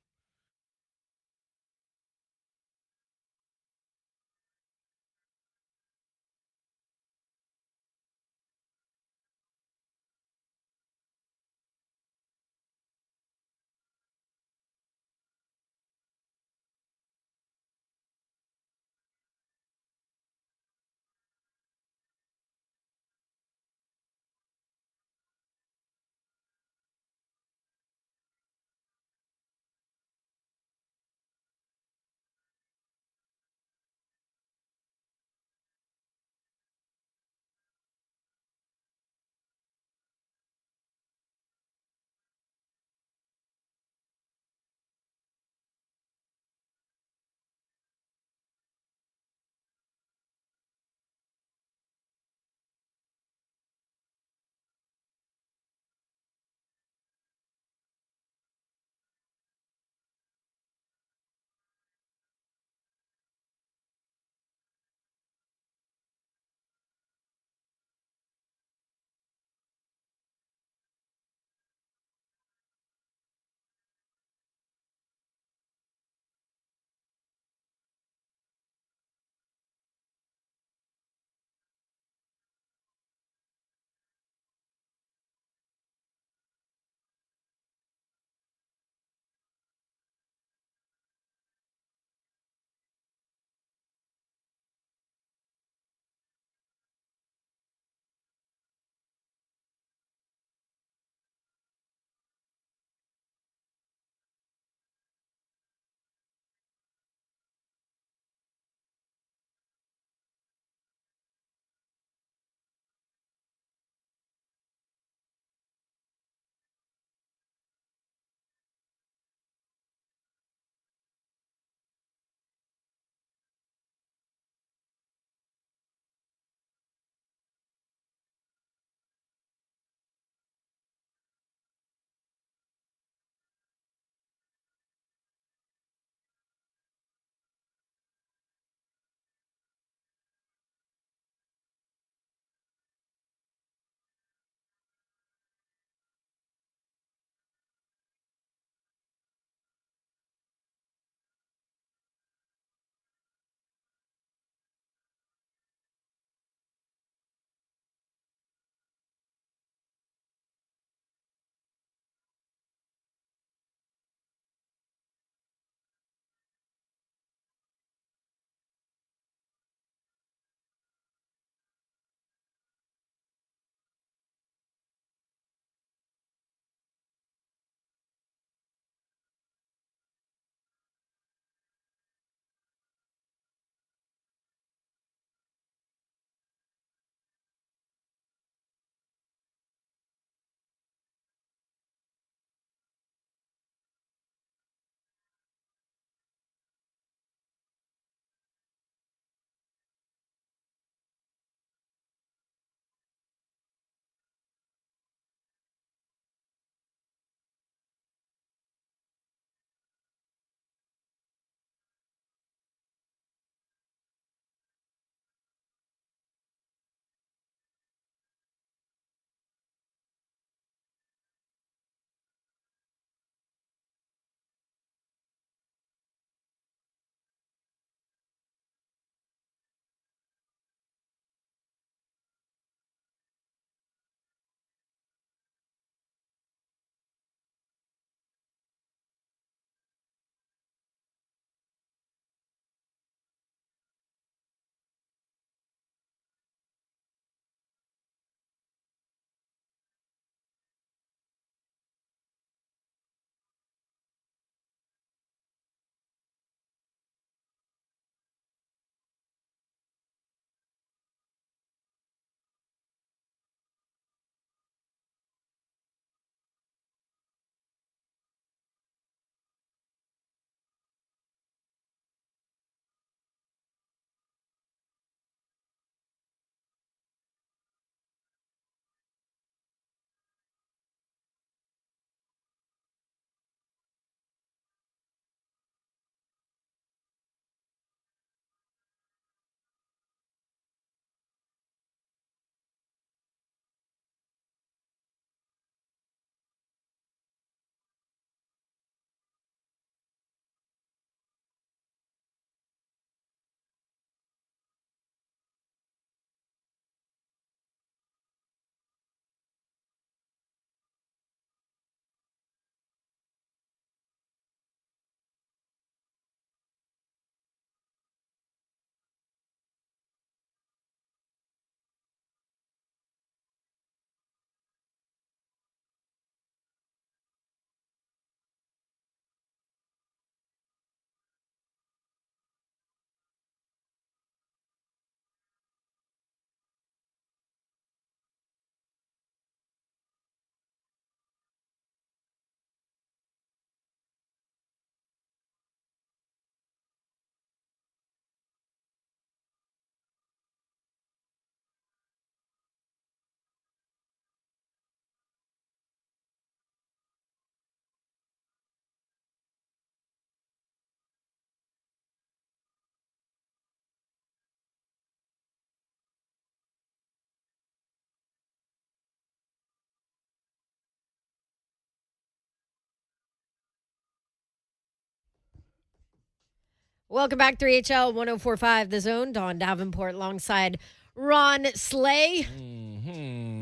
Welcome back, 3HL 1045 The Zone. Dawn Davenport alongside Ron Slay.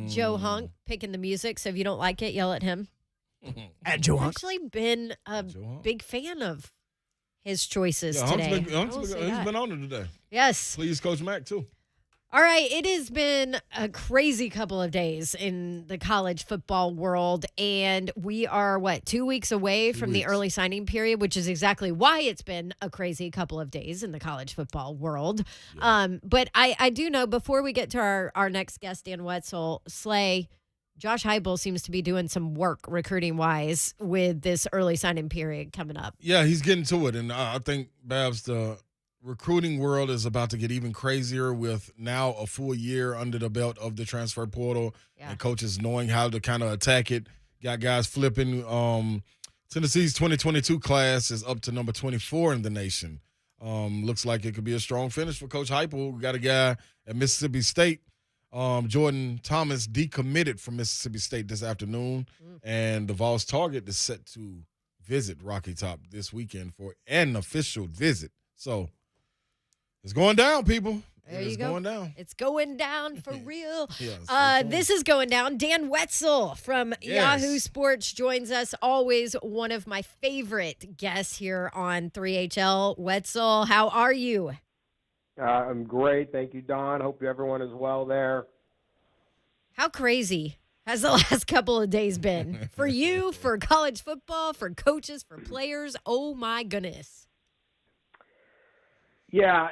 Joe Hunk picking the music, so if you don't like it, yell at him. At Joe I've Hunk. actually been a big fan of his choices Yeah, today. He's been on it today. Yes. Please, Coach Mack, too. All right, it has been a crazy couple of days in the college football world, and we are, 2 weeks away from the early signing period, which is exactly why it's been a crazy couple of days in the college football world. Yeah. But I do know, before we get to our next guest, Dan Wetzel, Slay, Josh Heupel seems to be doing some work recruiting-wise with this early signing period coming up. Yeah, he's getting to it, and I think, Babs, the recruiting world is about to get even crazier with now a full year under the belt of the transfer portal and coaches knowing how to kind of attack it. Got guys flipping. Tennessee's 2022 class is up to number 24 in the nation. Looks like it could be a strong finish for Coach Heupel. We got a guy at Mississippi State, Jordan Thomas, decommitted from Mississippi State this afternoon, and the Vols target is set to visit Rocky Top this weekend for an official visit. So, it's going down, people. It's going down. It's going down for real. Yes, this is going down. Dan Wetzel from Yahoo Sports joins us. Always one of my favorite guests here on 3HL. Wetzel, how are you? I'm great. Thank you, Don. Hope everyone is well there. How crazy has the last couple of days been for you, for college football, for coaches, for players? Oh, my goodness. Yeah,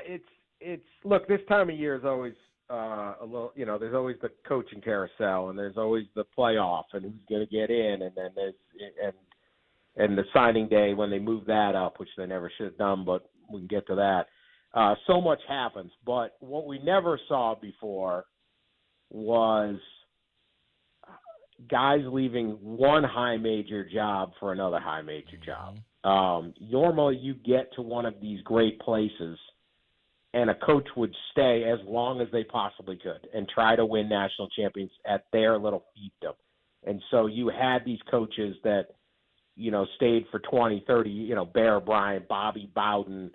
it's look, this time of year is always a little, there's always the coaching carousel, and there's always the playoff and who's going to get in, and then there's and the signing day when they move that up, which they never should have done, but we can get to that. So much happens, but what we never saw before was guys leaving one high major job for another high major job. Normally you get to one of these great places and a coach would stay as long as they possibly could and try to win national champions at their little fiefdom. And so you had these coaches that, stayed for 20, 30, Bear Bryant, Bobby Bowden,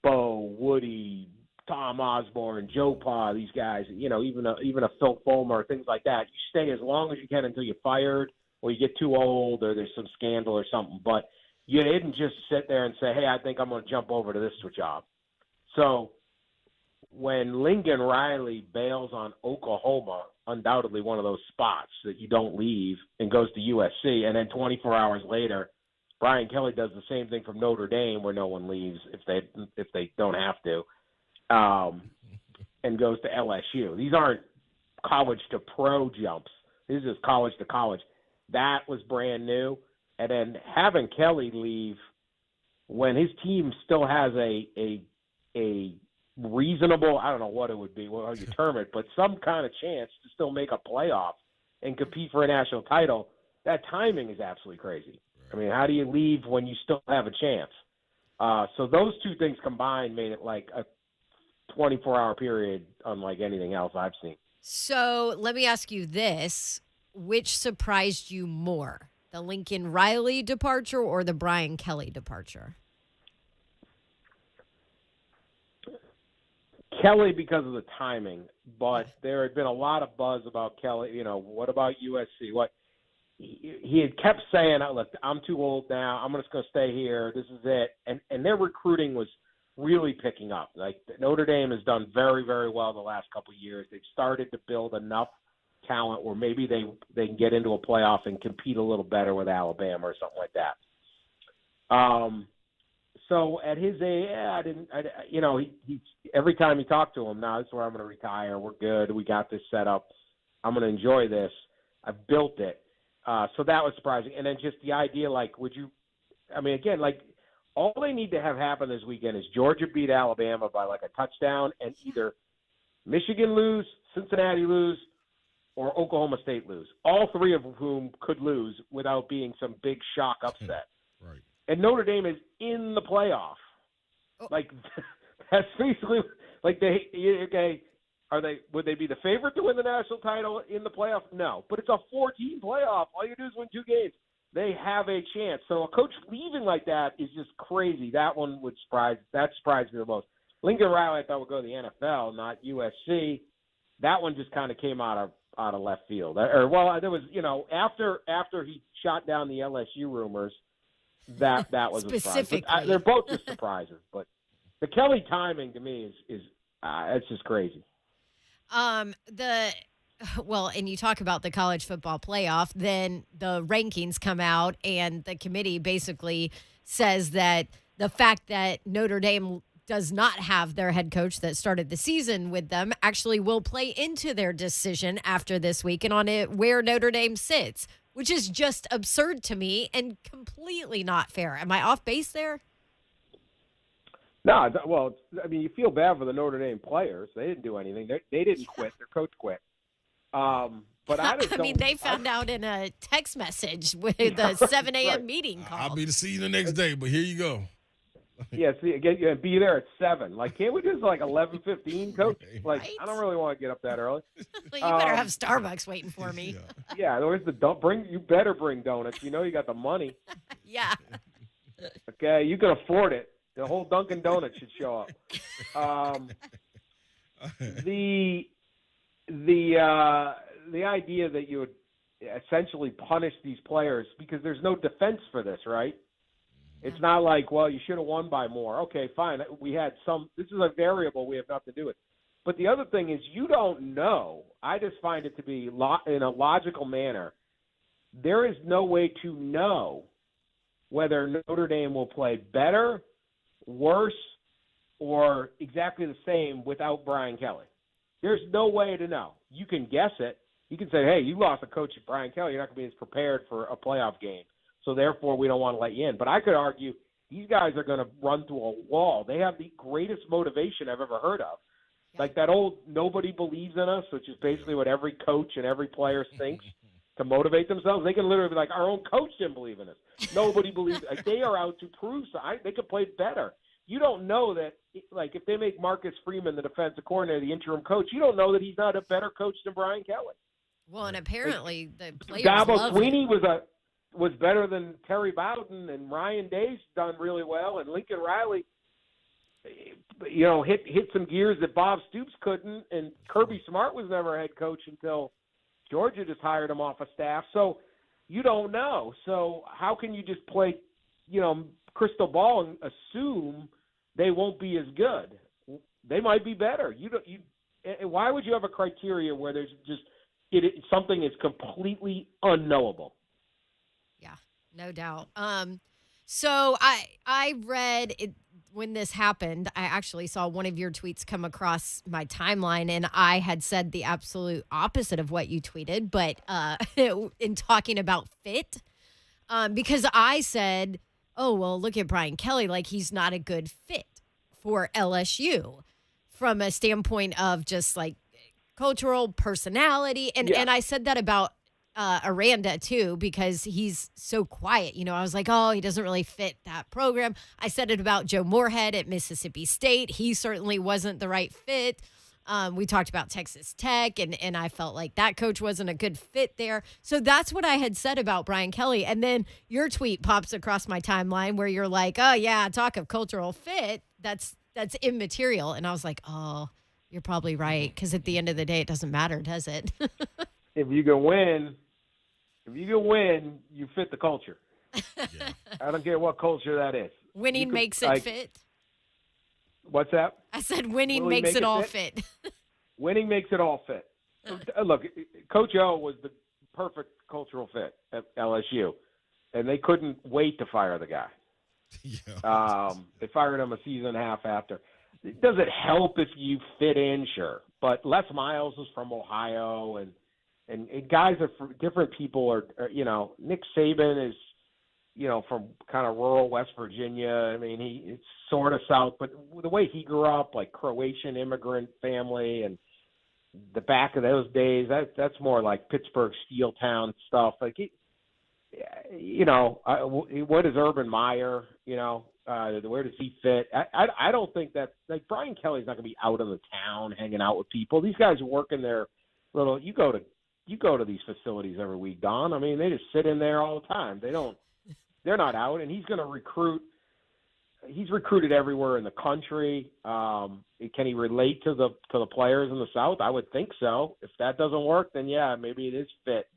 Bo, Woody, Tom Osborne, Joe Pa, these guys, even a Phil Fulmer, things like that. You stay as long as you can until you're fired or you get too old or there's some scandal or something. But you didn't just sit there and say, hey, I think I'm going to jump over to this job. So when Lincoln Riley bails on Oklahoma, undoubtedly one of those spots that you don't leave, and goes to USC, and then 24 hours later, Brian Kelly does the same thing from Notre Dame where no one leaves if they don't have to, and goes to LSU. These aren't college to pro jumps. This is college to college. That was brand new. And then having Kelly leave when his team still has a reasonable, I don't know what it would be, how you term it, but some kind of chance to still make a playoff and compete for a national title, that timing is absolutely crazy. I mean, how do you leave when you still have a chance? So those two things combined made it like a 24-hour period unlike anything else I've seen. So let me ask you this. Which surprised you more, the Lincoln Riley departure or the Brian Kelly departure? Kelly because of the timing, but there had been a lot of buzz about Kelly. What about USC? What he had kept saying, look, I'm too old now. I'm just going to stay here. This is it. And their recruiting was really picking up. Like Notre Dame has done very, very well the last couple of years. They've started to build enough talent where maybe they can get into a playoff and compete a little better with Alabama or something like that. So at his age, he every time you talk to him, now this is where I'm going to retire. We're good. We got this set up. I'm going to enjoy this. I've built it. So that was surprising. And then just the idea, all they need to have happen this weekend is Georgia beat Alabama by like a touchdown and either Michigan lose, Cincinnati lose, or Oklahoma State lose. All three of whom could lose without being some big shock upset. Right. And Notre Dame is in the playoff. Like that's basically like would they be the favorite to win the national title in the playoff? No. But it's a 4-team playoff. All you do is win 2 games. they have a chance. So a coach leaving like that is just crazy. That one surprised me the most. Lincoln Riley I thought would go to the NFL, not USC. That one just kind of came out of left field. There was, after he shot down the LSU rumors, that was a surprise. But they're both just surprises. But the Kelly timing to me is it's just crazy. And you talk about the college football playoff, then the rankings come out, and the committee basically says that the fact that Notre Dame does not have their head coach that started the season with them actually will play into their decision after this week and on it where Notre Dame sits, which is just absurd to me and completely not fair. Am I off base there? No, well, I mean, you feel bad for the Notre Dame players. They didn't do anything. They didn't quit. Their coach quit. But I mean, they found out in a text message with the 7 a.m. Right. meeting call. I'll be to see you the next day, but here you go. Yeah, see, again, be there at 7. Like, can't we just 11:15, Coach? Like, Right? I don't really want to get up that early. Well, you better have Starbucks waiting for me. Yeah, there's you better bring donuts. You know you got the money. Yeah. Okay, you can afford it. The whole Dunkin' Donuts should show up. The idea that you would essentially punish these players because there's no defense for this, right? It's not like, well, you should have won by more. Okay, fine. We had this is a variable we have nothing to do with. But the other thing is you don't know. I just find it to be in a logical manner. There is no way to know whether Notre Dame will play better, worse, or exactly the same without Brian Kelly. There's no way to know. You can guess it. You can say, hey, you lost a coach at Brian Kelly. You're not going to be as prepared for a playoff game. So, therefore, we don't want to let you in. But I could argue these guys are going to run through a wall. They have the greatest motivation I've ever heard of. Yeah. Like that old nobody believes in us, which is basically what every coach and every player thinks to motivate themselves. They can literally be like, our own coach didn't believe in us. Nobody believes. Like, they are out to prove they could play better. You don't know that, like, if they make Marcus Freeman the defensive coordinator, the interim coach, you don't know that he's not a better coach than Brian Kelly. Well, and apparently the players Gabo love Sweeney was better than Terry Bowden, and Ryan Day's done really well, and Lincoln Riley, hit some gears that Bob Stoops couldn't, and Kirby Smart was never a head coach until Georgia just hired him off a staff. So you don't know. So how can you just play, crystal ball and assume they won't be as good? They might be better. Why would you have a criteria where there's just something is completely unknowable? Yeah, no doubt. So I read it when this happened. I actually saw one of your tweets come across my timeline, and I had said the absolute opposite of what you tweeted, but in talking about fit, because I said, oh, well, look at Brian Kelly, like he's not a good fit for LSU from a standpoint of just like cultural personality. And I said that about Aranda too, because he's so quiet. I was like, oh, he doesn't really fit that program. I said it about Joe Moorhead at Mississippi State. He certainly wasn't the right fit. We talked about Texas Tech, and I felt like that coach wasn't a good fit there. So that's what I had said about Brian Kelly. And then your tweet pops across my timeline where you're like, oh, yeah, talk of cultural fit. That's immaterial. And I was like, oh, you're probably right, because at the end of the day, it doesn't matter, does it? If you can win, you fit the culture. Yeah. I don't care what culture that is. Winning makes it fit. What's that? I said winning makes it all fit. Winning makes it all fit. Look, Coach O was the perfect cultural fit at LSU, and they couldn't wait to fire the guy. Yeah. They fired him a season and a half after. Does it help if you fit in? Sure. But Les Miles is from Ohio, and guys are from different people are Nick Saban is, from kind of rural West Virginia. I mean, it's sort of South, but the way he grew up, like Croatian immigrant family, and the back of those days, that's more like Pittsburgh steel town stuff. Like, what is Urban Meyer? Where does he fit? I don't think that, like, Brian Kelly's not going to be out in the town hanging out with people. These guys are working their little. You go to you go to these facilities every week, Don. I mean, they just sit in there all the time. They're not out, and he's going to recruit. He's recruited everywhere in the country. Can he relate to the players in the South? I would think so. If that doesn't work, then yeah, maybe it is fit,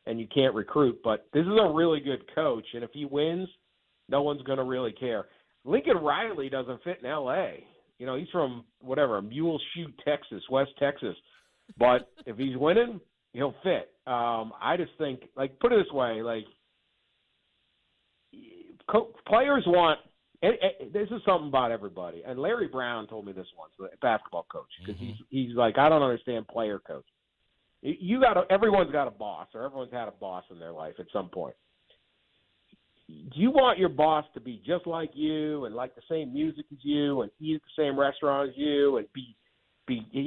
and you can't recruit. But this is a really good coach, and if he wins, no one's going to really care. Lincoln Riley doesn't fit in L.A. You know, he's from Muleshoe, Texas, West Texas. But if he's winning, he'll fit. I just think, like, put it this way, like, players want – this is something about everybody. And Larry Brown told me this once, the basketball coach, because he's like, I don't understand player coach. Everyone's got a boss, or everyone's had a boss in their life at some point. Do you want your boss to be just like you and like the same music as you and eat at the same restaurant as you and be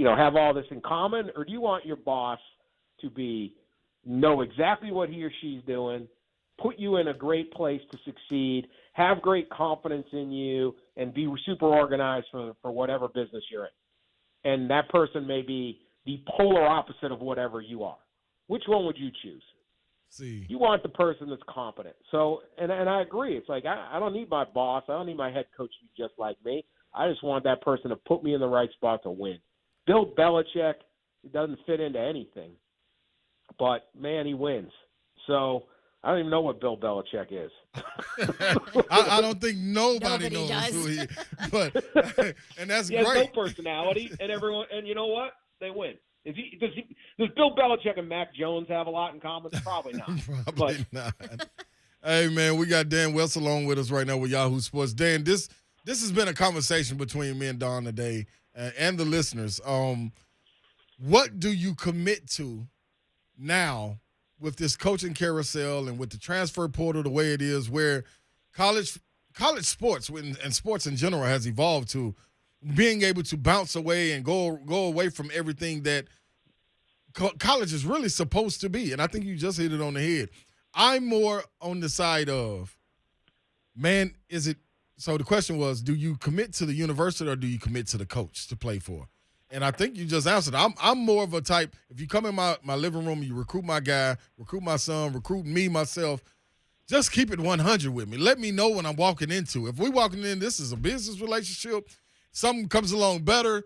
have all this in common? Or do you want your boss to know exactly what he or she's doing, put you in a great place to succeed, have great confidence in you, and be super organized for whatever business you're in? And that person may be the polar opposite of whatever you are. Which one would you choose? See, you want the person that's competent. So, and I agree. It's like, I don't need my boss. I don't need my head coach to be just like me. I just want that person to put me in the right spot to win. Bill Belichick, he doesn't fit into anything. But, man, he wins. So, I don't even know what Bill Belichick is. I don't think nobody knows does. who he is. But, and that's he has great. no personality, and everyone, and you know what? They win. Does Bill Belichick and Mac Jones have a lot in common? Probably not. Probably not. Hey, man, we got Dan Wessel on with us right now with Yahoo Sports. Dan, this has been a conversation between me and Don today and the listeners. What do you commit to now with this coaching carousel and with the transfer portal the way it is, where college sports and sports in general has evolved to being able to bounce away and go away from everything that college is really supposed to be? And I think you just hit it on the head. I'm more on the side of, man, so the question was, do you commit to the university or do you commit to the coach to play for? And I think you just answered. I'm more of a type, if you come in my living room, you recruit my guy, recruit my son, recruit me, myself, just keep it 100 with me. Let me know when I'm walking into. If we walking in, this is a business relationship, something comes along better,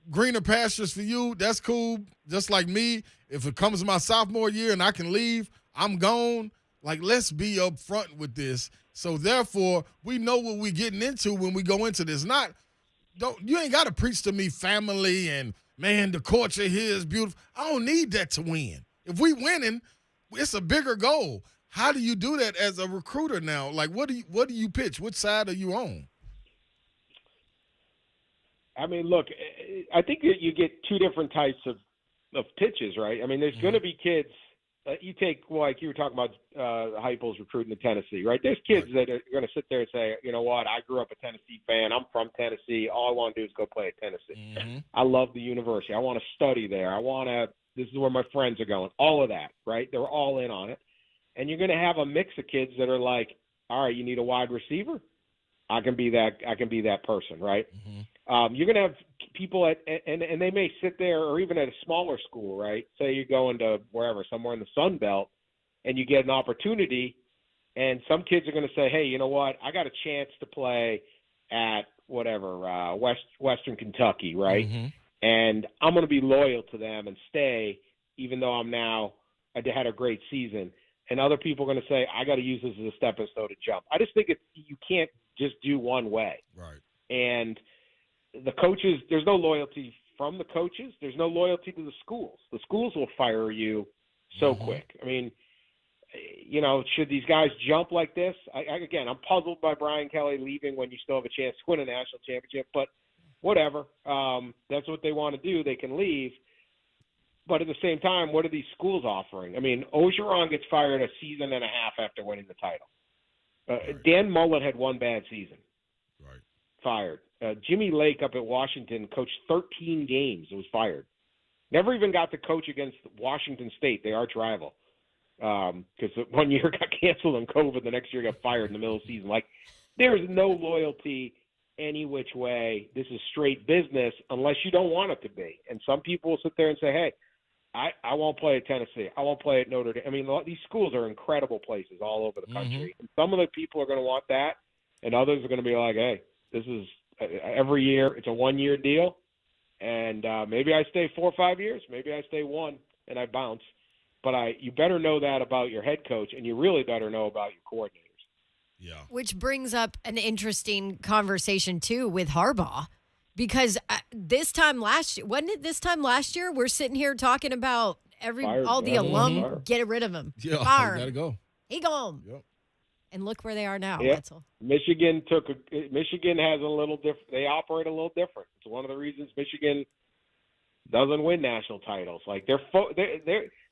greener pastures for you, that's cool. Just like me, if it comes my sophomore year and I can leave, I'm gone. Like, let's be upfront with this. So, therefore, we know what we're getting into when we go into this. You ain't got to preach to me family and, man, the culture here is beautiful. I don't need that to win. If we winning, it's a bigger goal. How do you do that as a recruiter now? Like, what do you pitch? Which side are you on? I mean, look, I think that you get two different types of pitches, right? I mean, there's going to be kids. You take, like you were talking about, Heupel's recruiting to Tennessee, right? There's kids that are going to sit there and say, you know what, I grew up a Tennessee fan. I'm from Tennessee. All I want to do is go play at Tennessee. Mm-hmm. I love the university. I want to study there. This is where my friends are going. All of that, right? They're all in on it. And you're going to have a mix of kids that are like, all right, you need a wide receiver? I can be that person, right? Mm-hmm. You're going to have people and they may sit there, or even at a smaller school, right? Say you're going to wherever, somewhere in the Sun Belt, and you get an opportunity, and some kids are going to say, hey, you know what? I got a chance to play at whatever, Western Kentucky, right? Mm-hmm. And I'm going to be loyal to them and stay, even though I had a great season. And other people are going to say, I got to use this as a stepping stone to jump. I just think you can't just do one way. Right. And the coaches, there's no loyalty from the coaches. There's no loyalty to the schools. The schools will fire you so quick. I mean, should these guys jump like this? Again, I'm puzzled by Brian Kelly leaving when you still have a chance to win a national championship, but whatever. That's what they want to do. They can leave. But at the same time, what are these schools offering? I mean, Orgeron gets fired a season and a half after winning the title. Right. Dan Mullen had one bad season. Right. Fired. Jimmy Lake up at Washington coached 13 games and was fired. Never even got to coach against Washington State, the arch rival, because 1 year got canceled on COVID. The next year got fired in the middle of the season. Like, there's no loyalty any which way. This is straight business unless you don't want it to be. And some people will sit there and say, hey, I won't play at Tennessee. I won't play at Notre Dame. I mean, these schools are incredible places all over the country. And some of the people are going to want that, and others are going to be like, hey, this is every year. It's a one-year deal, and maybe I stay 4 or 5 years. Maybe I stay 1 and I bounce. But you better know that about your head coach, and you really better know about your coordinators. Yeah. Which brings up an interesting conversation, too, with Harbaugh. Because this time last year, wasn't it this time last year, we're sitting here talking about all the alum, get rid of him. Yeah, Fire got to go. He gone. Yep. And look where they are now, Yeah. Wetzel. Michigan has a little different. They operate a little different. It's one of the reasons Michigan doesn't win national titles. Like they're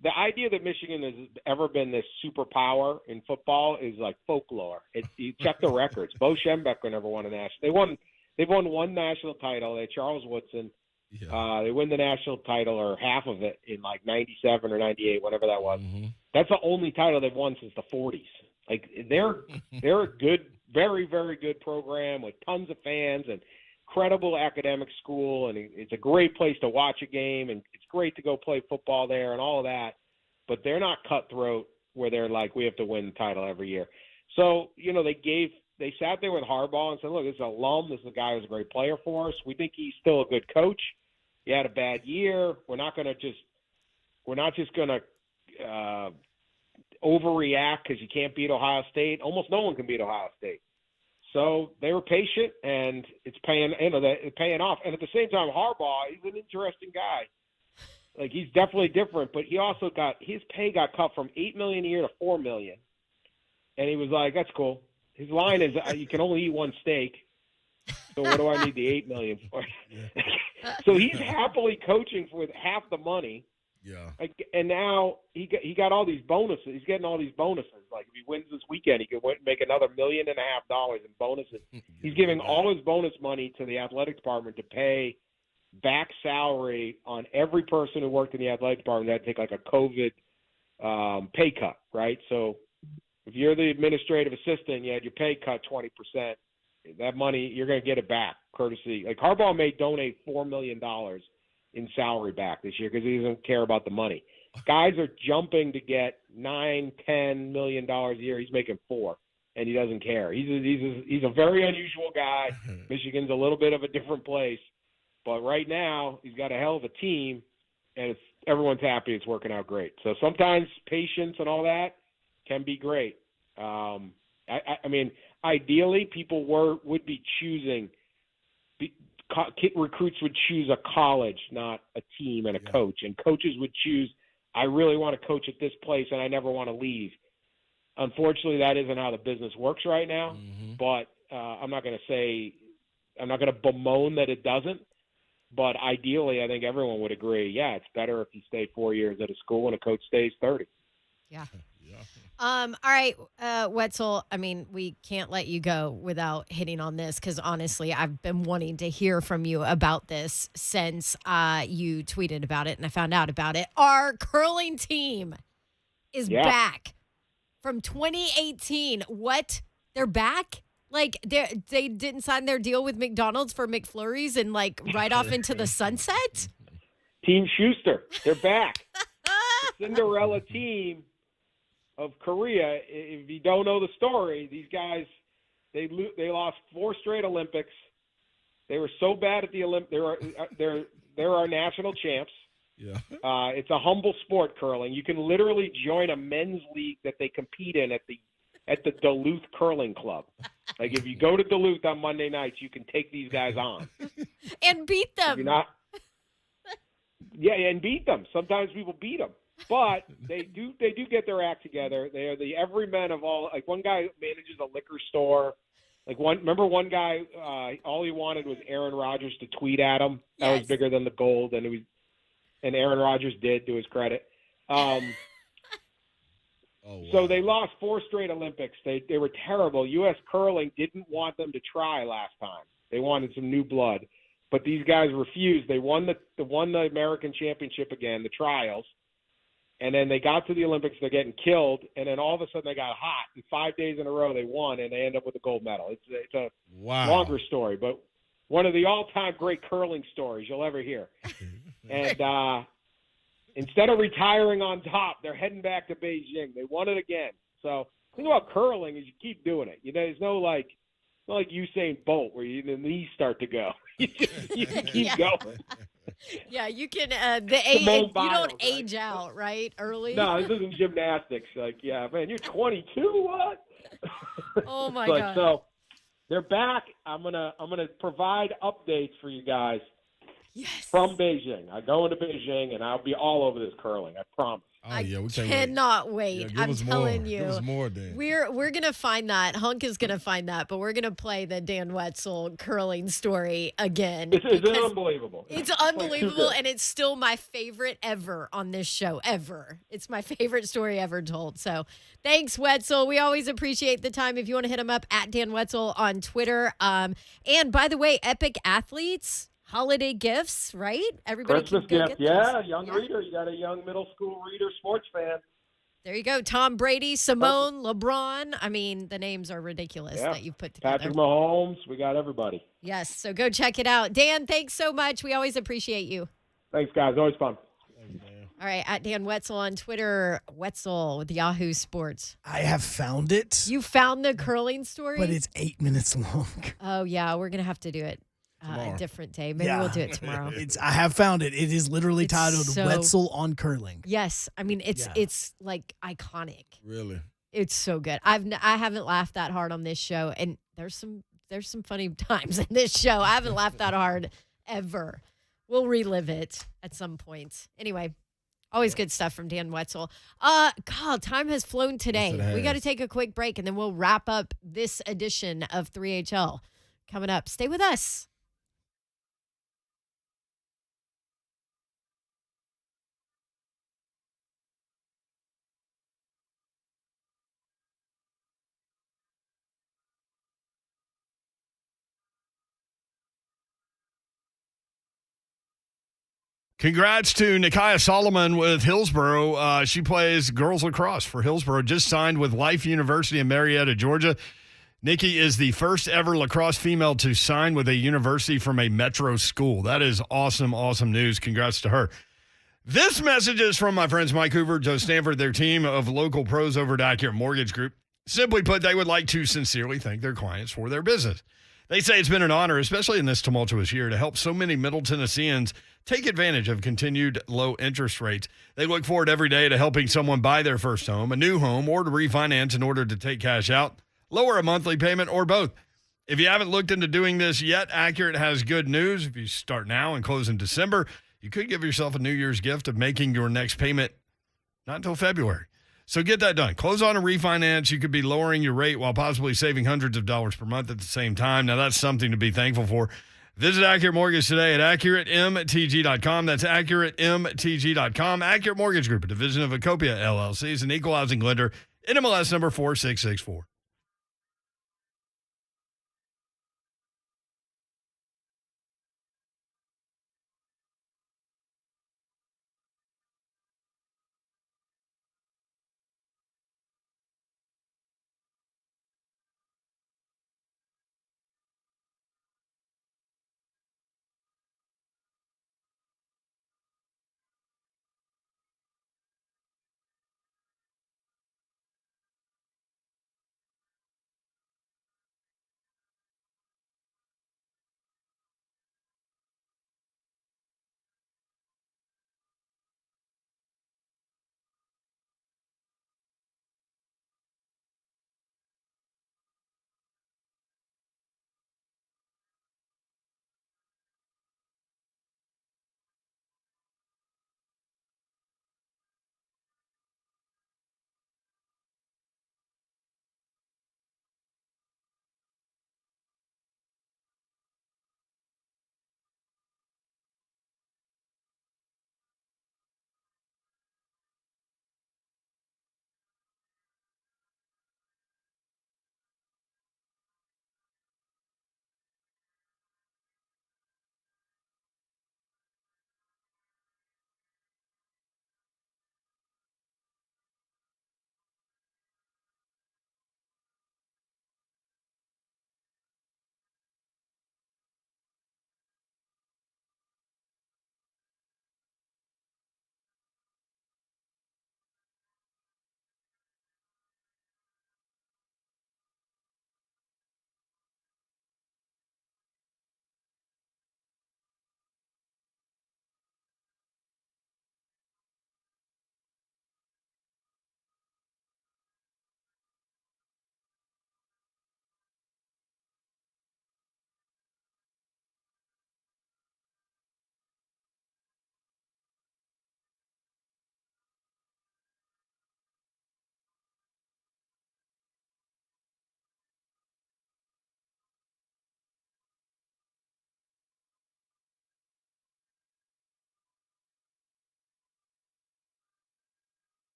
the idea that Michigan has ever been this superpower in football is like folklore. You check the records. Bo Schembechler never won a national. They've won 1 national title. They had Charles Woodson. Yeah. They win the national title or half of it in like 97 or 98, whatever that was. Mm-hmm. That's the only title they've won since the 40s. Like they're a good, very, very good program with tons of fans and credible academic school, and it's a great place to watch a game, and it's great to go play football there and all of that. But they're not cutthroat where they're like, we have to win the title every year. So, they sat there with Harbaugh and said, look, this is an alum. This is a guy who's a great player for us. We think he's still a good coach. He had a bad year. We're not just going to overreact because you can't beat Ohio State. Almost no one can beat Ohio State. So they were patient, and it's paying off. And at the same time, Harbaugh, he's an interesting guy. Like, he's definitely different, but he also his pay got cut from $8 million a year to $4 million. And he was like, that's cool. His line is, you can only eat 1 steak. So what do I need the $8 million for? So he's happily coaching for half the money. Yeah. And now he got all these bonuses. He's getting all these bonuses. Like if he wins this weekend, he could make another $1.5 million in bonuses. He's giving all his bonus money to the athletic department to pay back salary on every person who worked in the athletic department. They had to take like a COVID pay cut, right? So if you're the administrative assistant, you had your pay cut 20%. That money, you're going to get it back, courtesy. Like Harbaugh may donate $4 million in salary back this year because he doesn't care about the money. Guys are jumping to get $9-10 million a year. He's making $4 million, and he doesn't care. He's a very unusual guy. Michigan's a little bit of a different place, but right now he's got a hell of a team, and everyone's happy. It's working out great. So sometimes patience and all that can be great. I mean, ideally, people would be choosing. Recruits would choose a college, not a team and a coach. And coaches would choose, I really want to coach at this place and I never want to leave. Unfortunately, that isn't how the business works right now. Mm-hmm. But I'm not going to bemoan that it doesn't. But ideally, I think everyone would agree, it's better if you stay 4 years at a school and a coach stays 30. Yeah. All right, Wetzel, I mean, we can't let you go without hitting on this because, honestly, I've been wanting to hear from you about this since you tweeted about it and I found out about it. Our curling team is back from 2018. What? They're back? Like, they didn't sign their deal with McDonald's for McFlurries and, like, right off into the sunset? Team Schuster, they're back. The Cinderella team of Korea. If you don't know the story, these guys they lost 4 straight Olympics. They were so bad at the Olympics. They're our national champs. Yeah. It's a humble sport, curling. You can literally join a men's league that they compete in at the Duluth Curling Club. Like if you go to Duluth on Monday nights, you can take these guys on and beat them. And beat them. Sometimes people beat them. But they do get their act together. They are the everymen of all. Like one guy manages a liquor store. Remember one guy, all he wanted was Aaron Rodgers to tweet at him. That was bigger than the gold, and Aaron Rodgers did, to his credit. Wow. So they lost 4 straight Olympics. They were terrible. U.S. curling didn't want them to try last time. They wanted some new blood, but these guys refused. They won the American Championship again, the trials. And then they got to the Olympics, they're getting killed, and then all of a sudden they got hot. And 5 days in a row they won, and they end up with a gold medal. It's a longer story, but one of the all-time great curling stories you'll ever hear. And instead of retiring on top, they're heading back to Beijing. They won it again. So the thing about curling is you keep doing it. There's no like Usain Bolt where the knees start to go. you keep going. Yeah, you can. Simone You Biles, don't age out, right? Early. No, this isn't gymnastics. Like, yeah, man, you're 22. What? Oh my But, god. so they're back. I'm gonna provide updates for you guys. Yes. From Beijing. I go into Beijing and I'll be all over this curling. I promise. Oh, yeah, we can't Cannot wait. Yeah, I'm telling you. Give us more, Dan. We're gonna find that. Hunk is gonna find that, but we're gonna play the Dan Wetzel curling story again. It's unbelievable. It's unbelievable, and it's still my favorite ever on this show. Ever. It's my favorite story ever told. So thanks, Wetzel. We always appreciate the time. If you want to hit him up at Dan Wetzel on Twitter. And by the way, Epic Athletes. Holiday gifts, right? Everybody Christmas can go gift, get those. young reader. You got a young middle school reader, sports fan. There you go. Tom Brady, Simone, LeBron. I mean, the names are ridiculous that you've put together. Patrick Mahomes. We got everybody. Yes, so go check it out. Dan, thanks so much. We always appreciate you. Thanks, guys. Always fun. All right, at Dan Wetzel on Twitter, Wetzel with Yahoo Sports. I have found it. You found the curling story? But it's 8 minutes long. Oh, yeah, we're going to have to do it. A different day. Maybe we'll do it tomorrow. I have found it. It is literally titled Wetzel on Curling. Yes. I mean, it's like iconic. Really? It's so good. I haven't laughed that hard on this show, and there's some funny times in this show. I haven't laughed that hard ever. We'll relive it at some point. Anyway, always good stuff from Dan Wetzel. God, time has flown today. Yes, it has. We got to take a quick break, and then we'll wrap up this edition of 3HL. Coming up. Stay with us. Congrats to Nikia Solomon with Hillsboro. She plays girls lacrosse for Hillsboro, just signed with Life University in Marietta, Georgia. Nikki is the first ever lacrosse female to sign with a university from a metro school. That is awesome, awesome news. Congrats to her. This message is from my friends Mike Hoover, Joe Stanford, their team of local pros over at Accurate Mortgage Group. Simply put, they would like to sincerely thank their clients for their business. They say it's been an honor, especially in this tumultuous year, to help so many Middle Tennesseans take advantage of continued low interest rates. They look forward every day to helping someone buy their first home, a new home, or to refinance in order to take cash out, lower a monthly payment, or both. If you haven't looked into doing this yet, Accurate has good news. If you start now and close in December, you could give yourself a New Year's gift of making your next payment not until February. So get that done. Close on a refinance. You could be lowering your rate while possibly saving hundreds of dollars per month at the same time. Now, that's something to be thankful for. Visit Accurate Mortgage today at AccurateMTG.com. That's AccurateMTG.com. Accurate Mortgage Group, a division of Acopia LLC, is an equal housing lender. NMLS number 4664.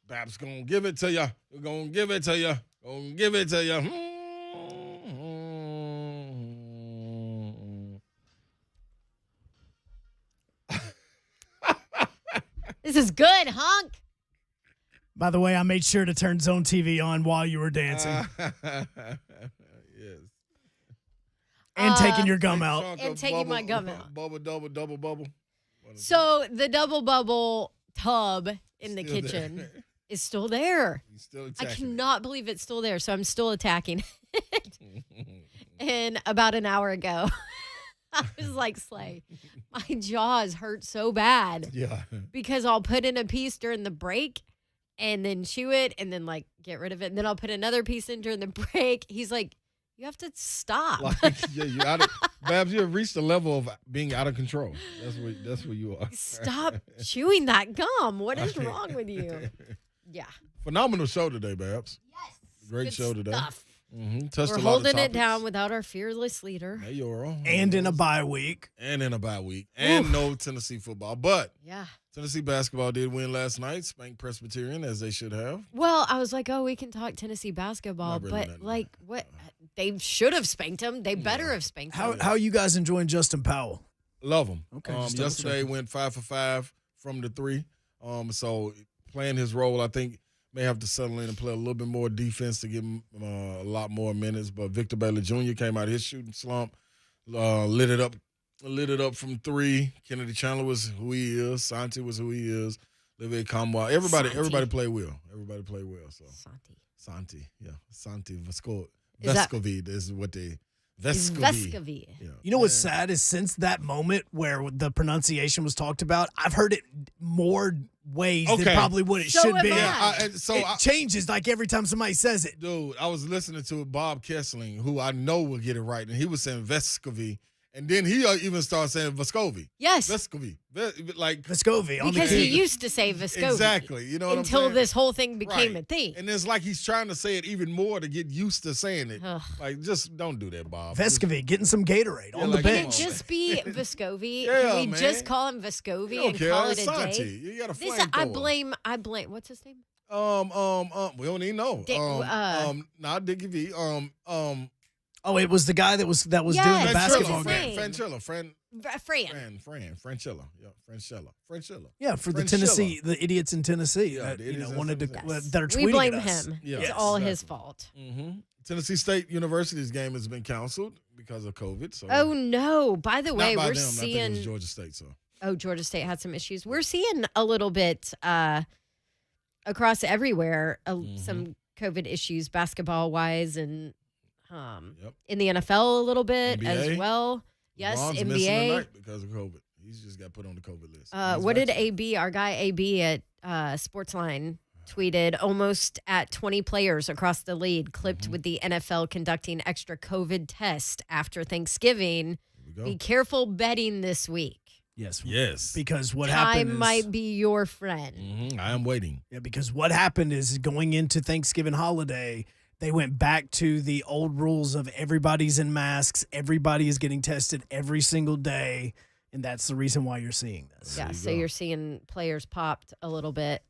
Babs gonna give it to you. We're gonna give it to you. Gonna give it to you. This is good, Hunk. By the way, I made sure to turn Zone TV on while you were dancing. Yes. And taking your gum out. And taking my gum out. Bubble, double bubble. So the double bubble tub in the Still kitchen there. is still there. He's still I attacking cannot believe it's still there, so I'm still attacking it. And about an hour ago, I was like, Slay, my jaws hurt so bad. Yeah. Because I'll put in a piece during the break and then chew it and then like get rid of it. And then I'll put another piece in during the break. He's like, you have to stop. You out of, Babs, you have reached a level of being out of control. That's where you are. Stop chewing that gum. What is wrong with you? Yeah. Phenomenal show today, Babs. Yes. Great Good show today. stuff. Touched We're a lot of holding it topics. down without our fearless leader. Mayoral. And in a bye week. And no Tennessee football. But Yeah. Tennessee basketball did win last night. Spanked Presbyterian, as they should have. Well, I was like, oh, we can talk Tennessee basketball, Not really, but not like, what? They should have spanked him. They better have spanked him. How are you guys enjoying Justin Powell? Love him. Okay, just double yesterday checking. went 5 for 5 from the three. So playing his role, I think may have to settle in and play a little bit more defense to give him a lot more minutes. But Victor Bailey Jr. came out of his shooting slump, lit it up from three. Kennedy Chandler was who he is. Santi was who he is. Olivier Kamwa. Everybody played well. Everybody played well. So Santi, yeah, Santi Vescovi is what they. Vescovi. Yeah. You know what's sad is since that moment where the pronunciation was talked about, I've heard it more ways than probably what it should be. It changes like every time somebody says it. Dude, I was listening to Bob Kessling, who I know will get it right, and he was saying Vescovi, and then he even started saying Vescovi. Yes. Vescovi. Vescovi. Because he used to say Vescovi. Exactly. You know what I'm saying? Until this whole thing became Right. a thing. And it's like he's trying to say it even more to get used to saying it. Ugh. Like, just don't do that, Bob. Vescovi getting some Gatorade on the like, bench. Can it just be Vescovi? Yeah, Can we man. just call him Vescovi You don't and care. call It's it a Santi. day? You got a This, flamethrower. I blame. What's his name? We don't even know. Not Dickie V. Oh, it was the guy that was doing the Yes, basketball what's his game. name? Franchilla. Fran. Franchilla. Yeah, Franchilla. Yeah, for the Franchilla. Tennessee, the idiots in Tennessee Yeah, that the idiots in wanted to Tennessee. that are tweeting We blame at us. him. Yeah, It's all his exactly. fault. Tennessee State University's game has been canceled because of COVID. So Oh no! By the way, not by we're them. I think it seeing. was Georgia State. So Georgia State had some issues. We're seeing a little bit across everywhere some COVID issues, basketball wise, and in the NFL a little bit as NBA. well. Yes, LeBron's missing NBA. tonight because of COVID. He's just got put on the COVID list. What did AB, our guy AB at Sportsline, tweeted? Almost at 20 players across the league clipped with the NFL conducting extra COVID test after Thanksgiving. Be careful betting this week. Yes. Because what Time happened is, might be your friend. I am waiting. Yeah, because what happened is going into Thanksgiving holiday, they went back to the old rules of everybody's in masks, everybody is getting tested every single day, and that's the reason why you're seeing this. Yeah, so you're seeing players popped a little bit.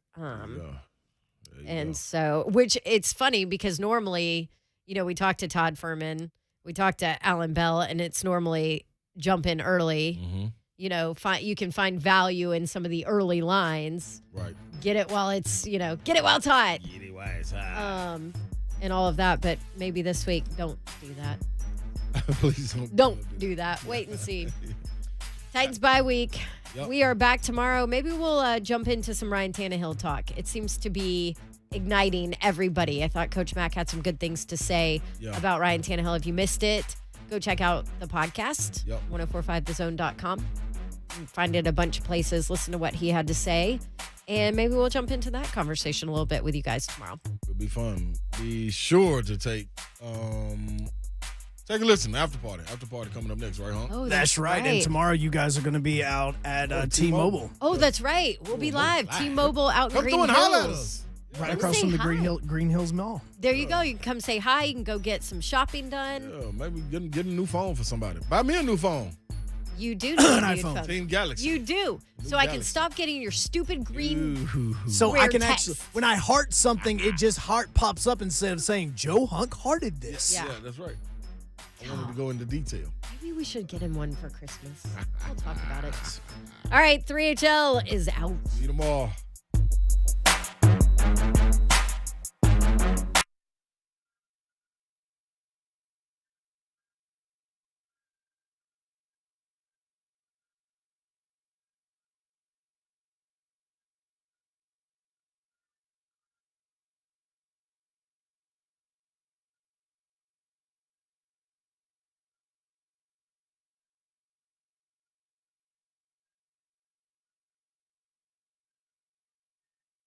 And so, which it's funny because normally, we talk to Todd Fuhrman, we talk to Alan Bell, and it's normally jump in early. You can find value in some of the early lines. Right. Get it while it's, get it while it's hot. Get it while it's hot. And all of that, but maybe this week, don't do that. Please Don't do that. Wait and see. Titans bye week. Yep. We are back tomorrow. Maybe we'll jump into some Ryan Tannehill talk. It seems to be igniting everybody. I thought Coach Mack had some good things to say about Ryan Tannehill. If you missed it, go check out the podcast, 1045thezone.com. Find it a bunch of places. Listen to what he had to say. And maybe we'll jump into that conversation a little bit with you guys tomorrow. It'll be fun. Be sure to take a listen. After party coming up next, right, huh? Oh, That's right. And tomorrow you guys are going to be out at T-Mobile. Oh, that's right. We'll be live. T-Mobile out in Come Green through and holler at Hills. us. Right Come across say from the hi. Green Hills Mall. There you go. You can come say hi. You can go get some shopping done. Yeah, maybe get a new phone for somebody. Buy me a new phone. You do need a An dude iPhone. phone. Team Galaxy. You do. So I can Galaxy. stop getting your stupid green. So I Rare can text. actually, when I heart something, it just heart pops up instead of saying Joe Hunk hearted this. Yeah. Yeah, that's right. I wanted to go into detail. Maybe we should get him one for Christmas. We'll talk about it. All right, 3HL is out. See you tomorrow.